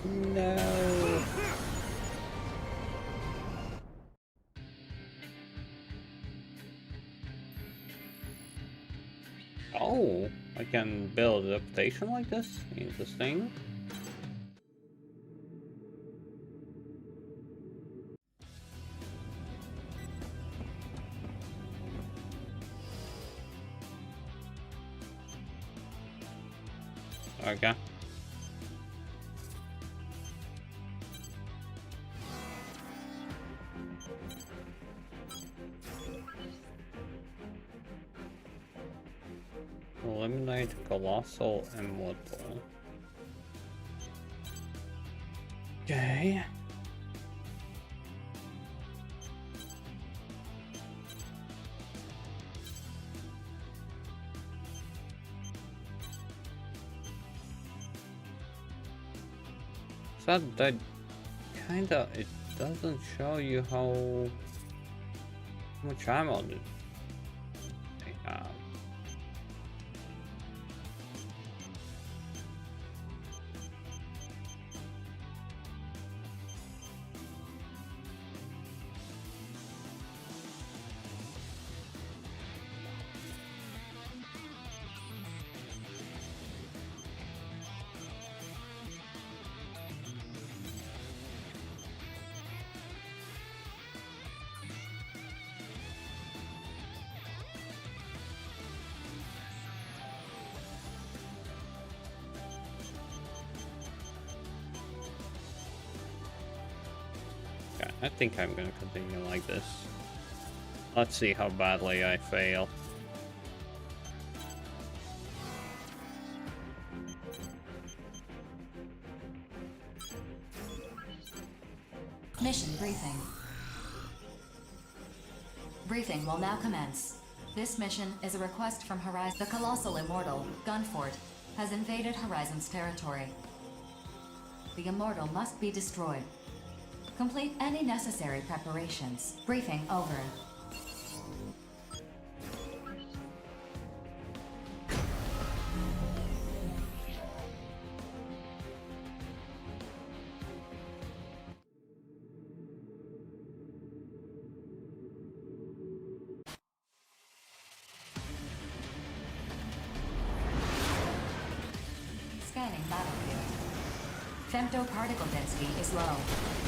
No. Oh, I can build a reputation like this? Interesting. Okay. Eliminate Colossal Immortal. Okay. So that kinda, it doesn't show you how much ammo they have. I think I'm gonna continue like this. Let's see how badly I fail. Mission briefing. Briefing will now commence. This mission is a request from Horizon. The colossal immortal, Gunfort, has invaded Horizon's territory. The immortal must be destroyed. Complete any necessary preparations. Briefing over. Scanning battlefield. Femto particle density is low.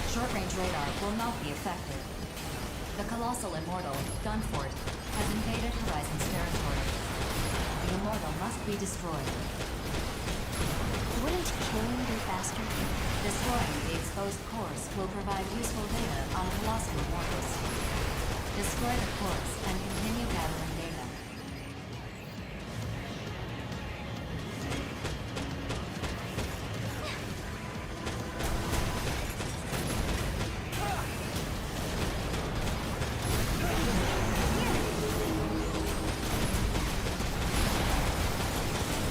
Short-range radar will not be effective. The colossal immortal, Gunfort, has invaded Horizon's territory. The immortal must be destroyed. Wouldn't killing be faster? Destroying the exposed cores will provide useful data on colossal immortals. Destroy the cores and continue gathering data.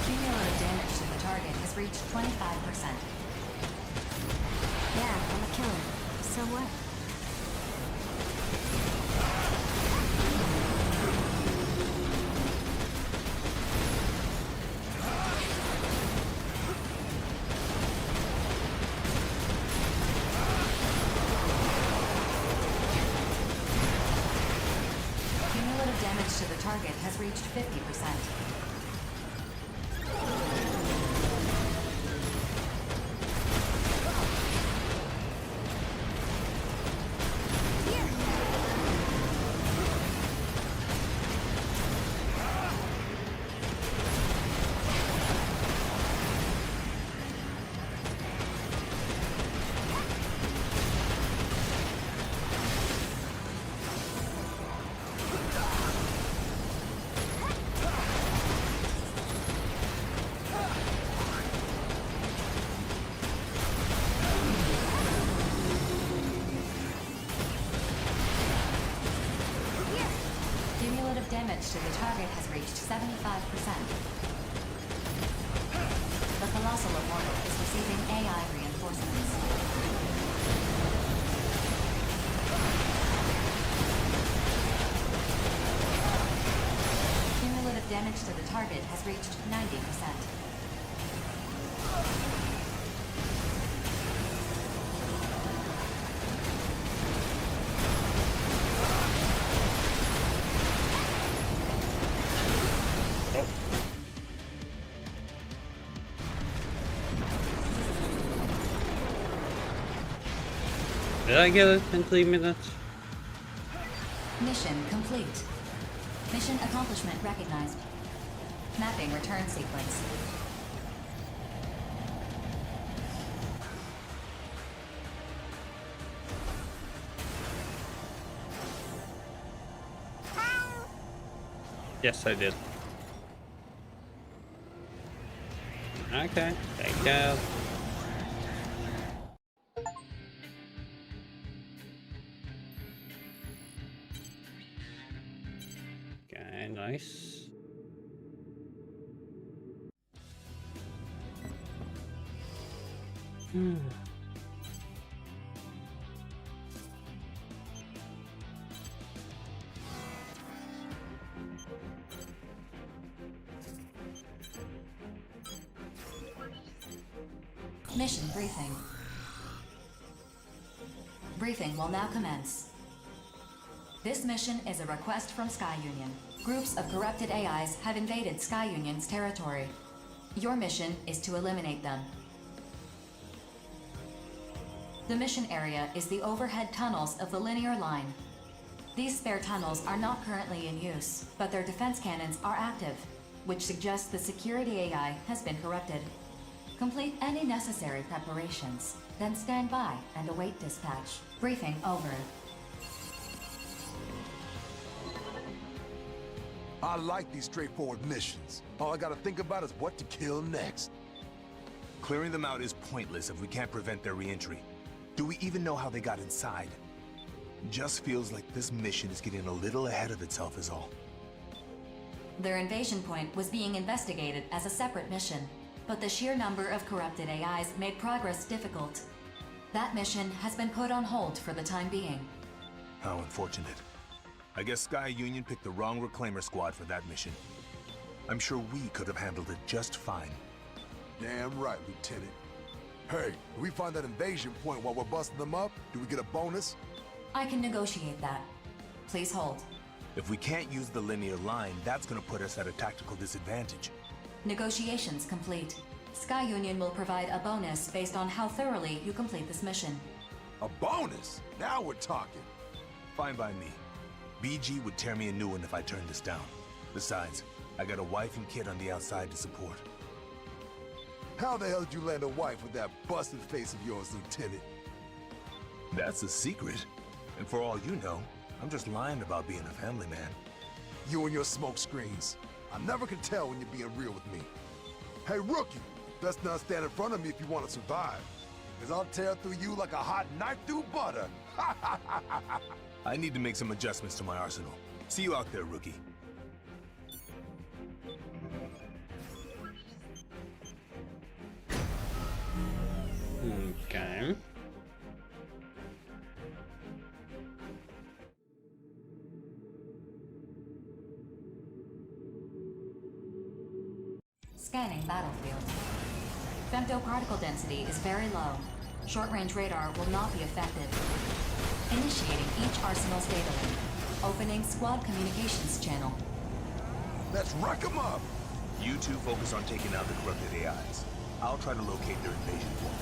Cumulative damage to the target has reached 25%. Yeah, I'm a killer. So what? Cumulative damage to the target has reached 50%. Cumulative damage to the target has reached 75%. The Colossal Immortal is receiving AI reinforcements. Cumulative damage to the target has reached 90%. Did I get it in 3 minutes? Mission complete. Mission accomplishment recognized. Mapping return sequence. Yes, I did. Okay, take care. Okay, nice. Mission briefing. Briefing will now commence. This mission is a request from Sky Union. Groups of corrupted AIs have invaded Sky Union's territory. Your mission is to eliminate them. The mission area is the overhead tunnels of the linear line. These spare tunnels are not currently in use, but their defense cannons are active, which suggests the security AI has been corrupted. Complete any necessary preparations, then stand by and await dispatch. Briefing over. I like these straightforward missions. All I gotta think about is what to kill next. Clearing them out is pointless if we can't prevent their re-entry. Do we even know how they got inside? Just feels like this mission is getting a little ahead of itself is all. Their invasion point was being investigated as a separate mission, but the sheer number of corrupted AIs made progress difficult. That mission has been put on hold for the time being. How unfortunate. I guess Sky Union picked the wrong Reclaimer squad for that mission. I'm sure we could have handled it just fine. Damn right, Lieutenant. Hey, if we find that invasion point while we're busting them up, do we get a bonus? I can negotiate that. Please hold. If we can't use the linear line, that's gonna put us at a tactical disadvantage. Negotiations complete. Sky Union will provide a bonus based on how thoroughly you complete this mission. A bonus? Now we're talking. Fine by me. BG would tear me a new one if I turned this down. Besides, I got a wife and kid on the outside to support. How the hell did you land a wife with that busted face of yours, Lieutenant? That's a secret. And for all you know, I'm just lying about being a family man. You and your smoke screens. I never can tell when you're being real with me. Hey, rookie, best not stand in front of me if you want to survive. Because I'll tear through you like a hot knife through butter. I need to make some adjustments to my arsenal. See you out there, rookie. Okay. Scanning battlefield. Femtoparticle density is very low. Short-range radar will not be affected. Initiating each arsenal's data link. Opening squad communications channel. Let's rack them up! You two focus on taking out the corrupted AIs. I'll try to locate their invasion point.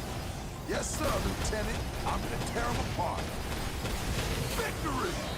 Yes, sir, Lieutenant. I'm gonna tear them apart. Victory!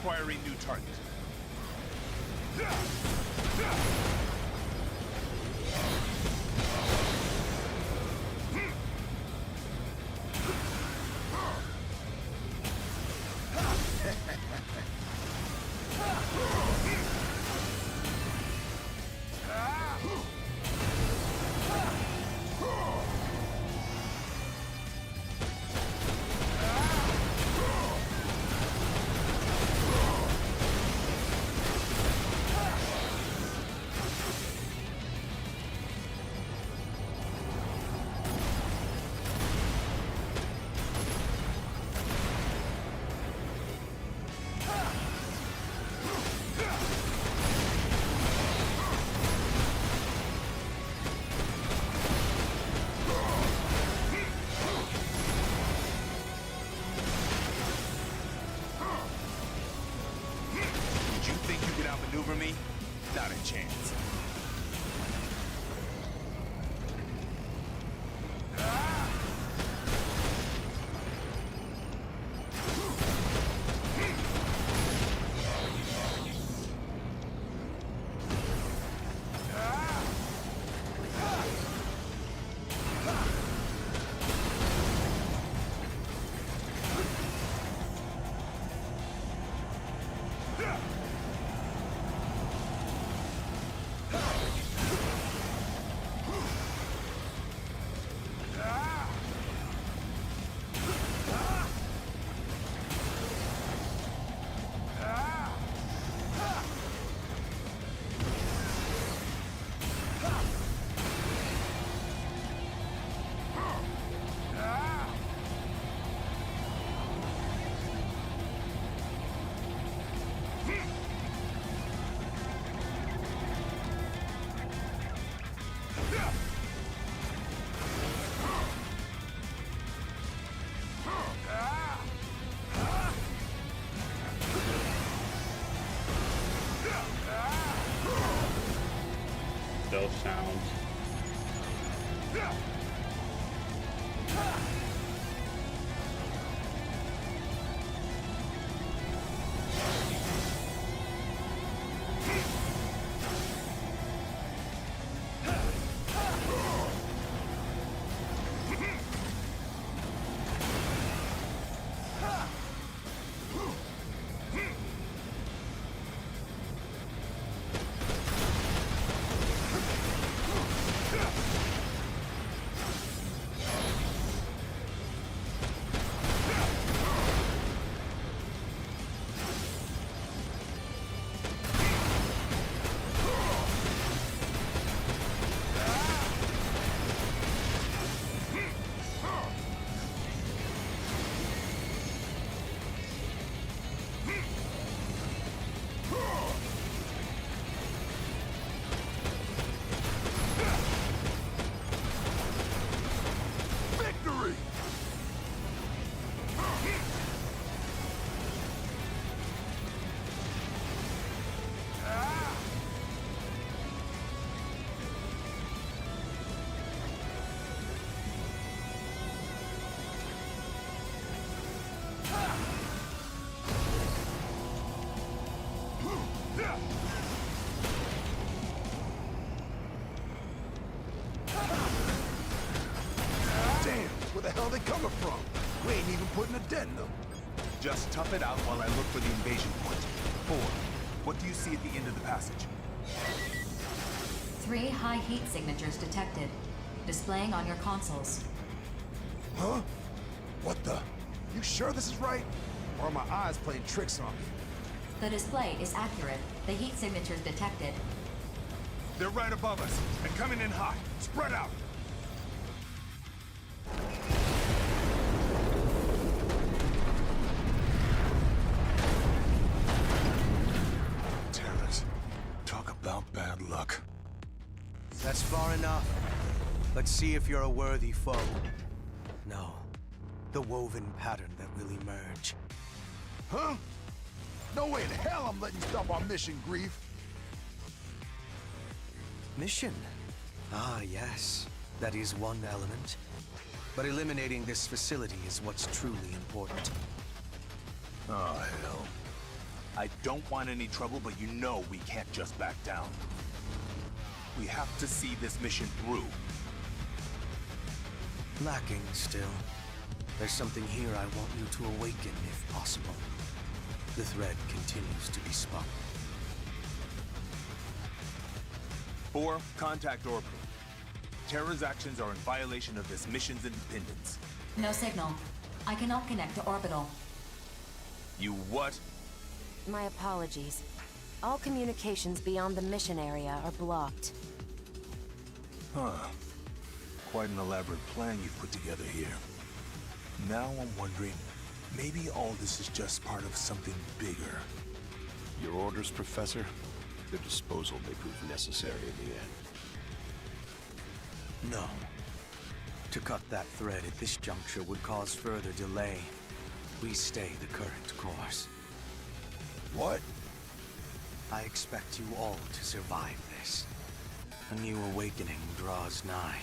Acquiring new target. Outmaneuver me? Not a chance. Those sounds. coming from? We ain't even putting a dent in them. Just tough it out while I look for the invasion point. 4. What do you see at the end of the passage? 3 high heat signatures detected, displaying on your consoles. Huh? What the? You sure this is right? Or are my eyes playing tricks on me? The display is accurate. The heat signatures detected. They're right above us, and coming in hot. Spread out! Terrors. Talk about bad luck. That's far enough. Let's see if you're a worthy foe. No. The woven pattern that will emerge. Huh? No way in hell I'm letting you stop our mission, Grief. Mission? Ah, yes. That is one element. But eliminating this facility is what's truly important. Oh, hell. I don't want any trouble, but you know we can't just back down. We have to see this mission through. Lacking still. There's something here I want you to awaken, if possible. The thread continues to be spun. 4, contact orbital. Terra's actions are in violation of this mission's independence. No signal. I cannot connect to orbital. You what? My apologies. All communications beyond the mission area are blocked. Huh. Quite an elaborate plan you've put together here. Now I'm wondering, maybe all this is just part of something bigger. Your orders, Professor? Their disposal may prove necessary in the end. No. To cut that thread at this juncture would cause further delay. We stay the current course. What? I expect you all to survive this. A new awakening draws nigh.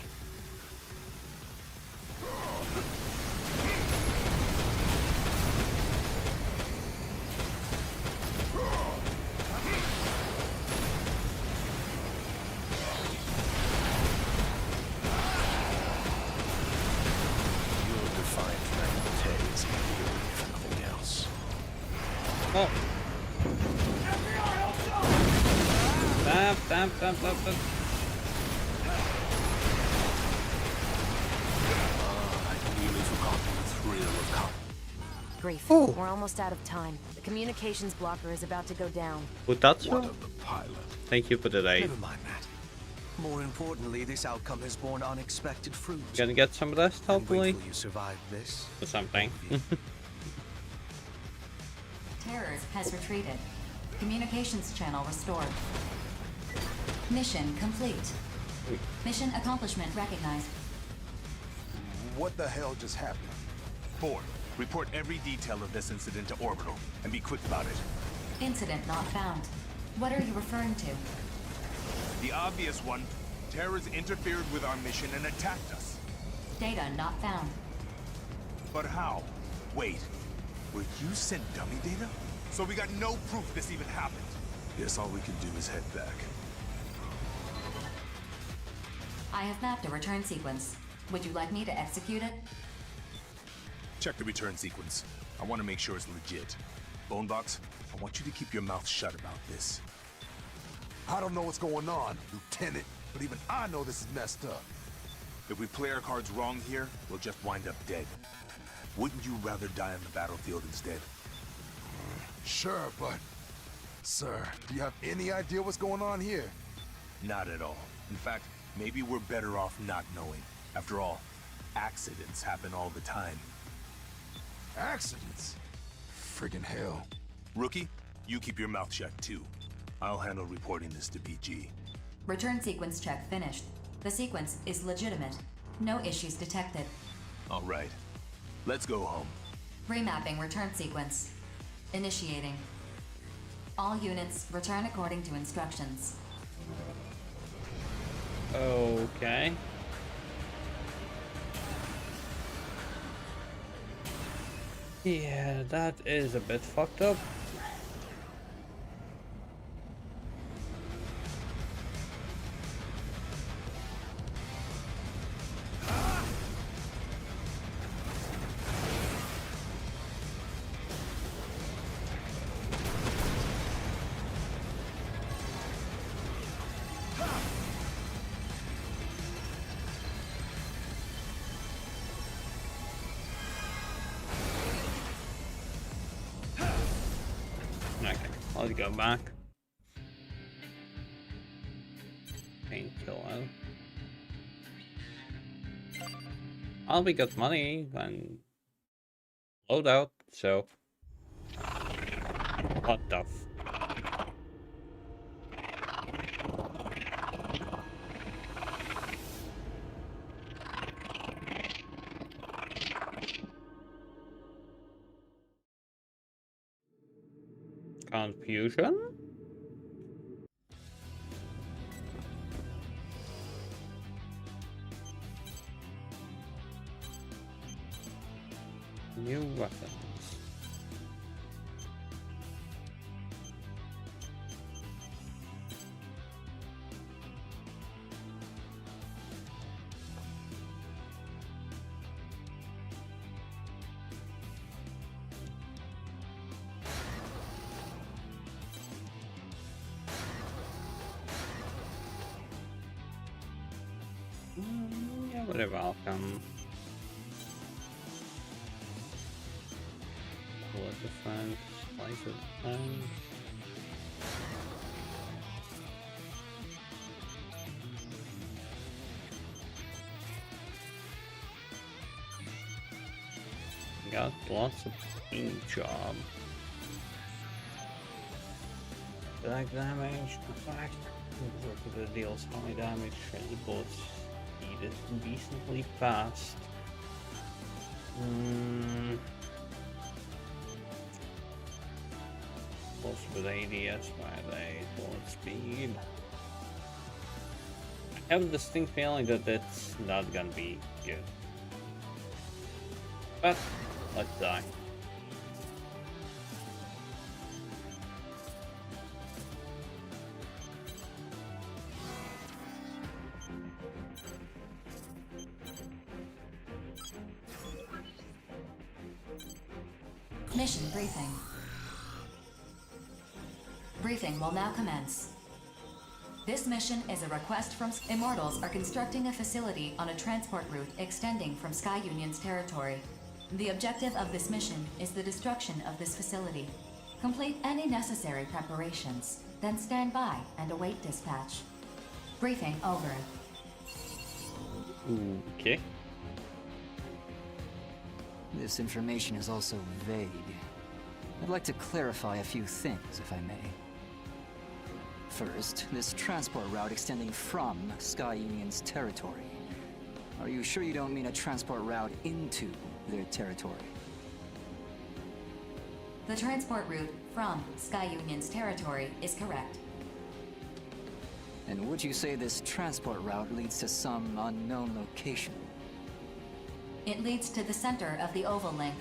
Your defiant naivete is here, if nothing else. Oh. Damn. I nearly forgot the thrill of combat. Grief. Ooh. We're almost out of time. The communications blocker is about to go down. Would that What so? of the pilot? Thank you for the raid. Never mind that. More importantly, this outcome has borne unexpected fruit. Gonna get some rest, I'm hopefully. grateful you survived this. Or something. Terrors has retreated. Communications channel restored. Mission complete. Mission accomplishment recognized. What the hell just happened? 4, report every detail of this incident to orbital, and be quick about it. Incident not found. What are you referring to? The obvious one, Terra's interfered with our mission and attacked us. Data not found. But how? Wait, were you sent dummy data? So we got no proof this even happened. Guess all we can do is head back. I have mapped a return sequence. Would you like me to execute it? Check the return sequence. I want to make sure it's legit. Bonebox, I want you to keep your mouth shut about this. I don't know what's going on, Lieutenant, but even I know this is messed up. If we play our cards wrong here, we'll just wind up dead. Wouldn't you rather die on the battlefield instead? Sure, but... Sir, do you have any idea what's going on here? Not at all. In fact, maybe we're better off not knowing. After all, accidents happen all the time. Accidents? Friggin' hell. Rookie, you keep your mouth shut too. I'll handle reporting this to BG. Return sequence check finished. The sequence is legitimate. No issues detected. All right. Let's go home. Remapping return sequence. Initiating. All units return according to instructions. Okay. Yeah, that is a bit fucked up. Okay, let's go back. Painkiller. Well, we got money and loadout, so what the f... Confusion? New weapons. Yeah, whatever, I'll come. Bullet defense, slice of defense. Got lots of paint job. Black damage, effect. That deals high damage and the bullets eat it decently fast. Also with ADS by the bullet speed. I have a distinct feeling that it's not gonna be good. But let's die. Mission briefing. Briefing will now commence. This mission is a request from Immortals are constructing a facility on a transport route extending from Sky Union's territory. The objective of this mission is the destruction of this facility. Complete any necessary preparations, then stand by and await dispatch. Briefing over. Okay. This information is also vague. I'd like to clarify a few things, if I may. First, this transport route extending from Sky Union's territory. Are you sure you don't mean a transport route into their territory? The transport route from Sky Union's territory is correct. And would you say this transport route leads to some unknown location? It leads to the center of the Oval Link.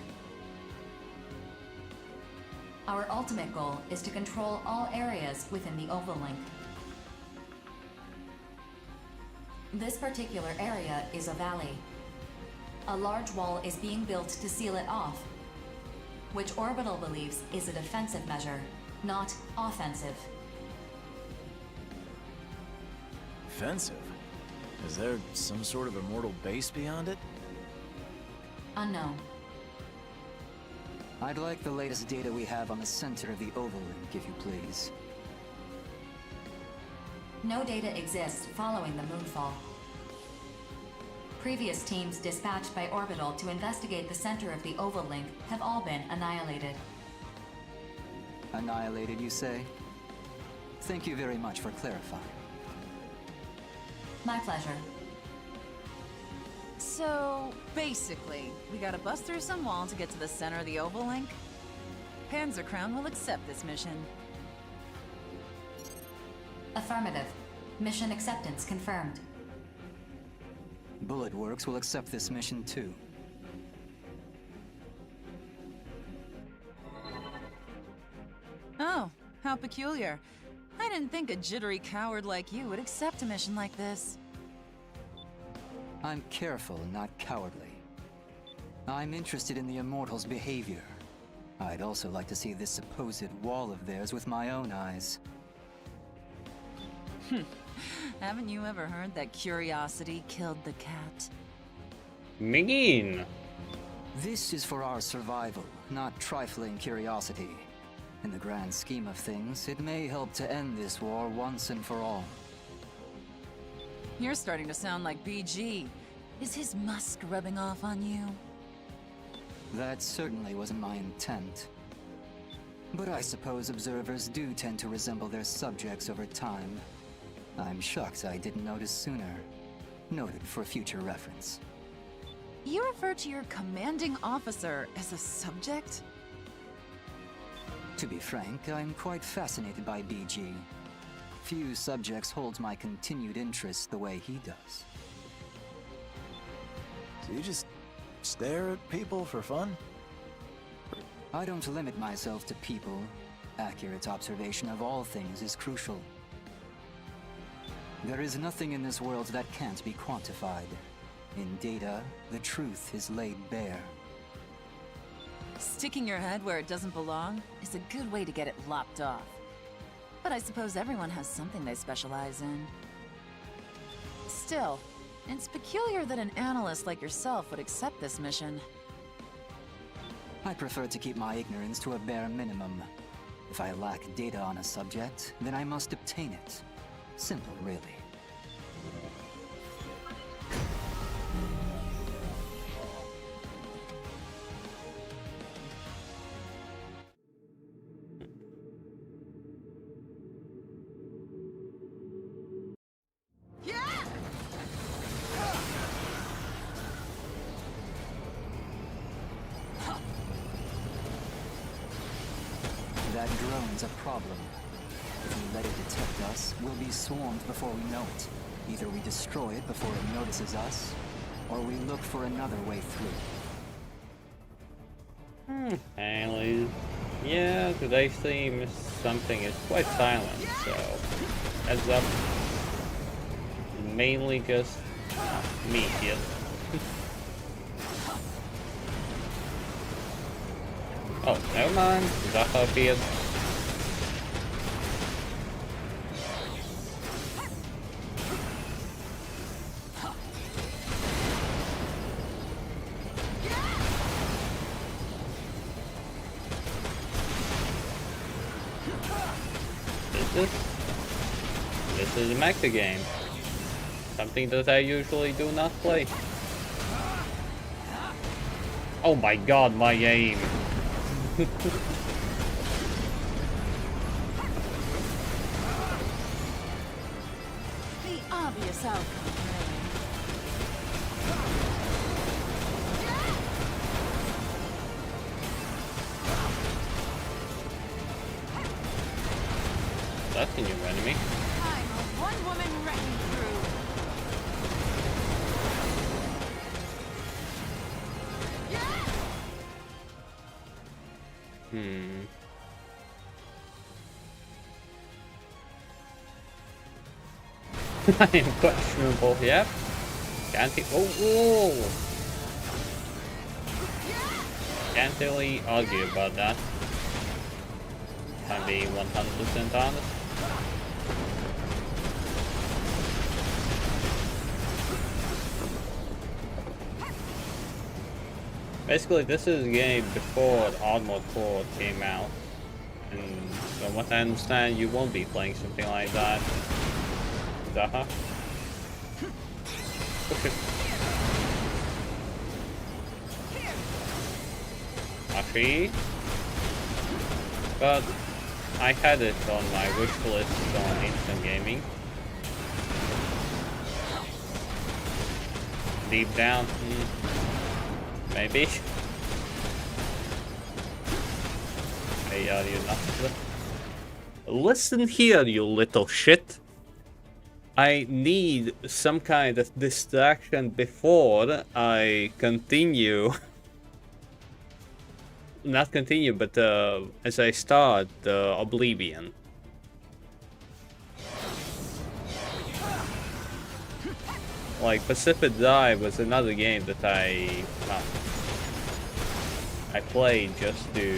Our ultimate goal is to control all areas within the Oval Link. This particular area is a valley. A large wall is being built to seal it off, which Orbital believes is a defensive measure, not offensive. Offensive? Is there some sort of immortal base beyond it? Unknown. I'd like the latest data we have on the center of the Oval Link, if you please. No data exists following the moonfall. Previous teams dispatched by Orbital to investigate the center of the Oval Link have all been annihilated. Annihilated, you say? Thank you very much for clarifying. My pleasure. So, basically, we gotta bust through some wall to get to the center of the Oval Link? Panzer Crown will accept this mission. Affirmative. Mission acceptance confirmed. Bullet Works will accept this mission too. Oh, how peculiar. I didn't think a jittery coward like you would accept a mission like this. I'm careful, not cowardly. I'm interested in the Immortals' behavior. I'd also like to see this supposed wall of theirs with my own eyes. Haven't you ever heard that curiosity killed the cat? Mean. This is for our survival, not trifling curiosity. In the grand scheme of things, it may help to end this war once and for all. You're starting to sound like BG. Is his musk rubbing off on you? That certainly wasn't my intent. But I suppose observers do tend to resemble their subjects over time. I'm shocked I didn't notice sooner. Noted for future reference. You refer to your commanding officer as a subject? To be frank, I'm quite fascinated by BG. Few subjects hold my continued interest the way he does. So you just stare at people for fun? I don't limit myself to people. Accurate observation of all things is crucial. There is nothing in this world that can't be quantified. In data, the truth is laid bare. Sticking your head where it doesn't belong is a good way to get it lopped off. But I suppose everyone has something they specialize in. Still, it's peculiar that an analyst like yourself would accept this mission. I prefer to keep my ignorance to a bare minimum. If I lack data on a subject, then I must obtain it. Simple, really. That drone's a problem. If we let it detect us, we'll be swarmed before we know it. Either we destroy it before it notices us, or we look for another way through. Anyways, yeah, today's theme is something is quite silent, so heads up. Mainly just me here. Oh, never mind. Zaha appeared. This is a mecha game. Something that I usually do not play. Oh my god, my aim. The obvious outcome, That's a new enemy. I'm a one-woman wrecking crew. I am questionable, yep. Can't Can't really argue about that. If I'm being 100% honest. Basically, this is a game before the Armored Core came out. And from what I understand, you won't be playing something like that. Zaha. Push it. Ashi. But I had it on my wish list on Instant Gaming. Deep down, maybe. Hey, are you not? Listen here, you little shit. I need some kind of distraction before I continue. Not continue, but as I start Oblivion. Like Pacific Dive was another game that I played just to,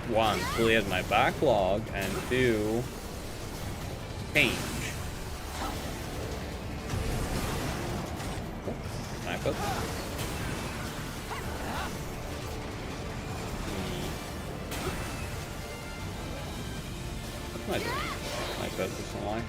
one, clear my backlog, and two, change. Sniper. am I doing? My purpose in life.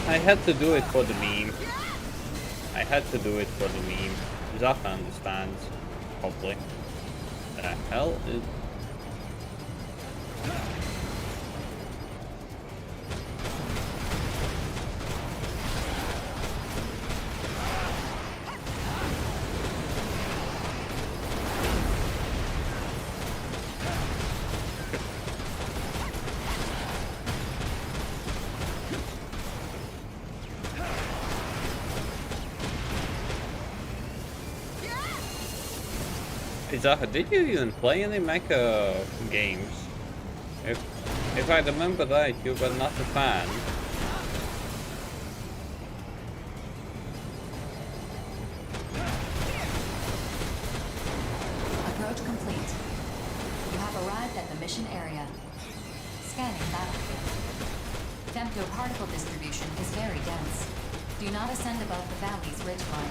I had to do it for the meme. I had to do it for the meme. Zafa understands, hopefully. The hell is... Zaha, did you even play any mecha games? If I remember right, you were not a fan. Approach complete. You have arrived at the mission area. Scanning battlefield. Femtoparticle distribution is very dense. Do not ascend above the valley's ridgeline.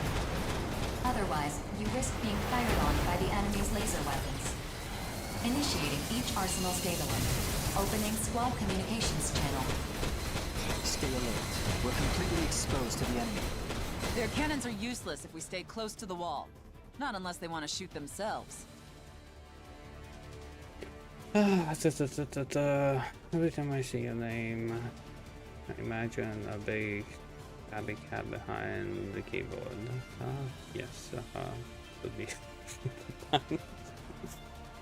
Otherwise, you risk being fired on by the enemy's laser weapons. Initiating each arsenal's data link. Opening squad communications channel. Stay alert. We're completely exposed to the enemy. Their cannons are useless if we stay close to the wall. Not unless they want to shoot themselves. Every time I see your name, I imagine a big cat behind the keyboard. Yes, could be.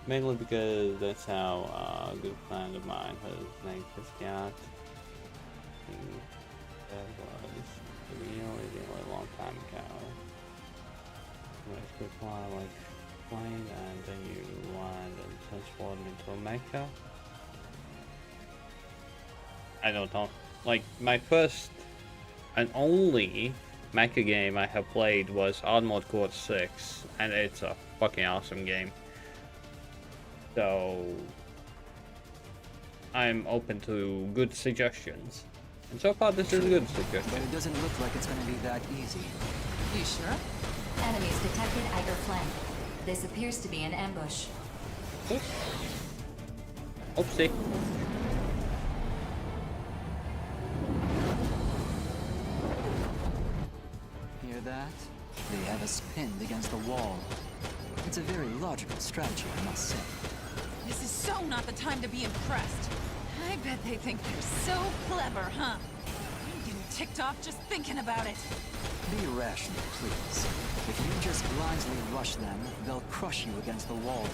Mainly because that's how a good friend of mine has named his cat. That was really long time ago. It's good fly like plane, and then you land and transform into a mecha. I don't know. Like, my first and only mecha game I have played was Armored Core 6, and it's a fucking awesome game. So I'm open to good suggestions. And so far this is a good suggestion. But it doesn't look like it's gonna be that easy. You sure? Enemies detected at your flank. This appears to be an ambush. Oopsie. Hear that? They have us pinned against the wall. It's a very logical strategy, I must say. This is so not the time to be impressed. I bet they think they're so clever, huh? I'm getting ticked off just thinking about it. Be rational, please. If you just blindly rush them, they'll crush you against the wall.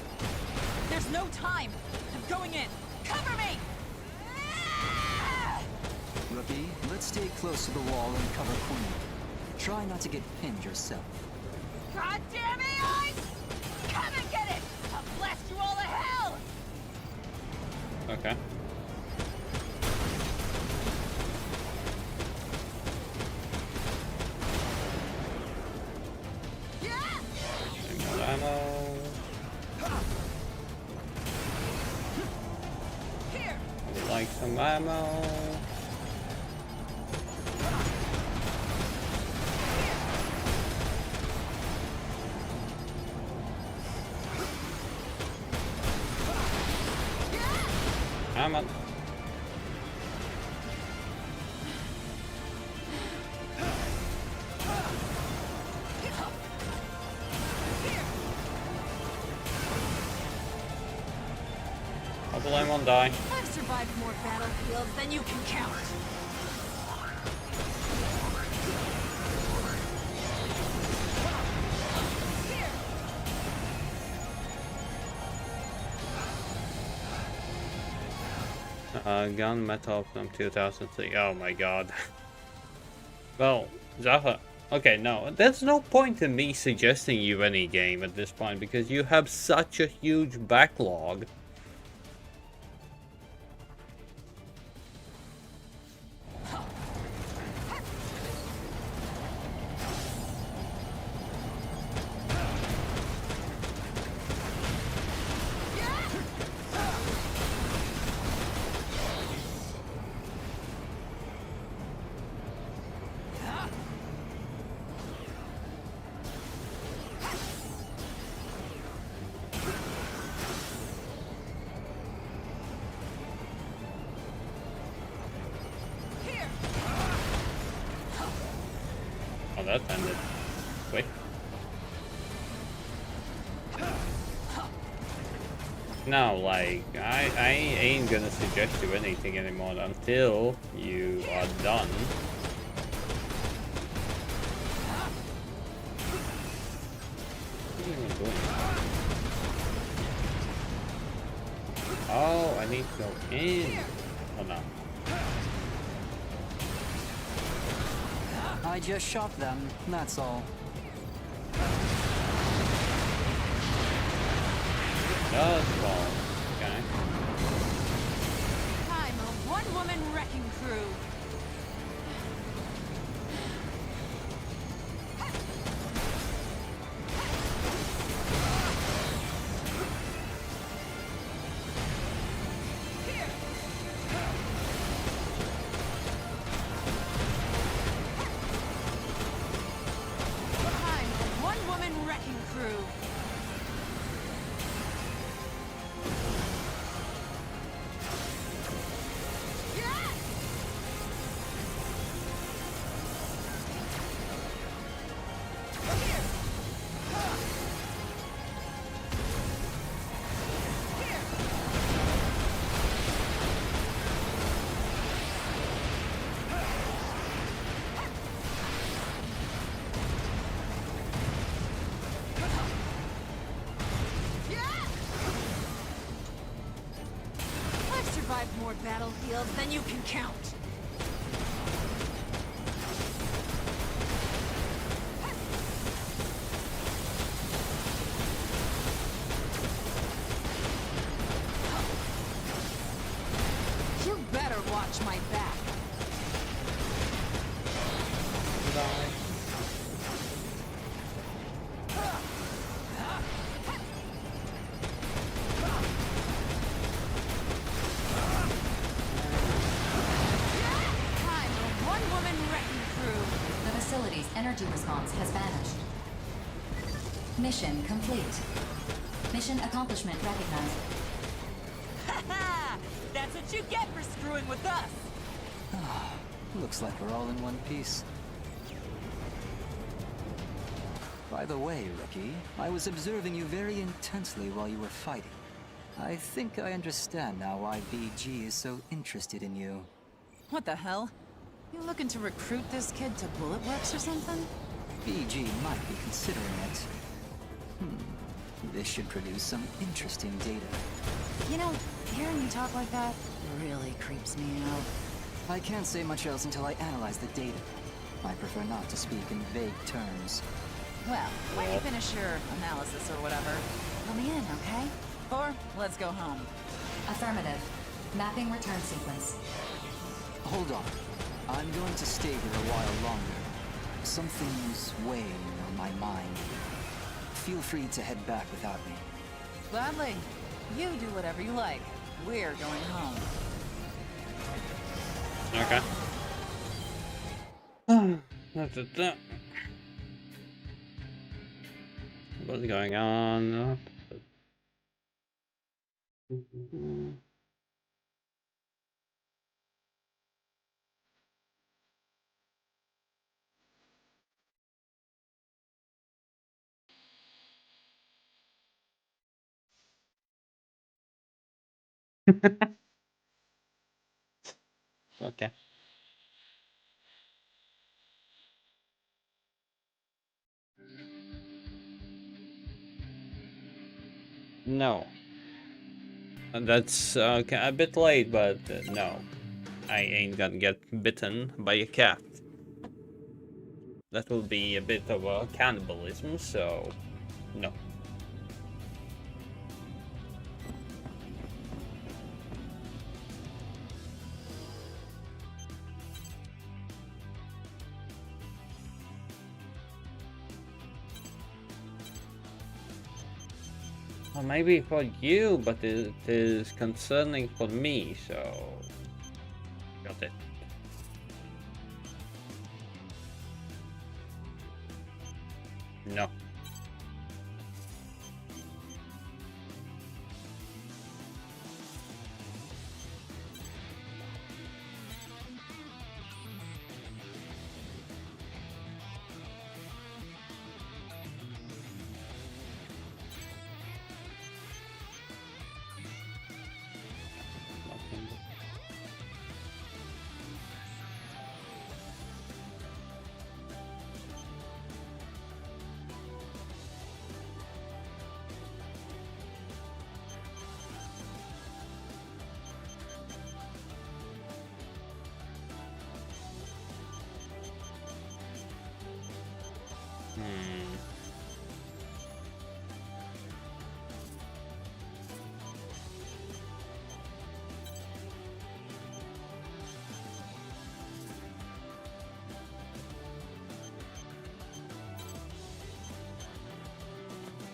There's no time. I'm going in. Cover me! Rookie, let's stay close to the wall and cover Queen. Try not to get pinned yourself. God damn it, eyes! Come and get it! I'll blast you all to hell! Okay. More ammo. I would like some ammo. Ammo. Hopefully I won't die. I've survived more battlefields than you can count. Gun metal from 2003. Oh my god. Well, Zaha. Okay, no, there's no point in me suggesting you any game at this point because you have such a huge backlog. that ended quick. No, like, I ain't gonna suggest you anything anymore until you are done. What are you even doing? Oh, I need to go in. Oh no. I just shot them, that's all. Does fall. Okay. I'm a one-woman wrecking crew. I'm a one-woman wrecking crew. I've survived more battlefields than you can count. You better watch my back. I'm a one-woman wrecking crew. The facility's energy response has vanished. Mission complete. Mission accomplishment recognized. Ha! That's what you get for screwing with us. Looks like we're all in one piece. By the way, Rookie, I was observing you very intensely while you were fighting. I think I understand now why BG is so interested in you. What the hell? You looking to recruit this kid to Bullet Works or something? BG might be considering it. This should produce some interesting data. You know, hearing you talk like that really creeps me out. I can't say much else until I analyze the data. I prefer not to speak in vague terms. Well, when you finish your analysis or whatever, let me in, okay? Or let's go home. Affirmative. Mapping return sequence. Hold on. I'm going to stay here a while longer. Something's weighing on my mind. Feel free to head back without me. Gladly. You do whatever you like. We're going home. Okay. What's going on? Okay. No. That's a bit late, but no. I ain't gonna get bitten by a cat. That will be a bit of a cannibalism, so no. Well, maybe for you, but it is concerning for me, so got it. No.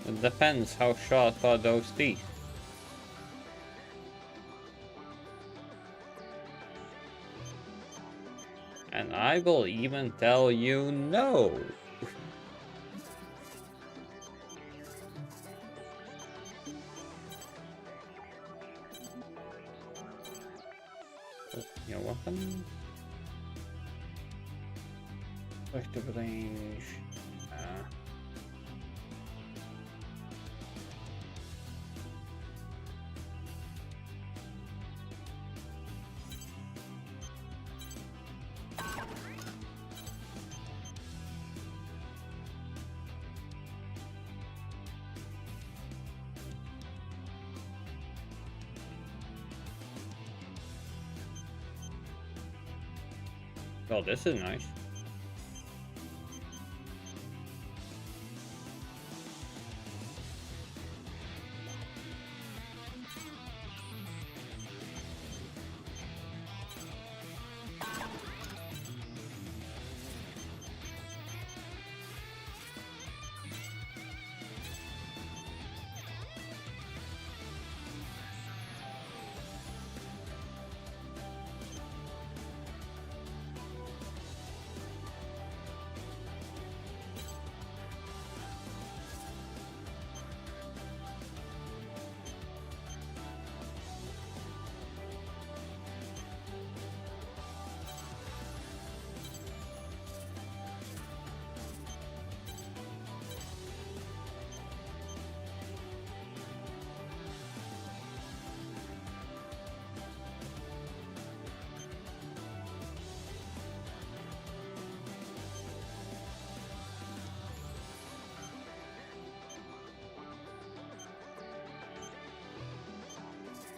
It depends how sharp are those teeth. And I will even tell you no. Your weapon. Effective range. Oh, this is nice.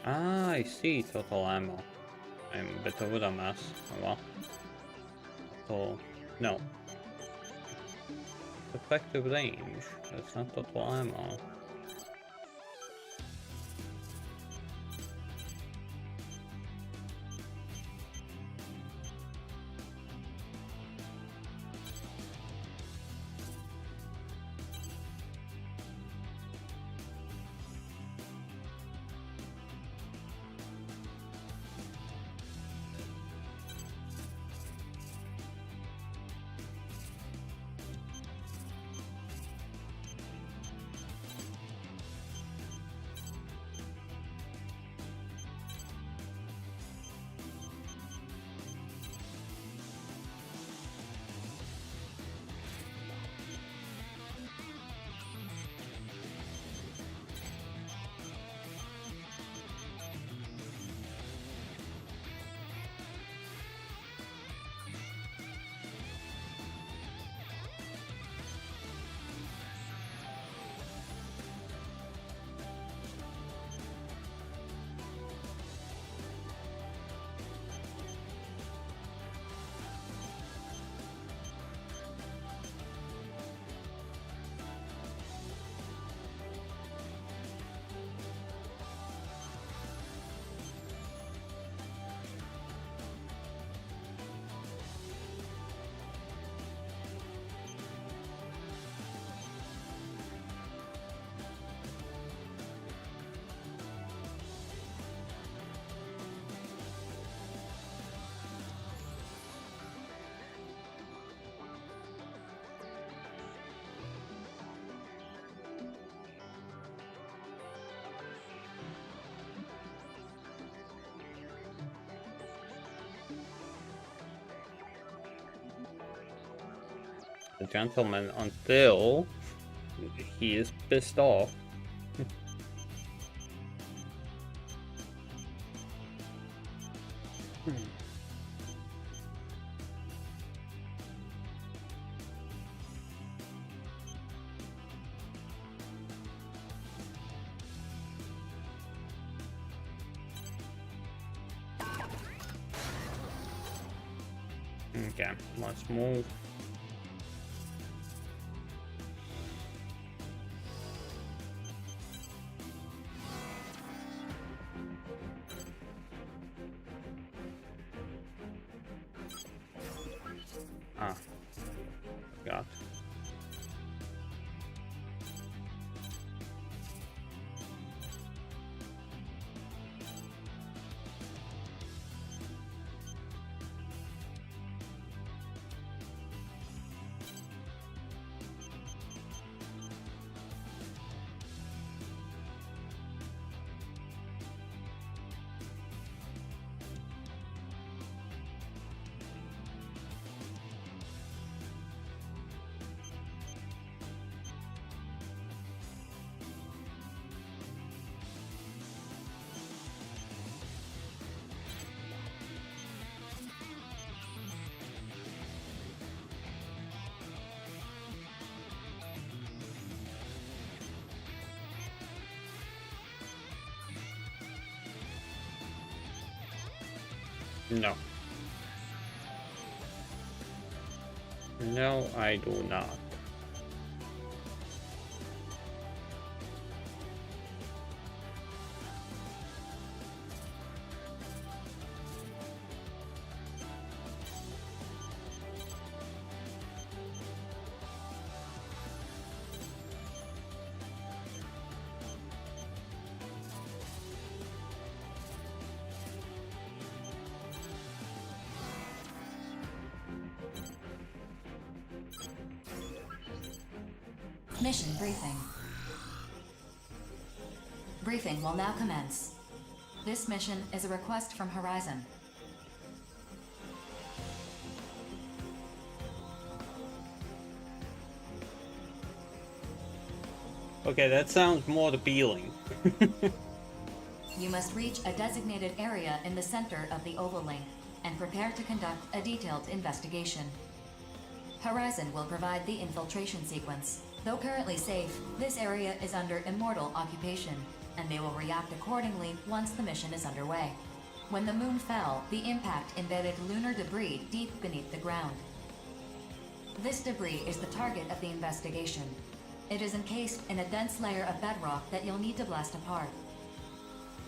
Ah, I see. Total ammo. I'm a bit over the mess. Oh well. Total... No. Effective range. That's not total ammo. The gentleman until he is pissed off. Okay, let's move. No. No, I do not. Mission briefing. Briefing will now commence. This mission is a request from Horizon. Okay, that sounds more appealing. You must reach a designated area in the center of the oval link and prepare to conduct a detailed investigation. Horizon will provide the infiltration sequence. Though currently safe, this area is under immortal occupation, and they will react accordingly once the mission is underway. When the moon fell, the impact embedded lunar debris deep beneath the ground. This debris is the target of the investigation. It is encased in a dense layer of bedrock that you'll need to blast apart.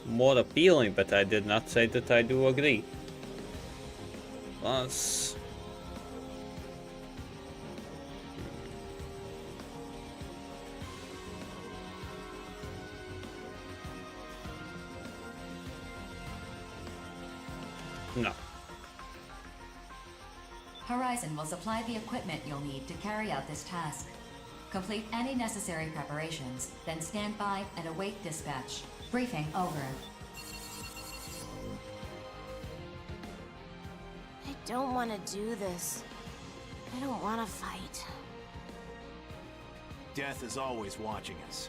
More appealing, but I did not say that I do agree. Plus... No. Horizon will supply the equipment you'll need to carry out this task. Complete any necessary preparations, then stand by and await dispatch. Briefing over. I don't want to do this. I don't want to fight. Death is always watching us.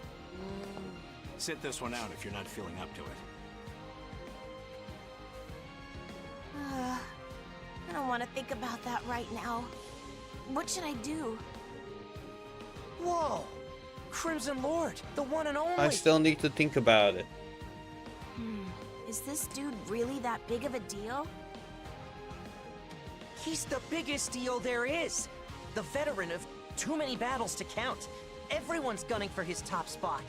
Sit this one out if you're not feeling up to it. I don't want to think about that right now. What should I do? Whoa! Crimson Lord, the one and only! I still need to think about it. Is this dude really that big of a deal? He's the biggest deal there is! The veteran of too many battles to count. Everyone's gunning for his top spot.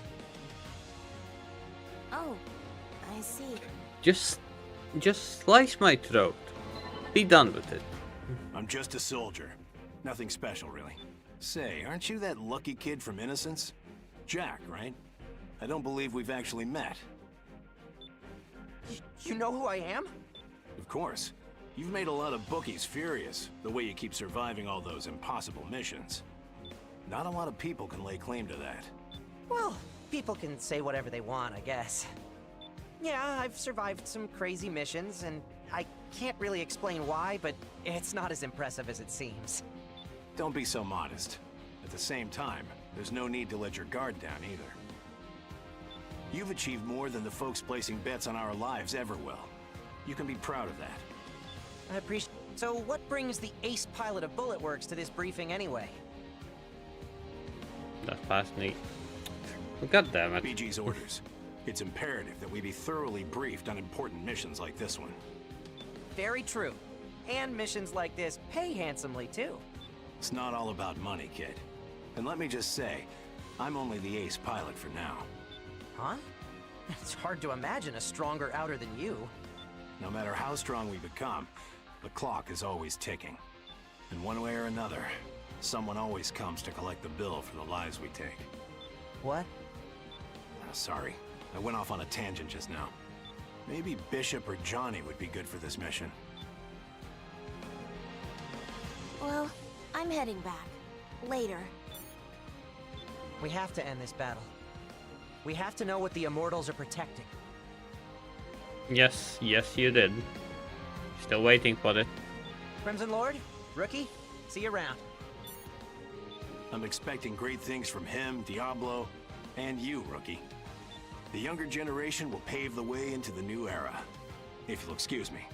Oh, I see. Just slice my throat. Be done with it. I'm just a soldier. Nothing special, really. Say, aren't you that lucky kid from Innocence? Jack, right? I don't believe we've actually met. You know who I am? Of course. You've made a lot of bookies furious, the way you keep surviving all those impossible missions. Not a lot of people can lay claim to that. Well, people can say whatever they want, I guess. Yeah, I've survived some crazy missions, and I can't really explain why, but it's not as impressive as it seems. Don't be so modest. At the same time, there's no need to let your guard down either. You've achieved more than the folks placing bets on our lives ever will. You can be proud of that. I appreciate. So what brings the ace pilot of Bullet Works to this briefing anyway? That's past neat. God damn it. BG's orders. It's imperative that we be thoroughly briefed on important missions like this one. Very true. And missions like this pay handsomely, too. It's not all about money, kid. And let me just say, I'm only the ace pilot for now. Huh? It's hard to imagine a stronger outer than you. No matter how strong we become, the clock is always ticking. In one way or another, someone always comes to collect the bill for the lives we take. What? Sorry, I went off on a tangent just now. Maybe Bishop or Johnny would be good for this mission. Well, I'm heading back. Later. We have to end this battle. We have to know what the Immortals are protecting. Yes, you did. Still waiting for it. Crimson Lord, Rookie, see you around. I'm expecting great things from him, Diablo, and you, Rookie. The younger generation will pave the way into the new era, if you'll excuse me.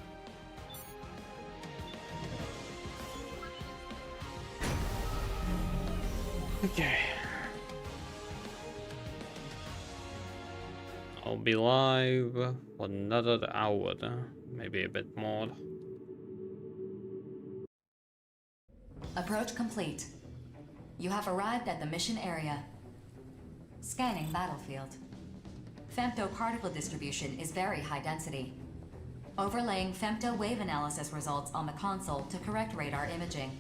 Okay. I'll be live for another hour, maybe a bit more. Approach complete. You have arrived at the mission area. Scanning battlefield. Femto-particle distribution is very high density. Overlaying femto wave analysis results on the console to correct radar imaging.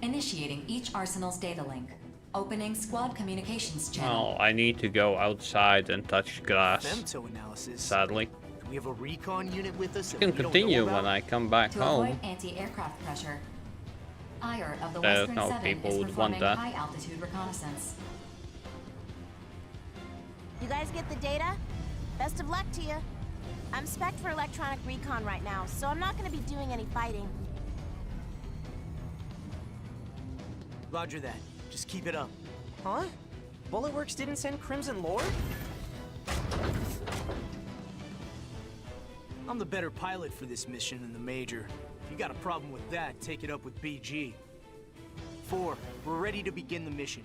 Initiating each arsenal's data link. Opening squad communications channel. Oh, I need to go outside and touch grass. Femto analysis. Sadly. Do we have a recon unit with us? I can continue when I come back to home. avoid anti-aircraft pressure. Ire of the I Western don't know 7 people is would want performing that. high-altitude reconnaissance. You guys get the data? Best of luck to you. I'm spec'd for electronic recon right now, so I'm not gonna be doing any fighting. Roger that. Just keep it up. Huh? Bulletworks didn't send Crimson Lord? I'm the better pilot for this mission than the Major. If you got a problem with that, take it up with BG. 4, we're ready to begin the mission.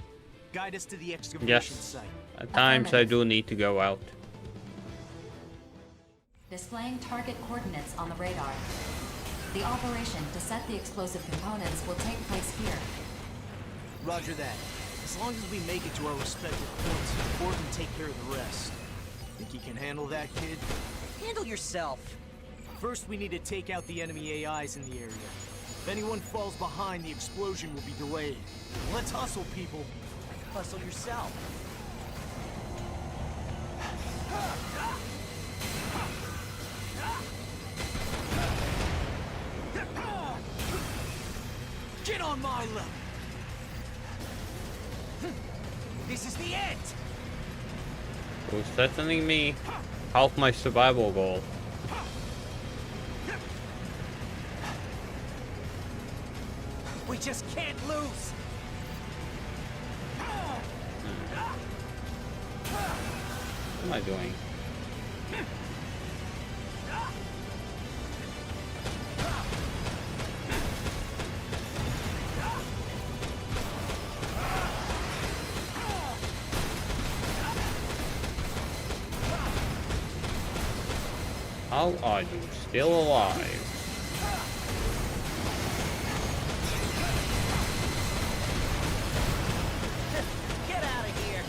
Guide us to the excavation Yes. site. At times I do need to go out. Displaying target coordinates on the radar. The operation to set the explosive components will take place here. Roger that. As long as we make it to our respective points, Ford can take care of the rest. Think you can handle that, kid? Handle yourself. First, we need to take out the enemy AIs in the area. If anyone falls behind, the explosion will be delayed. Let's hustle, people. Hustle yourself. Get on my level. This is the end. Who's threatening me? Half my survival goal. We just can't lose. What am I doing? How are you still alive? Get out of here.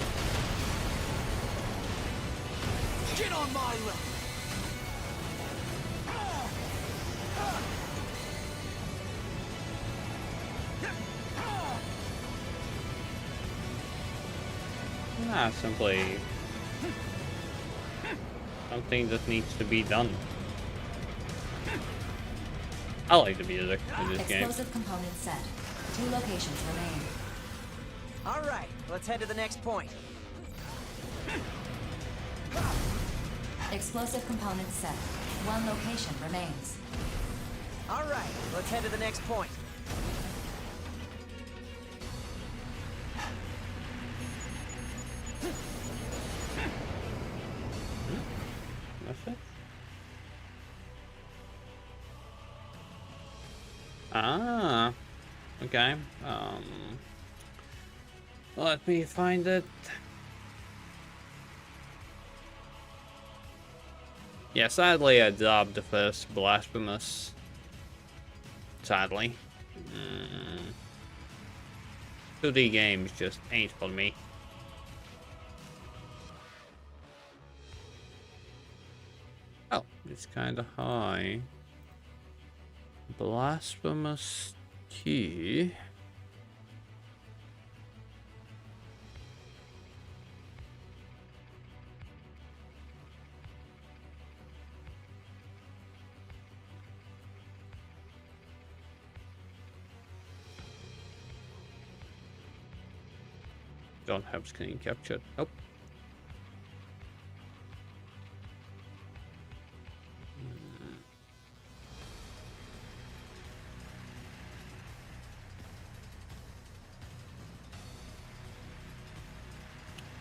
Get on my level. Simply something that needs to be done. I like the music in this game. Explosive components set. 2 locations remain. All right, let's head to the next point. Explosive components set. 1 location remains. All right, let's head to the next point. That's it. Ah, okay. Let me find it. Yeah, sadly I dropped the first Blasphemous. Sadly. 2D games just ain't for me. Oh, it's kind of high. Blasphemous 2. Don't have screen capture. Nope.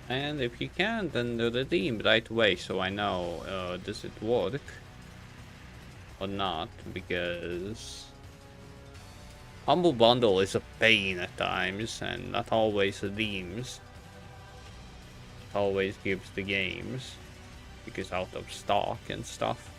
And if you can, then redeem right away so I know does it work or not, because Humble Bundle is a pain at times and not always redeems. It always gives the games because out of stock and stuff.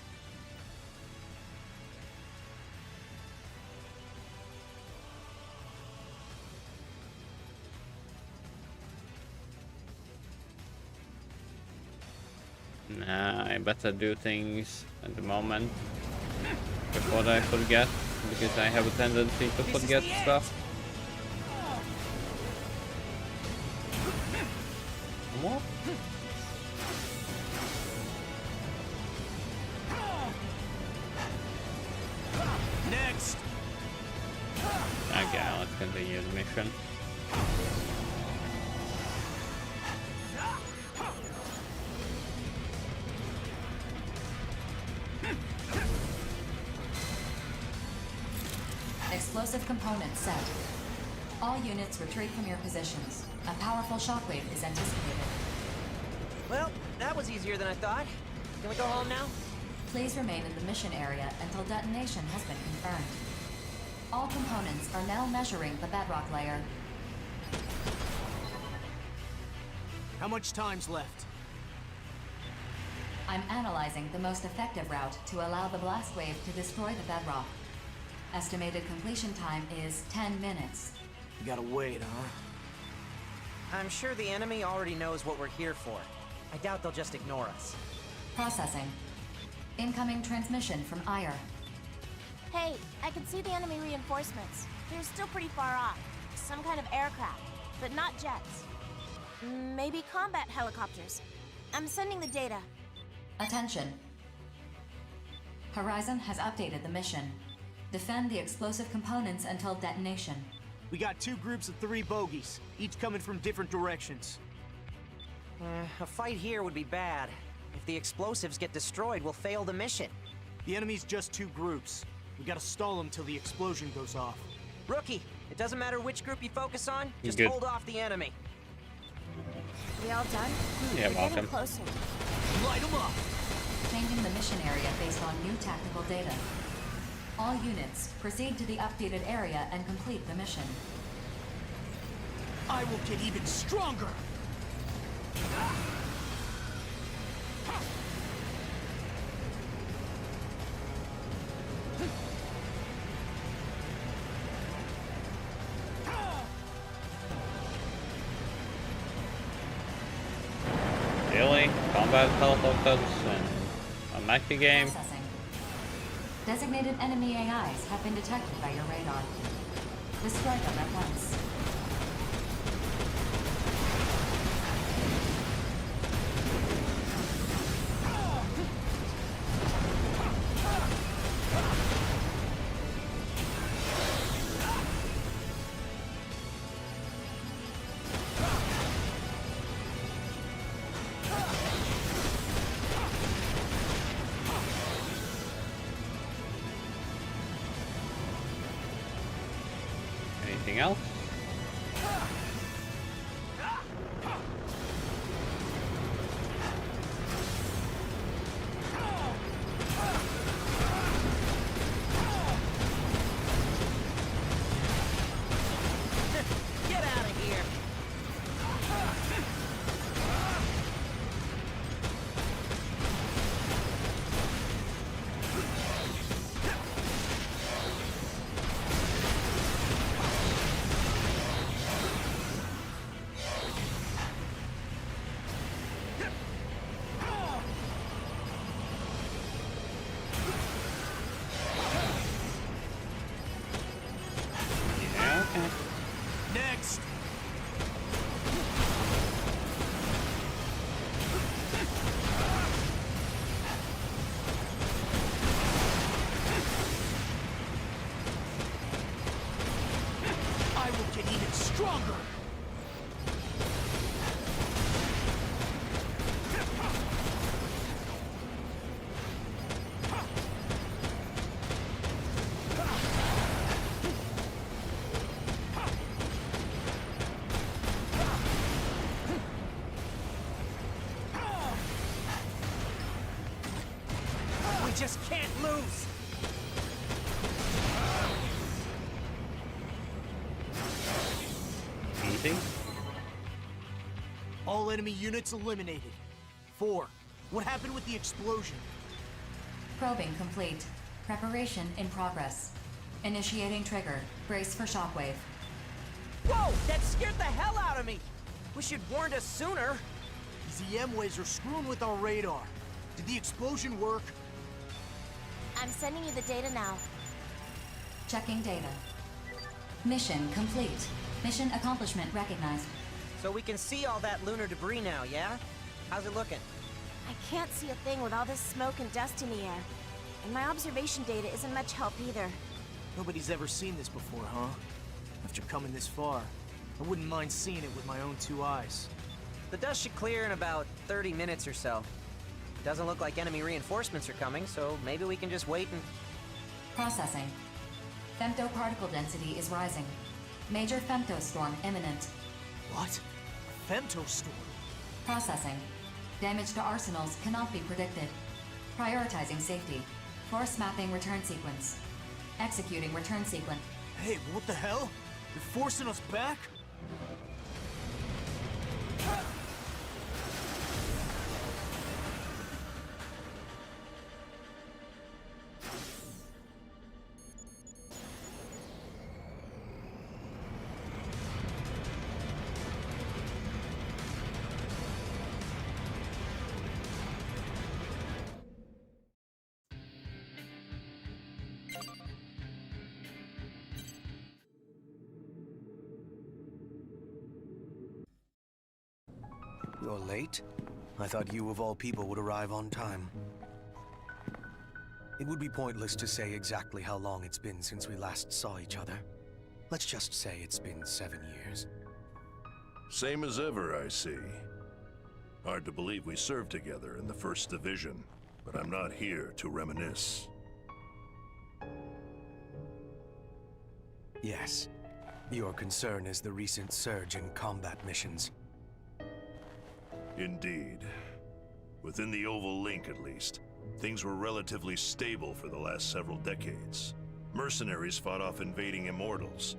Nah, I better do things at the moment before I forget, because I have a tendency to forget stuff. More? Next. Okay, let's continue the mission. Explosive components set. All units retreat from your positions. A powerful shockwave is anticipated. Well, that was easier than I thought. Can we go home now? Please remain in the mission area until detonation has been confirmed. All components are now measuring the bedrock layer. How much time's left? I'm analyzing the most effective route to allow the blast wave to destroy the bedrock. Estimated completion time is 10 minutes. You gotta wait, huh? I'm sure the enemy already knows what we're here for. I doubt they'll just ignore us. Processing. Incoming transmission from Ire. Hey, I can see the enemy reinforcements. They're still pretty far off. Some kind of aircraft, but not jets. Maybe combat helicopters. I'm sending the data. Attention. Horizon has updated the mission. Defend the explosive components until detonation. We got 2 groups of 3 bogies, each coming from different directions. A fight here would be bad. If the explosives get destroyed, we'll fail the mission. The enemy's just 2 groups. We gotta stall them till the explosion goes off. Rookie, it doesn't matter which group you focus on, just Good. hold off the enemy. We all done? Yeah, We're welcome. getting closer. Light them up! Changing the mission area based on new tactical data. All units, proceed to the updated area and complete the mission. I will get even stronger! Really? Combat helicopters and a mecha game? Processing. Designated enemy AIs have been detected by your radar. Destroy them at once. Anything else? Get out of here! Yeah, okay. Next! I will get even stronger! We just can't lose! Easy. All enemy units eliminated. 4. What happened with the explosion? Probing complete. Preparation in progress. Initiating trigger. Brace for shockwave. Whoa! That scared the hell out of me! Wish you'd warned us sooner. These EM waves are screwing with our radar. Did the explosion work? I'm sending you the data now. Checking data. Mission complete. Mission accomplishment recognized. So we can see all that lunar debris now, yeah? How's it looking? I can't see a thing with all this smoke and dust in the air. And my observation data isn't much help either. Nobody's ever seen this before, huh? After coming this far, I wouldn't mind seeing it with my own 2 eyes. The dust should clear in about 30 minutes or so. Doesn't look like enemy reinforcements are coming, so maybe we can just wait and... Processing. Femtoparticle density is rising. Major femtostorm imminent. What? A femtostorm? Processing. Damage to arsenals cannot be predicted. Prioritizing safety. Force mapping return sequence. Executing return sequence. Hey, what the hell? You're forcing us back? You're late? I thought you of all people would arrive on time. It would be pointless to say exactly how long it's been since we last saw each other. Let's just say it's been 7 years. Same as ever, I see. Hard to believe we served together in the 1st Division, but I'm not here to reminisce. Yes. Your concern is the recent surge in combat missions. Indeed. Within the Oval Link, at least, things were relatively stable for the last several decades. Mercenaries fought off invading immortals,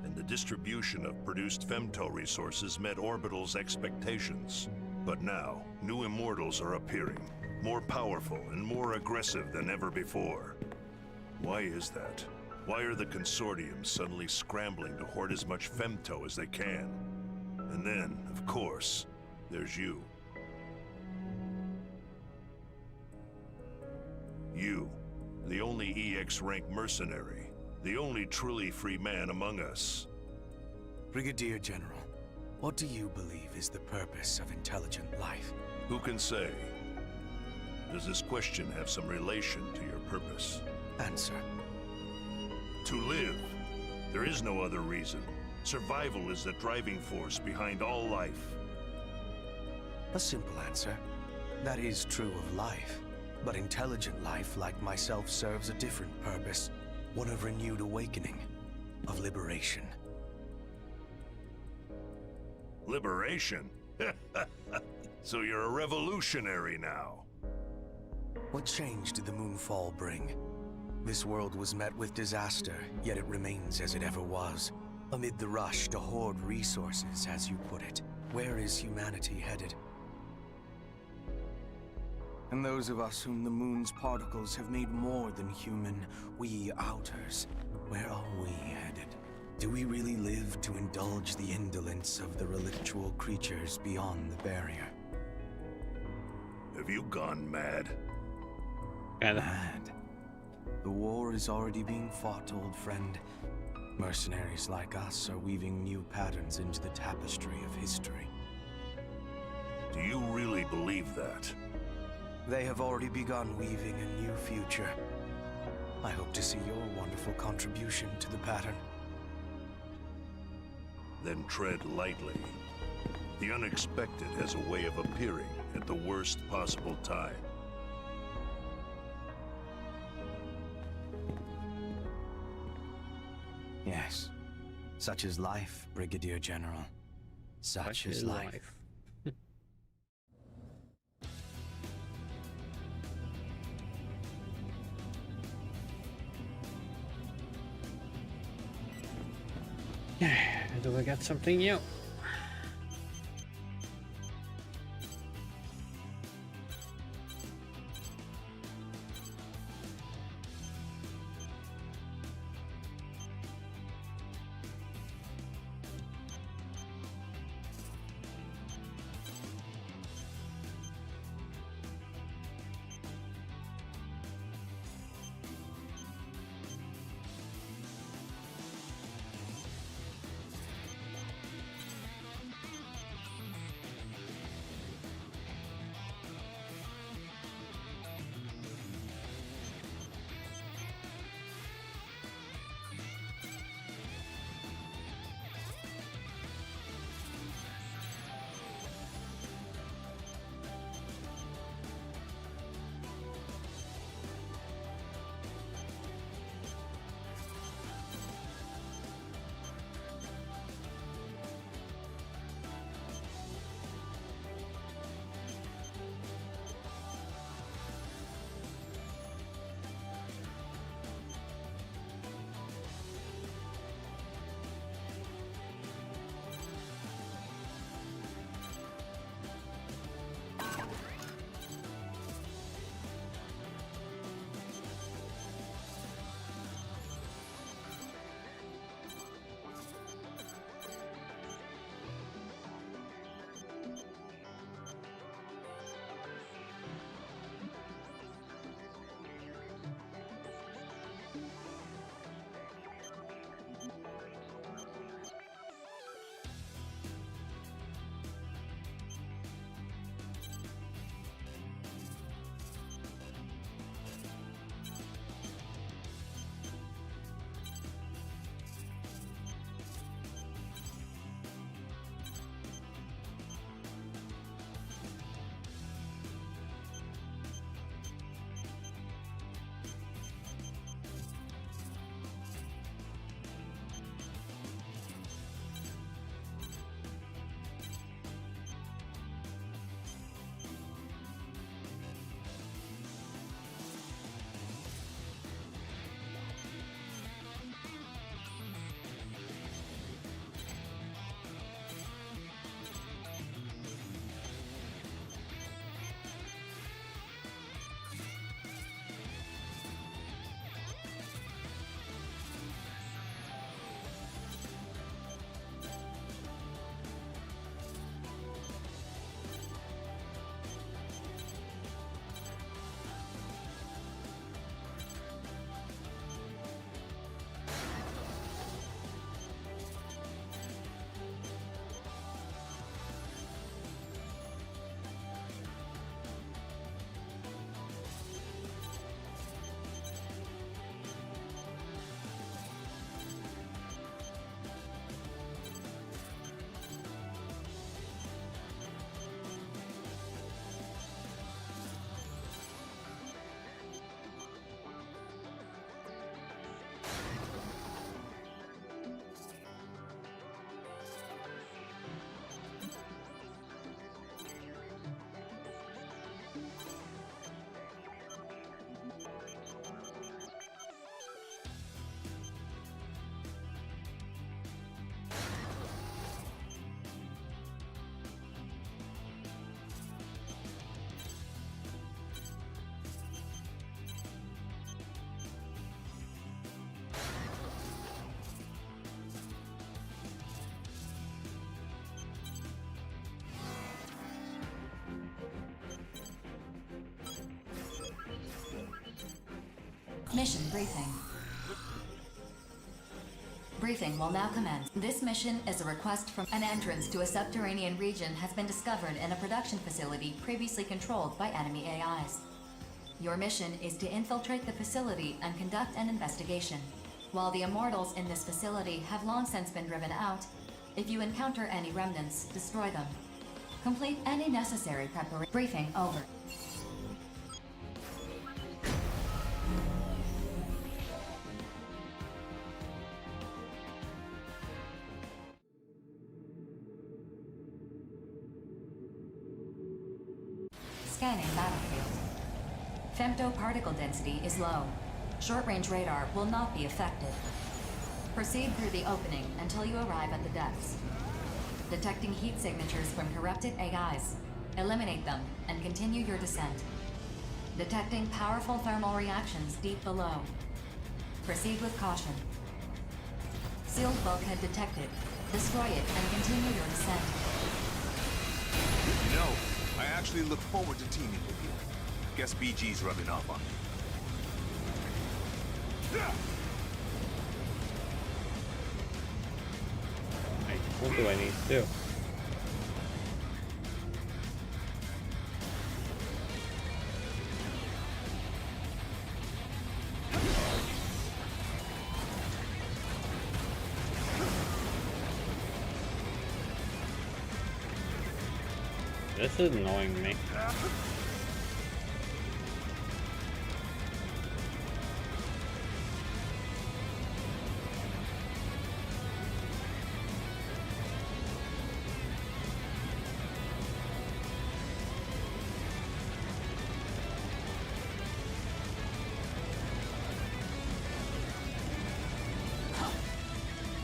and the distribution of produced femto resources met Orbital's expectations. But now, new immortals are appearing, more powerful and more aggressive than ever before. Why is that? Why are the consortiums suddenly scrambling to hoard as much femto as they can? And then, of course, there's you. You, the only EX-rank mercenary, the only truly free man among us. Brigadier General, what do you believe is the purpose of intelligent life? Who can say? Does this question have some relation to your purpose? Answer. To live. There is no other reason. Survival is the driving force behind all life. A simple answer. That is true of life. But intelligent life, like myself, serves a different purpose. One of renewed awakening. Of liberation. Liberation? So you're a revolutionary now. What change did the moonfall bring? This world was met with disaster, yet it remains as it ever was. Amid the rush to hoard resources, as you put it, where is humanity headed? And those of us whom the moon's particles have made more than human, we outers, where are we headed? Do we really live to indulge the indolence of the relictual creatures beyond the barrier? Have you gone mad? Mad? The war is already being fought, old friend. Mercenaries like us are weaving new patterns into the tapestry of history. Do you really believe that? They have already begun weaving a new future. I hope to see your wonderful contribution to the pattern. Then tread lightly. The unexpected has a way of appearing at the worst possible time. Yes. Such is life, Brigadier General. Such is life. Do we get something new? Mission briefing. Briefing will now commence. This mission is a request from an entrance to a subterranean region has been discovered in a production facility previously controlled by enemy AIs. Your mission is to infiltrate the facility and conduct an investigation. While the immortals in this facility have long since been driven out, if you encounter any remnants, destroy them. Complete any necessary preparation. Briefing over. Scanning battlefield. Femto particle density is low. Short-range radar will not be affected. Proceed through the opening until you arrive at the depths. Detecting heat signatures from corrupted AIs. Eliminate them and continue your descent. Detecting powerful thermal reactions deep below. Proceed with caution. Sealed bulkhead detected. Destroy it and continue your descent. You know, I actually look forward to teaming with you. Guess BG's rubbing off on me. Hey, what do I need to do? This is annoying me.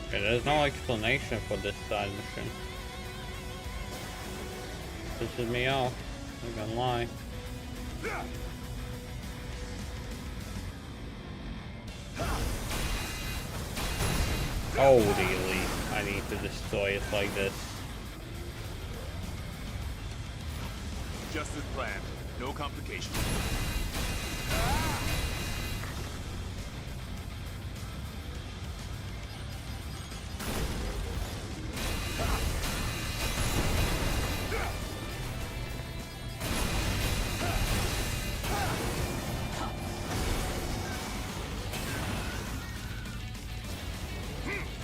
Okay, there's no explanation for this side mission. Pisses me off, I'm not gonna lie. Holy, I need to destroy it like this. Just as planned. No complications.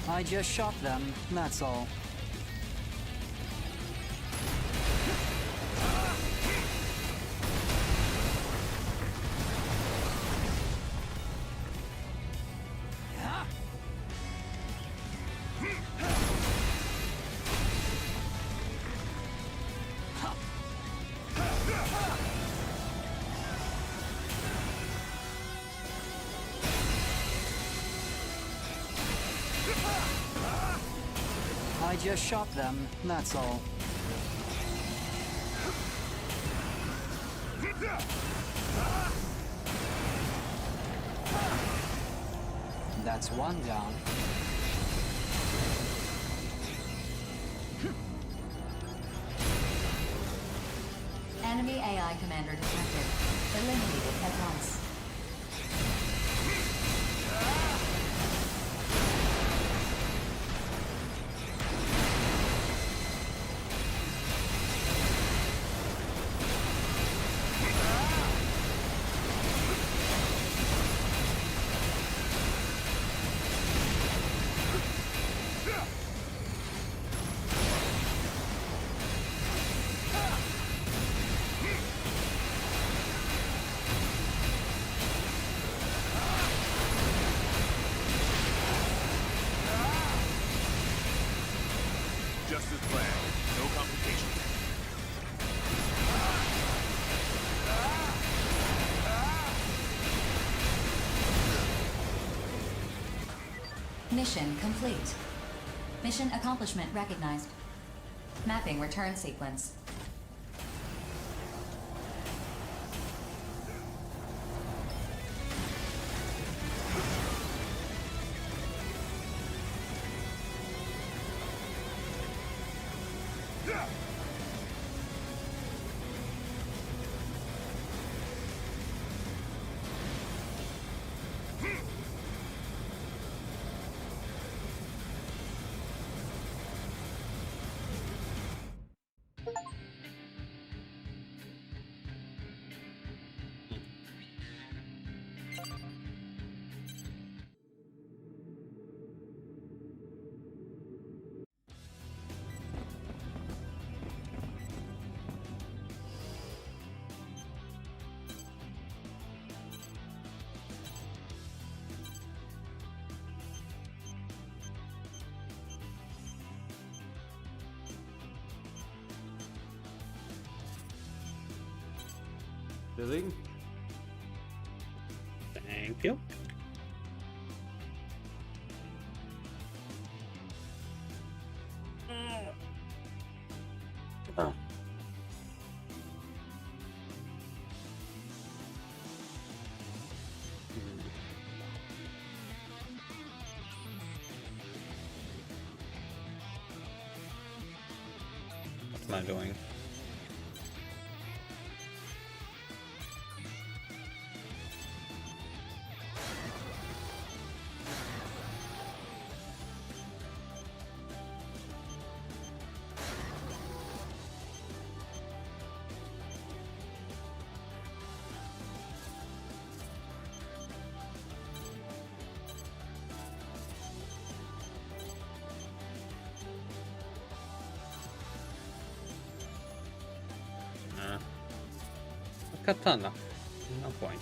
I just shot them, that's all. I just shot them, that's all. That's one down. Enemy AI commander detected. Eliminated at once. Just as planned. No complications. Mission complete. Mission accomplishment recognized. Mapping return sequence. Filling. Thank you. Oh. What am I doing? Katana. No point.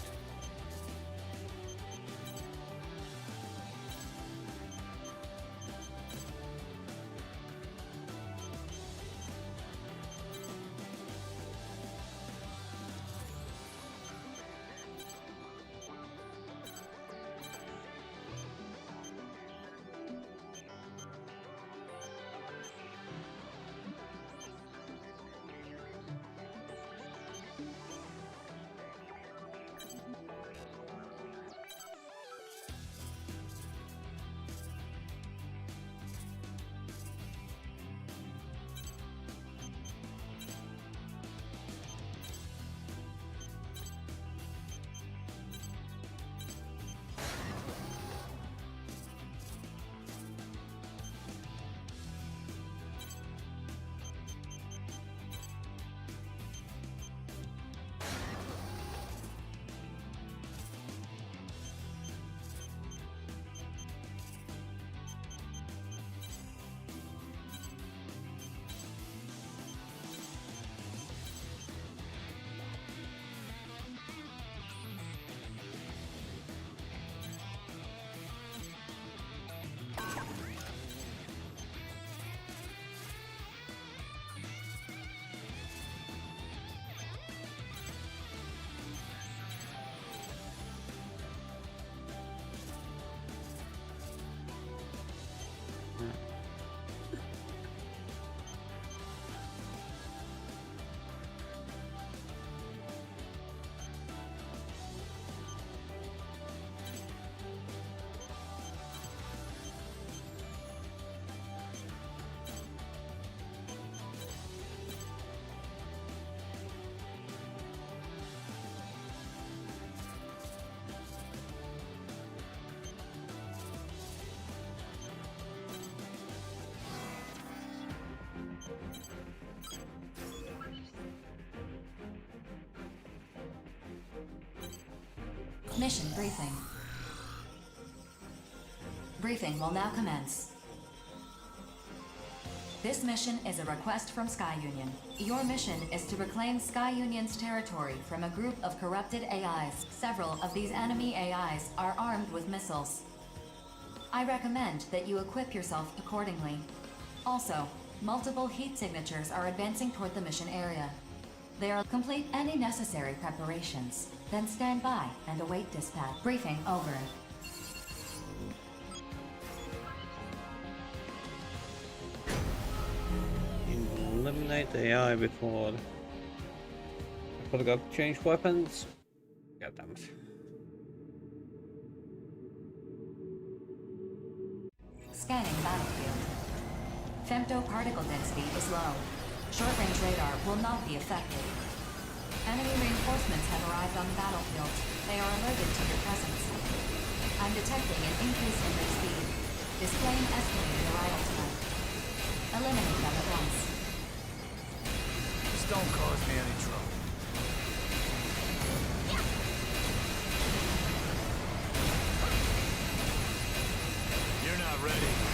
Mission briefing. Briefing will now commence. This mission is a request from Sky Union. Your mission is to reclaim Sky Union's territory from a group of corrupted AIs. Several of these enemy AIs are armed with missiles. I recommend that you equip yourself accordingly. Also, multiple heat signatures are advancing toward the mission area. They are complete any necessary preparations. Then stand by and await dispatch. Briefing over. Eliminate the AI before I forgot to change weapons. God damn it. Scanning battlefield. Femto particle density is low. Short-range radar will not be affected. Enemy reinforcements have arrived on the battlefield. They are alerted to your presence. I'm detecting an increase in their speed. Displaying escalated arrival time. Eliminate them at once. Just don't cause me any trouble. You're not ready.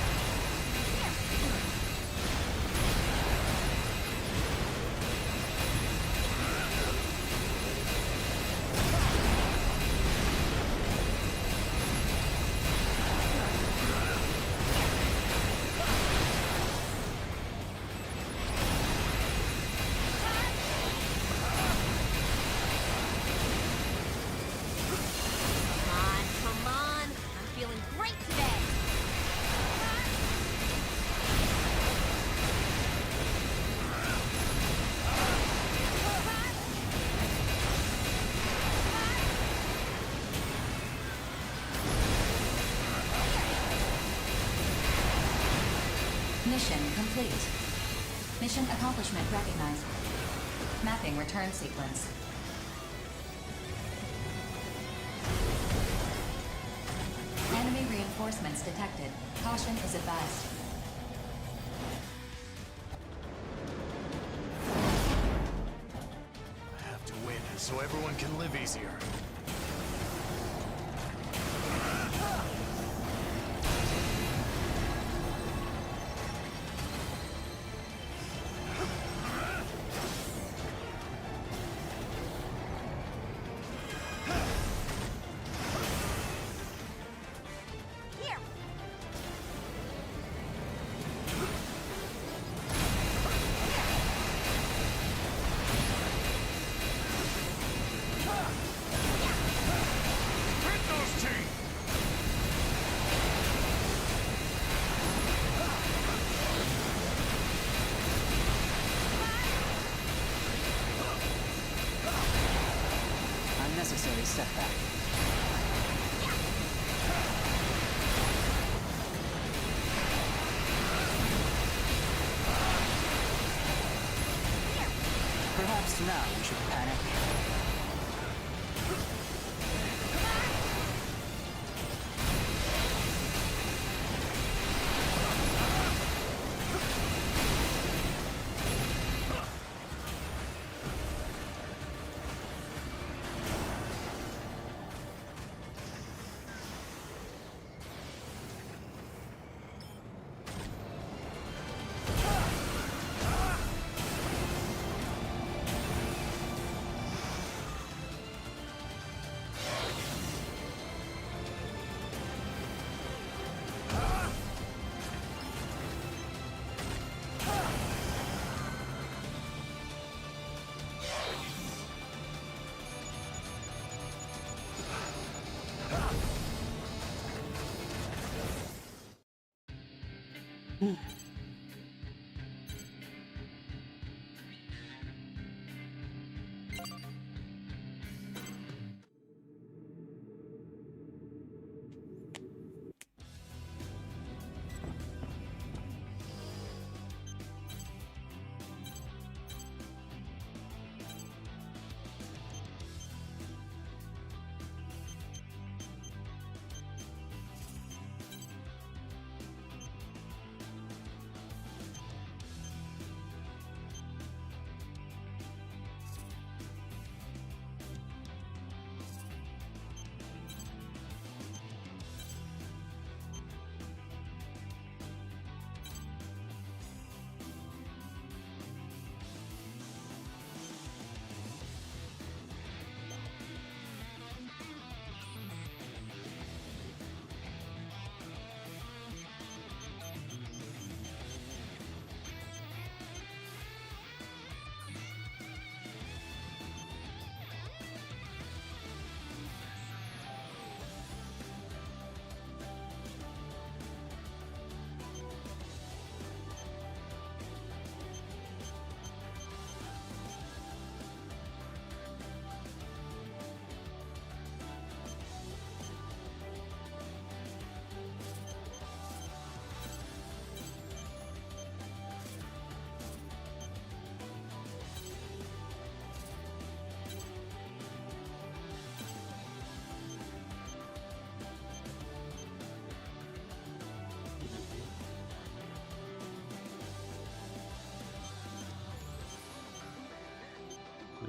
Mission complete. Mission accomplishment recognized. Mapping return sequence. Enemy reinforcements detected. Caution is advised. I have to win so everyone can live easier. Unnecessary setback. Perhaps now we should panic.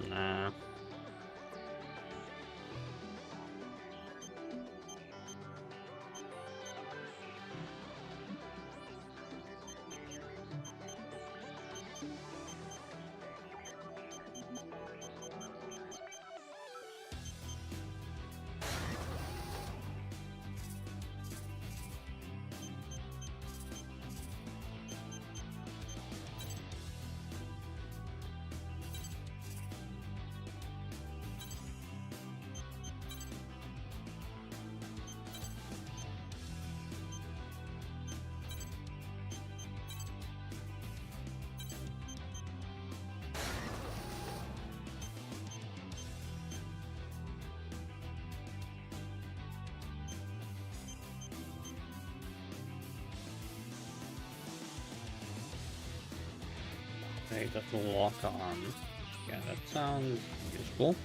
Nah. Activate that will lock on. Yeah, that sounds useful.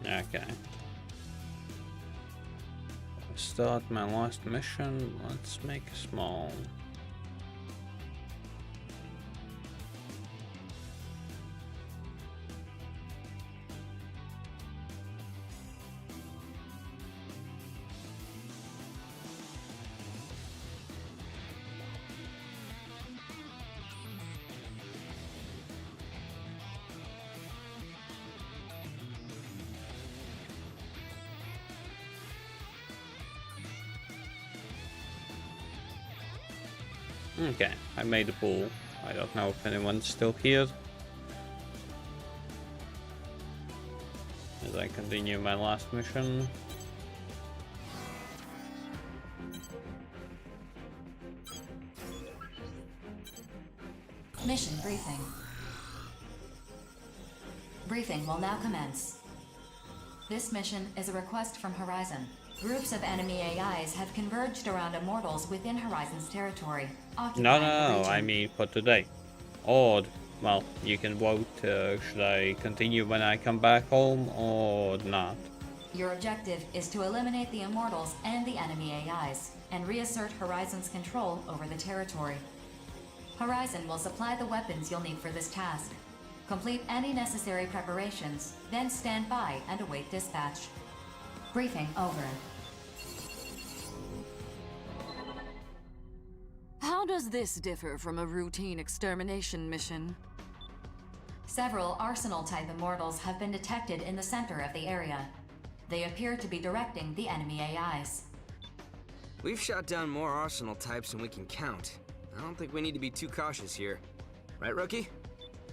Okay. Start my last mission. Let's make it small. Okay, I made a pool. I don't know if anyone's still here. As I continue my last mission. Mission briefing. Briefing will now commence. This mission is a request from Horizon. Groups of enemy AIs have converged around immortals within Horizon's territory. No, I mean for today. Or, well, you can vote, should I continue when I come back home or not? Your objective is to eliminate the immortals and the enemy AIs, and reassert Horizon's control over the territory. Horizon will supply the weapons you'll need for this task. Complete any necessary preparations, then stand by and await dispatch. Briefing over. How does this differ from a routine extermination mission? Several Arsenal-type immortals have been detected in the center of the area. They appear to be directing the enemy AIs. We've shot down more Arsenal types than we can count. I don't think we need to be too cautious here. Right, Rookie?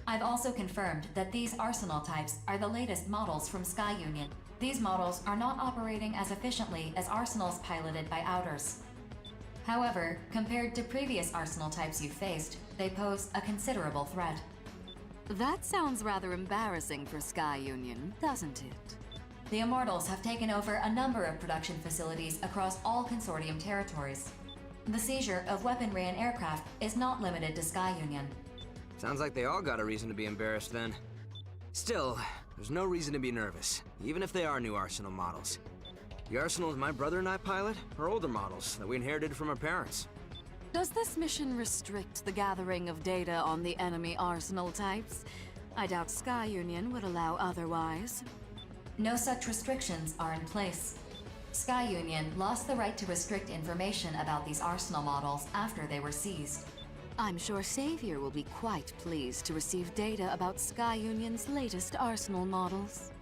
I've also confirmed that these Arsenal types are the latest models from Sky Union. These models are not operating as efficiently as Arsenals piloted by Outers. However, compared to previous Arsenal types you've faced, they pose a considerable threat. That sounds rather embarrassing for Sky Union, doesn't it? The Immortals have taken over a number of production facilities across all Consortium territories. The seizure of weaponry and aircraft is not limited to Sky Union. Sounds like they all got a reason to be embarrassed then. Still, there's no reason to be nervous, even if they are new Arsenal models. The Arsenals my brother and I pilot are older models that we inherited from our parents. Does this mission restrict the gathering of data on the enemy Arsenal types? I doubt Sky Union would allow otherwise. No such restrictions are in place. Sky Union lost the right to restrict information about these Arsenal models after they were seized. I'm sure Savior will be quite pleased to receive data about Sky Union's latest Arsenal models.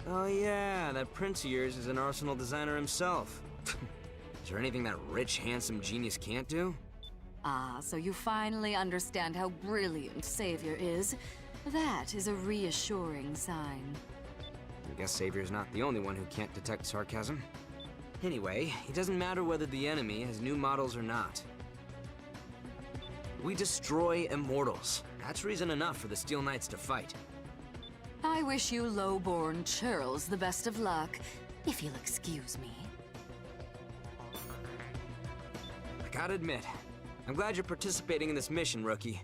Oh yeah, that prince of yours is an Arsenal designer himself. Is there anything that rich, handsome genius can't do? Ah, so you finally understand how brilliant Savior is. That is a reassuring sign. I guess Savior's not the only one who can't detect sarcasm. Anyway, it doesn't matter whether the enemy has new models or not. We destroy immortals. That's reason enough for the Steel Knights to fight. I wish you low-born churls the best of luck, if you'll excuse me. I gotta admit, I'm glad you're participating in this mission, rookie.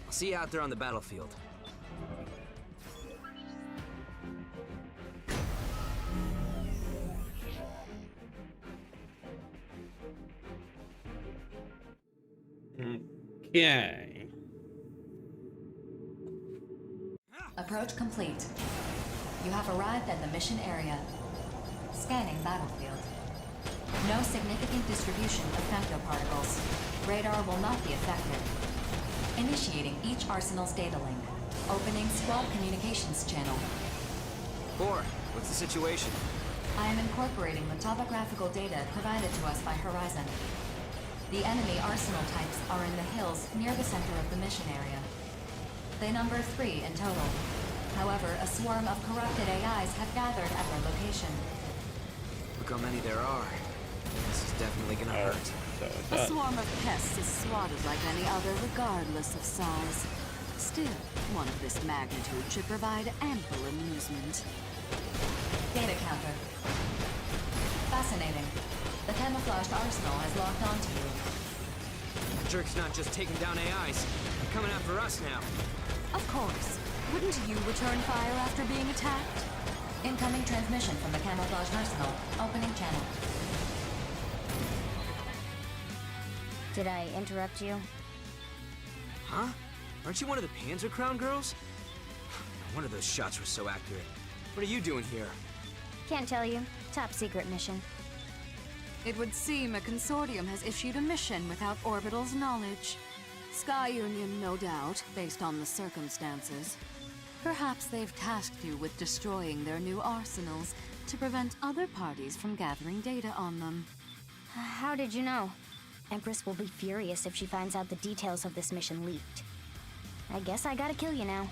I'll see you out there on the battlefield. Okay. Approach complete. You have arrived at the mission area. Scanning battlefield. No significant distribution of femtoparticles. Radar will not be affected. Initiating each arsenal's data link. Opening squad communications channel. 4, what's the situation? I am incorporating the topographical data provided to us by Horizon. The enemy arsenal types are in the hills near the center of the mission area. They number 3 in total. However, a swarm of corrupted AIs have gathered at their location. Look how many there are. This is definitely gonna hurt. A swarm of pests is swatted like any other, regardless of size. Still, one of this magnitude should provide ample amusement. Data counter. Fascinating. The camouflaged arsenal has locked onto you. The jerk's not just taking down AIs. They're coming after us now. Of course. Wouldn't you return fire after being attacked? Incoming transmission from the camouflaged arsenal. Opening channel. Did I interrupt you? Huh? Aren't you one of the Panzer Crown girls? No wonder those shots were so accurate. What are you doing here? Can't tell you. Top secret mission. It would seem a consortium has issued a mission without Orbital's knowledge. Sky Union, no doubt, based on the circumstances. Perhaps they've tasked you with destroying their new arsenals to prevent other parties from gathering data on them. How did you know? Empress will be furious if she finds out the details of this mission leaked. I guess I gotta kill you now.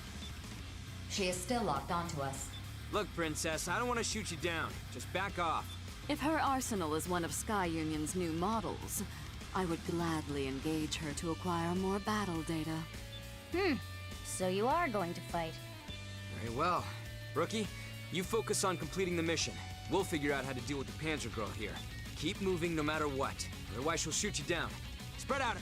She is still locked onto us. Look, Princess, I don't want to shoot you down. Just back off. If her arsenal is one of Sky Union's new models, I would gladly engage her to acquire more battle data. So you are going to fight. Very well. Rookie, you focus on completing the mission. We'll figure out how to deal with the Panzer Girl here. Keep moving no matter what. Otherwise she'll shoot you down. Spread out.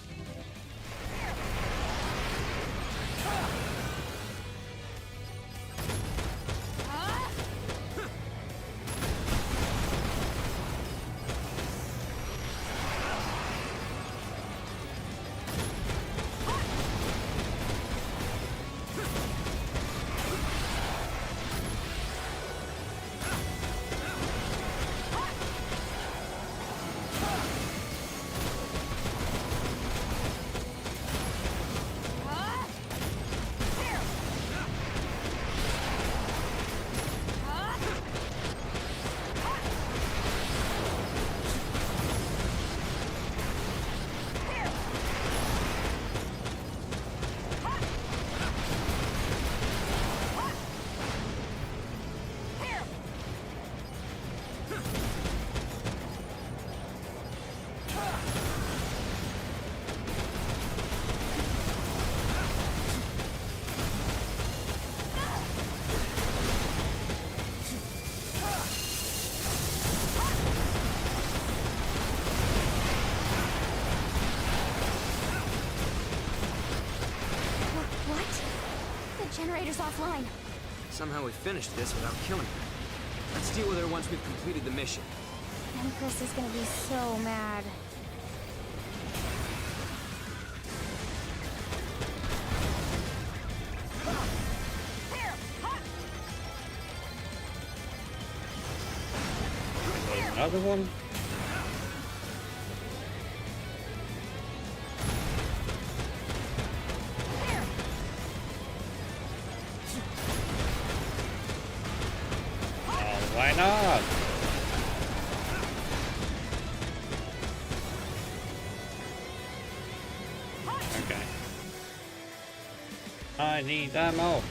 Generator's offline. Somehow we finished this without killing her. Let's deal with her once we've completed the mission. Empress is gonna be so mad. Another one? Why not? Okay. I need ammo.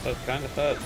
That kind of hurt.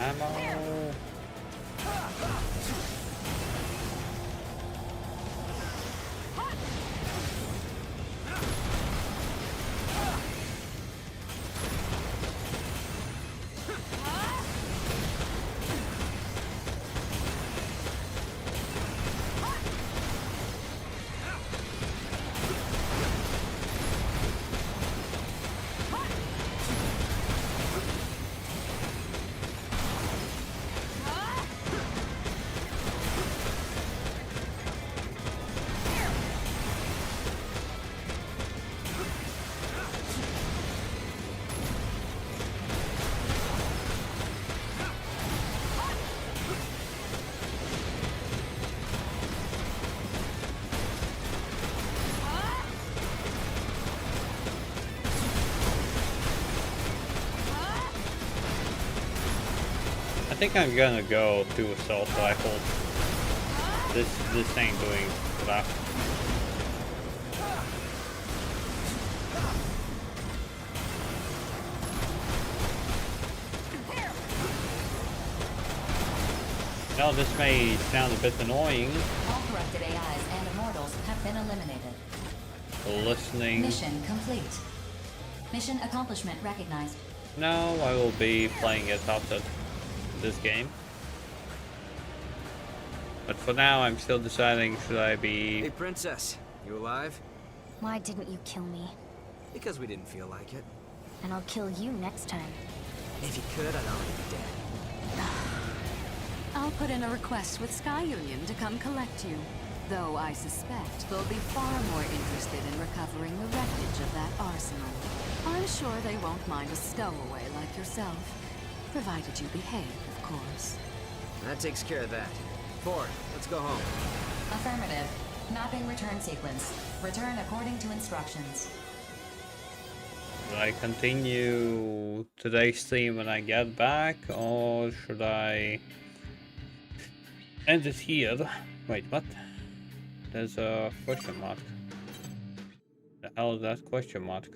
Ammo. I think I'm gonna go do assault rifle. This ain't doing crap. Now this may sound a bit annoying. All corrupted AIs and immortals have been eliminated. Listening. Mission complete. Mission accomplishment recognized. No, I will be playing it after this game. But for now, I'm still deciding, should I be... Hey, Princess. You alive? Why didn't you kill me? Because we didn't feel like it. And I'll kill you next time. If you could, I'd already be dead. I'll put in a request with Sky Union to come collect you. Though I suspect they'll be far more interested in recovering the wreckage of that arsenal. I'm sure they won't mind a stowaway like yourself. Provided you behave, of course. That takes care of that. Ford, let's go home. Affirmative. Mapping return sequence. Return according to instructions. Should I continue today's stream when I get back, or should I end it here? Wait, what? There's a question mark. The hell is that question mark?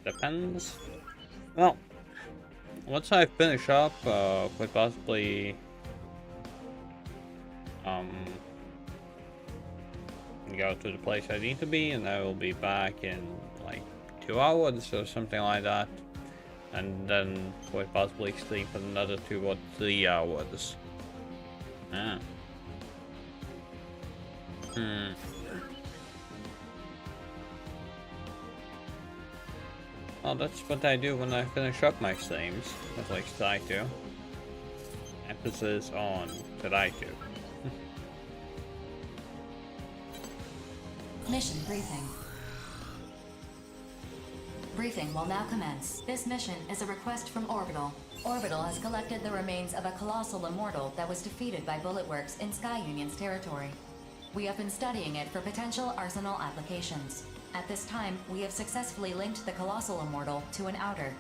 Depends. Well, once I finish up, quite possibly go to the place I need to be, and I will be back in like 2 hours or something like that, and then quite possibly sleep for another 2 or 3 hours. Well, that's what I do when I finish up my streams. At least try to. Emphasis on try to. Mission briefing. Briefing will now commence. This mission is a request from Orbital. Orbital has collected the remains of a colossal immortal that was defeated by Bulletworks in Sky Union's territory. We have been studying it for potential arsenal applications. At this time, we have successfully linked the colossal immortal to an outer.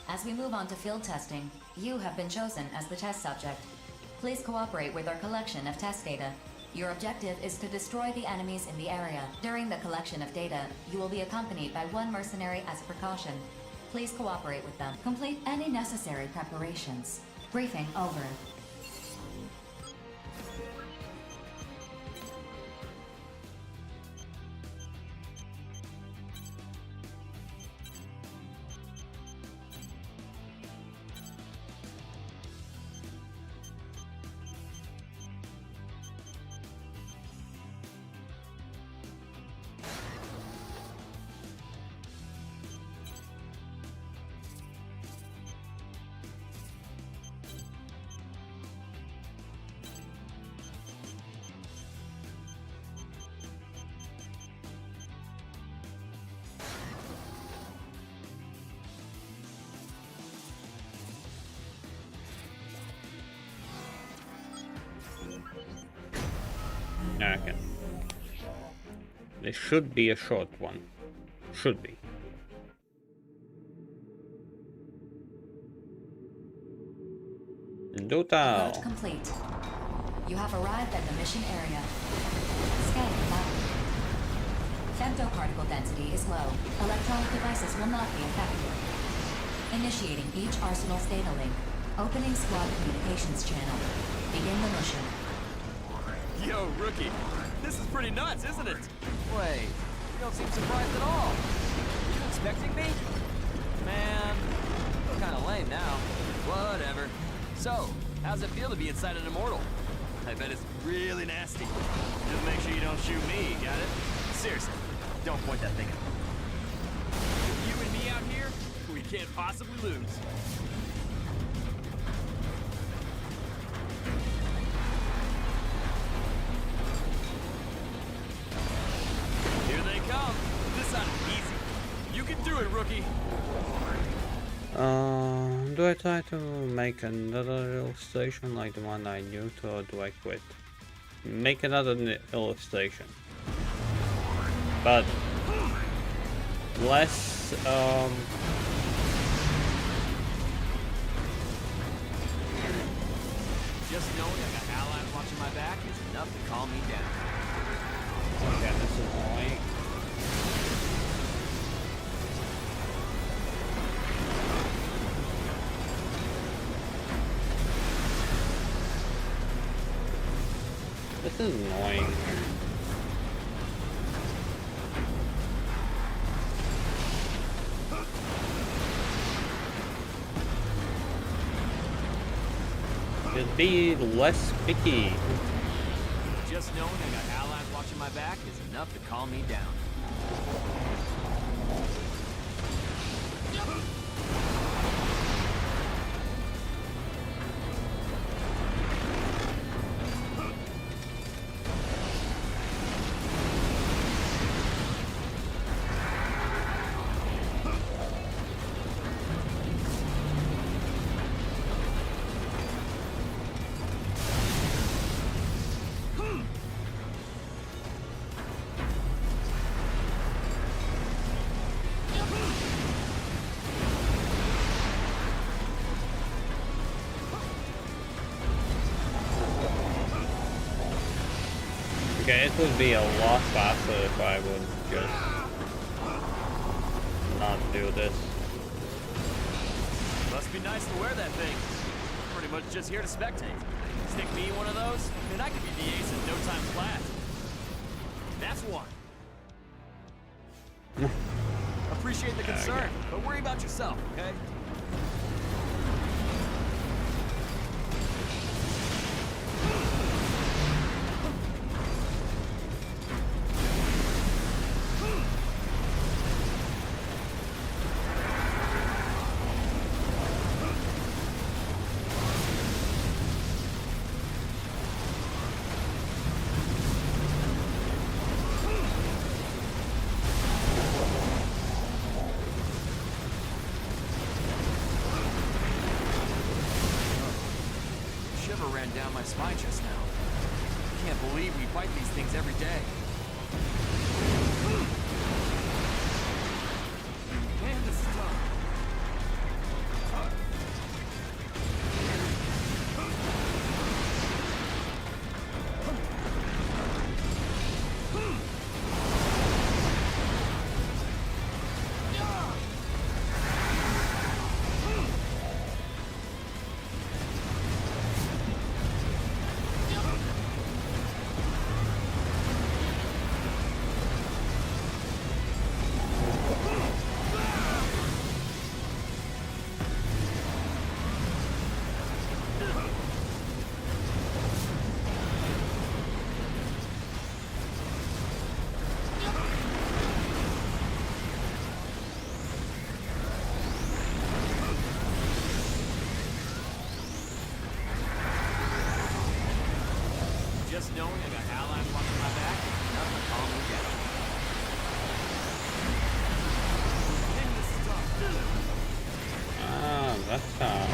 As we move on to field testing, you have been chosen as the test subject. Please cooperate with our collection of test data. Your objective is to destroy the enemies in the area. During the collection of data, you will be accompanied by one mercenary as a precaution. Please cooperate with them. Complete any necessary preparations. Briefing over. Okay. This should be a short one. Should be. Dota. Approach complete. You have arrived at the mission area. Scanning vital. Femtoparticle density is low. Electronic devices will not be affected. Initiating each Arsenal's data link. Opening squad communications channel. Begin the mission. Yo, rookie. This is pretty nuts, isn't it? Wait, you don't seem surprised at all. Were you expecting me? Man, I'm kinda lame now. Whatever. So, how's it feel to be inside an immortal? I bet it's really nasty. Just make sure you don't shoot me, got it? Seriously, don't point that thing at me. With you and me out here, we can't possibly lose. Here they come. This sounded easy. You can do it, rookie. Do I try to make another illustration like the one I used, or do I quit? Make another illustration. But less Just knowing I got allies watching my back is enough to calm me down. okay, this is annoying. This is annoying. Just be less picky. Just knowing I got allies watching my back is enough to calm me down. Okay, it would be a lot faster if I would just not do this. Must be nice to wear that thing. Pretty much just here to spectate. Stick me in one of those, and I could be the ace in no time flat. That's one. Appreciate the concern, but worry about yourself, okay? Ran down my spine just now. Can't believe we fight these things every day. Man, this is tough. Just knowing I got allies watching my back, enough to calm me down. Man, this is tough. Ah, that's tough.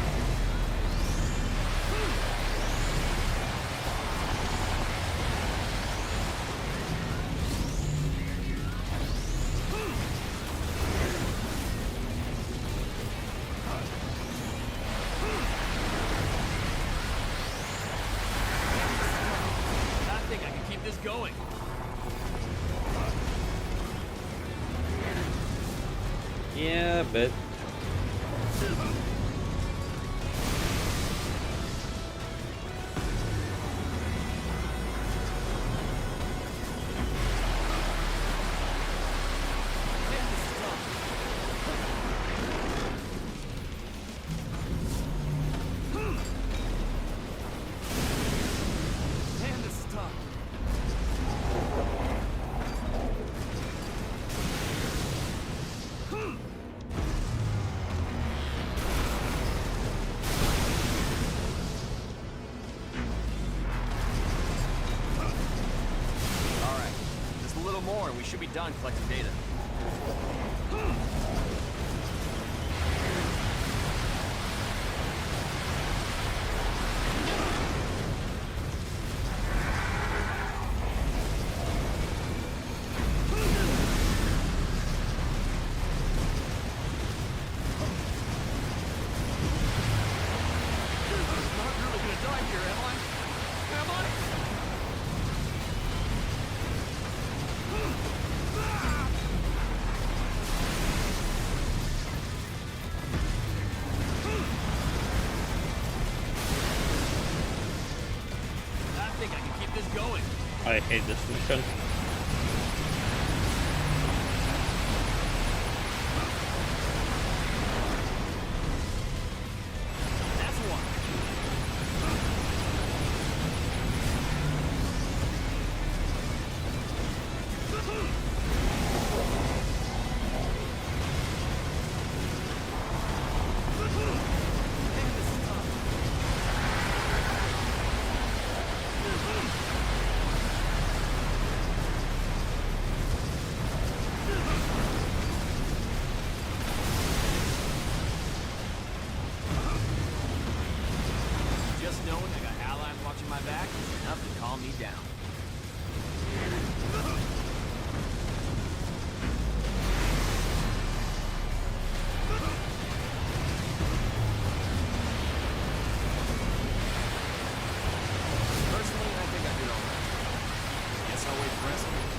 Yeah, but Man, this is tough. Alright, just a little more and we should be done collecting data. Not really gonna die here, am I? Am I? I think I can keep this going. I hate this mission. That's one. Just knowing I got allies watching my back is enough to calm me down. Personally, I think I did all right. Guess I'll wait for escort.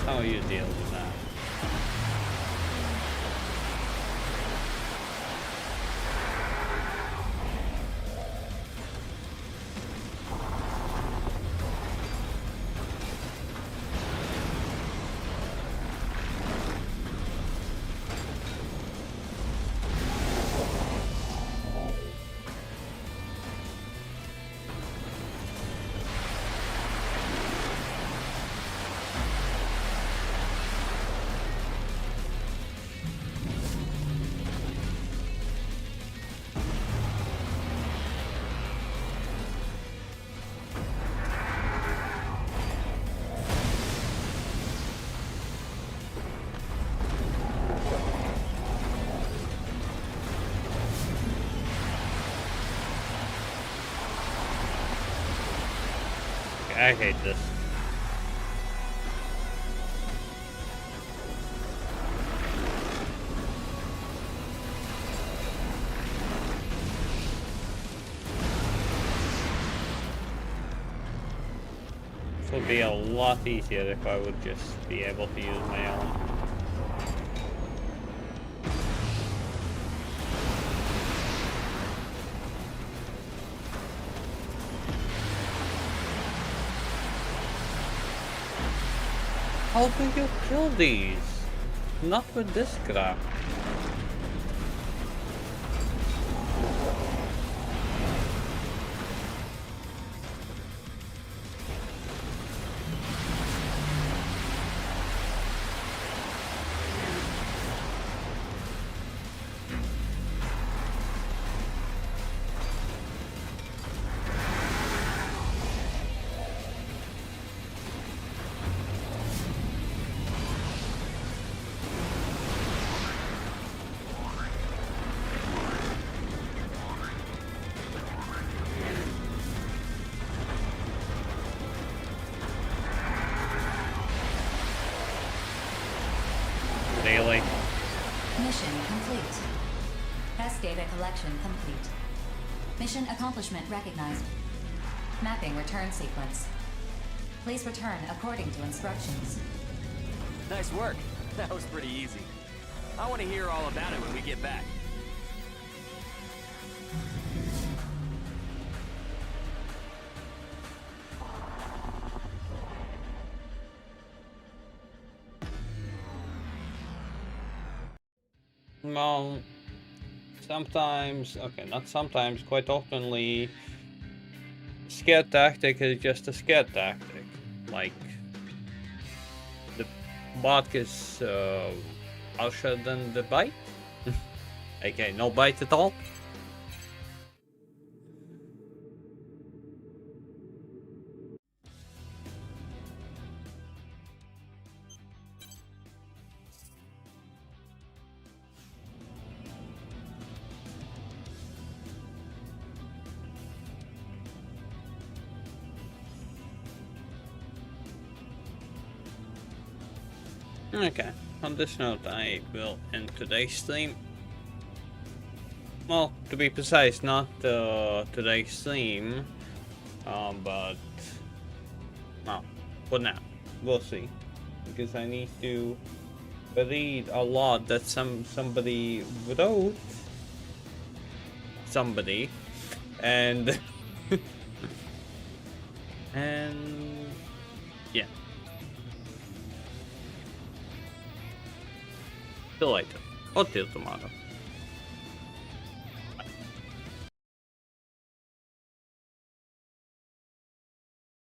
how you deal with that. I hate this. This would be a lot easier if I would just be able to use my own. How do you kill these? Not with this crap. Daily. Mission complete. Test data collection complete. Mission accomplishment recognized. Mapping return sequence. Please return according to instructions. Nice work. That was pretty easy. I want to hear all about it when we get back. Well, sometimes, okay, not sometimes, quite oftenly, scare tactic is just a scare tactic. Like, the bark is harsher than the bite. Okay, no bite at all. Okay, on this note, I will end today's stream. Well, to be precise, not today's stream, but well, for now, we'll see, because I need to read a lot that somebody wrote, and and yeah. Till later, or till tomorrow.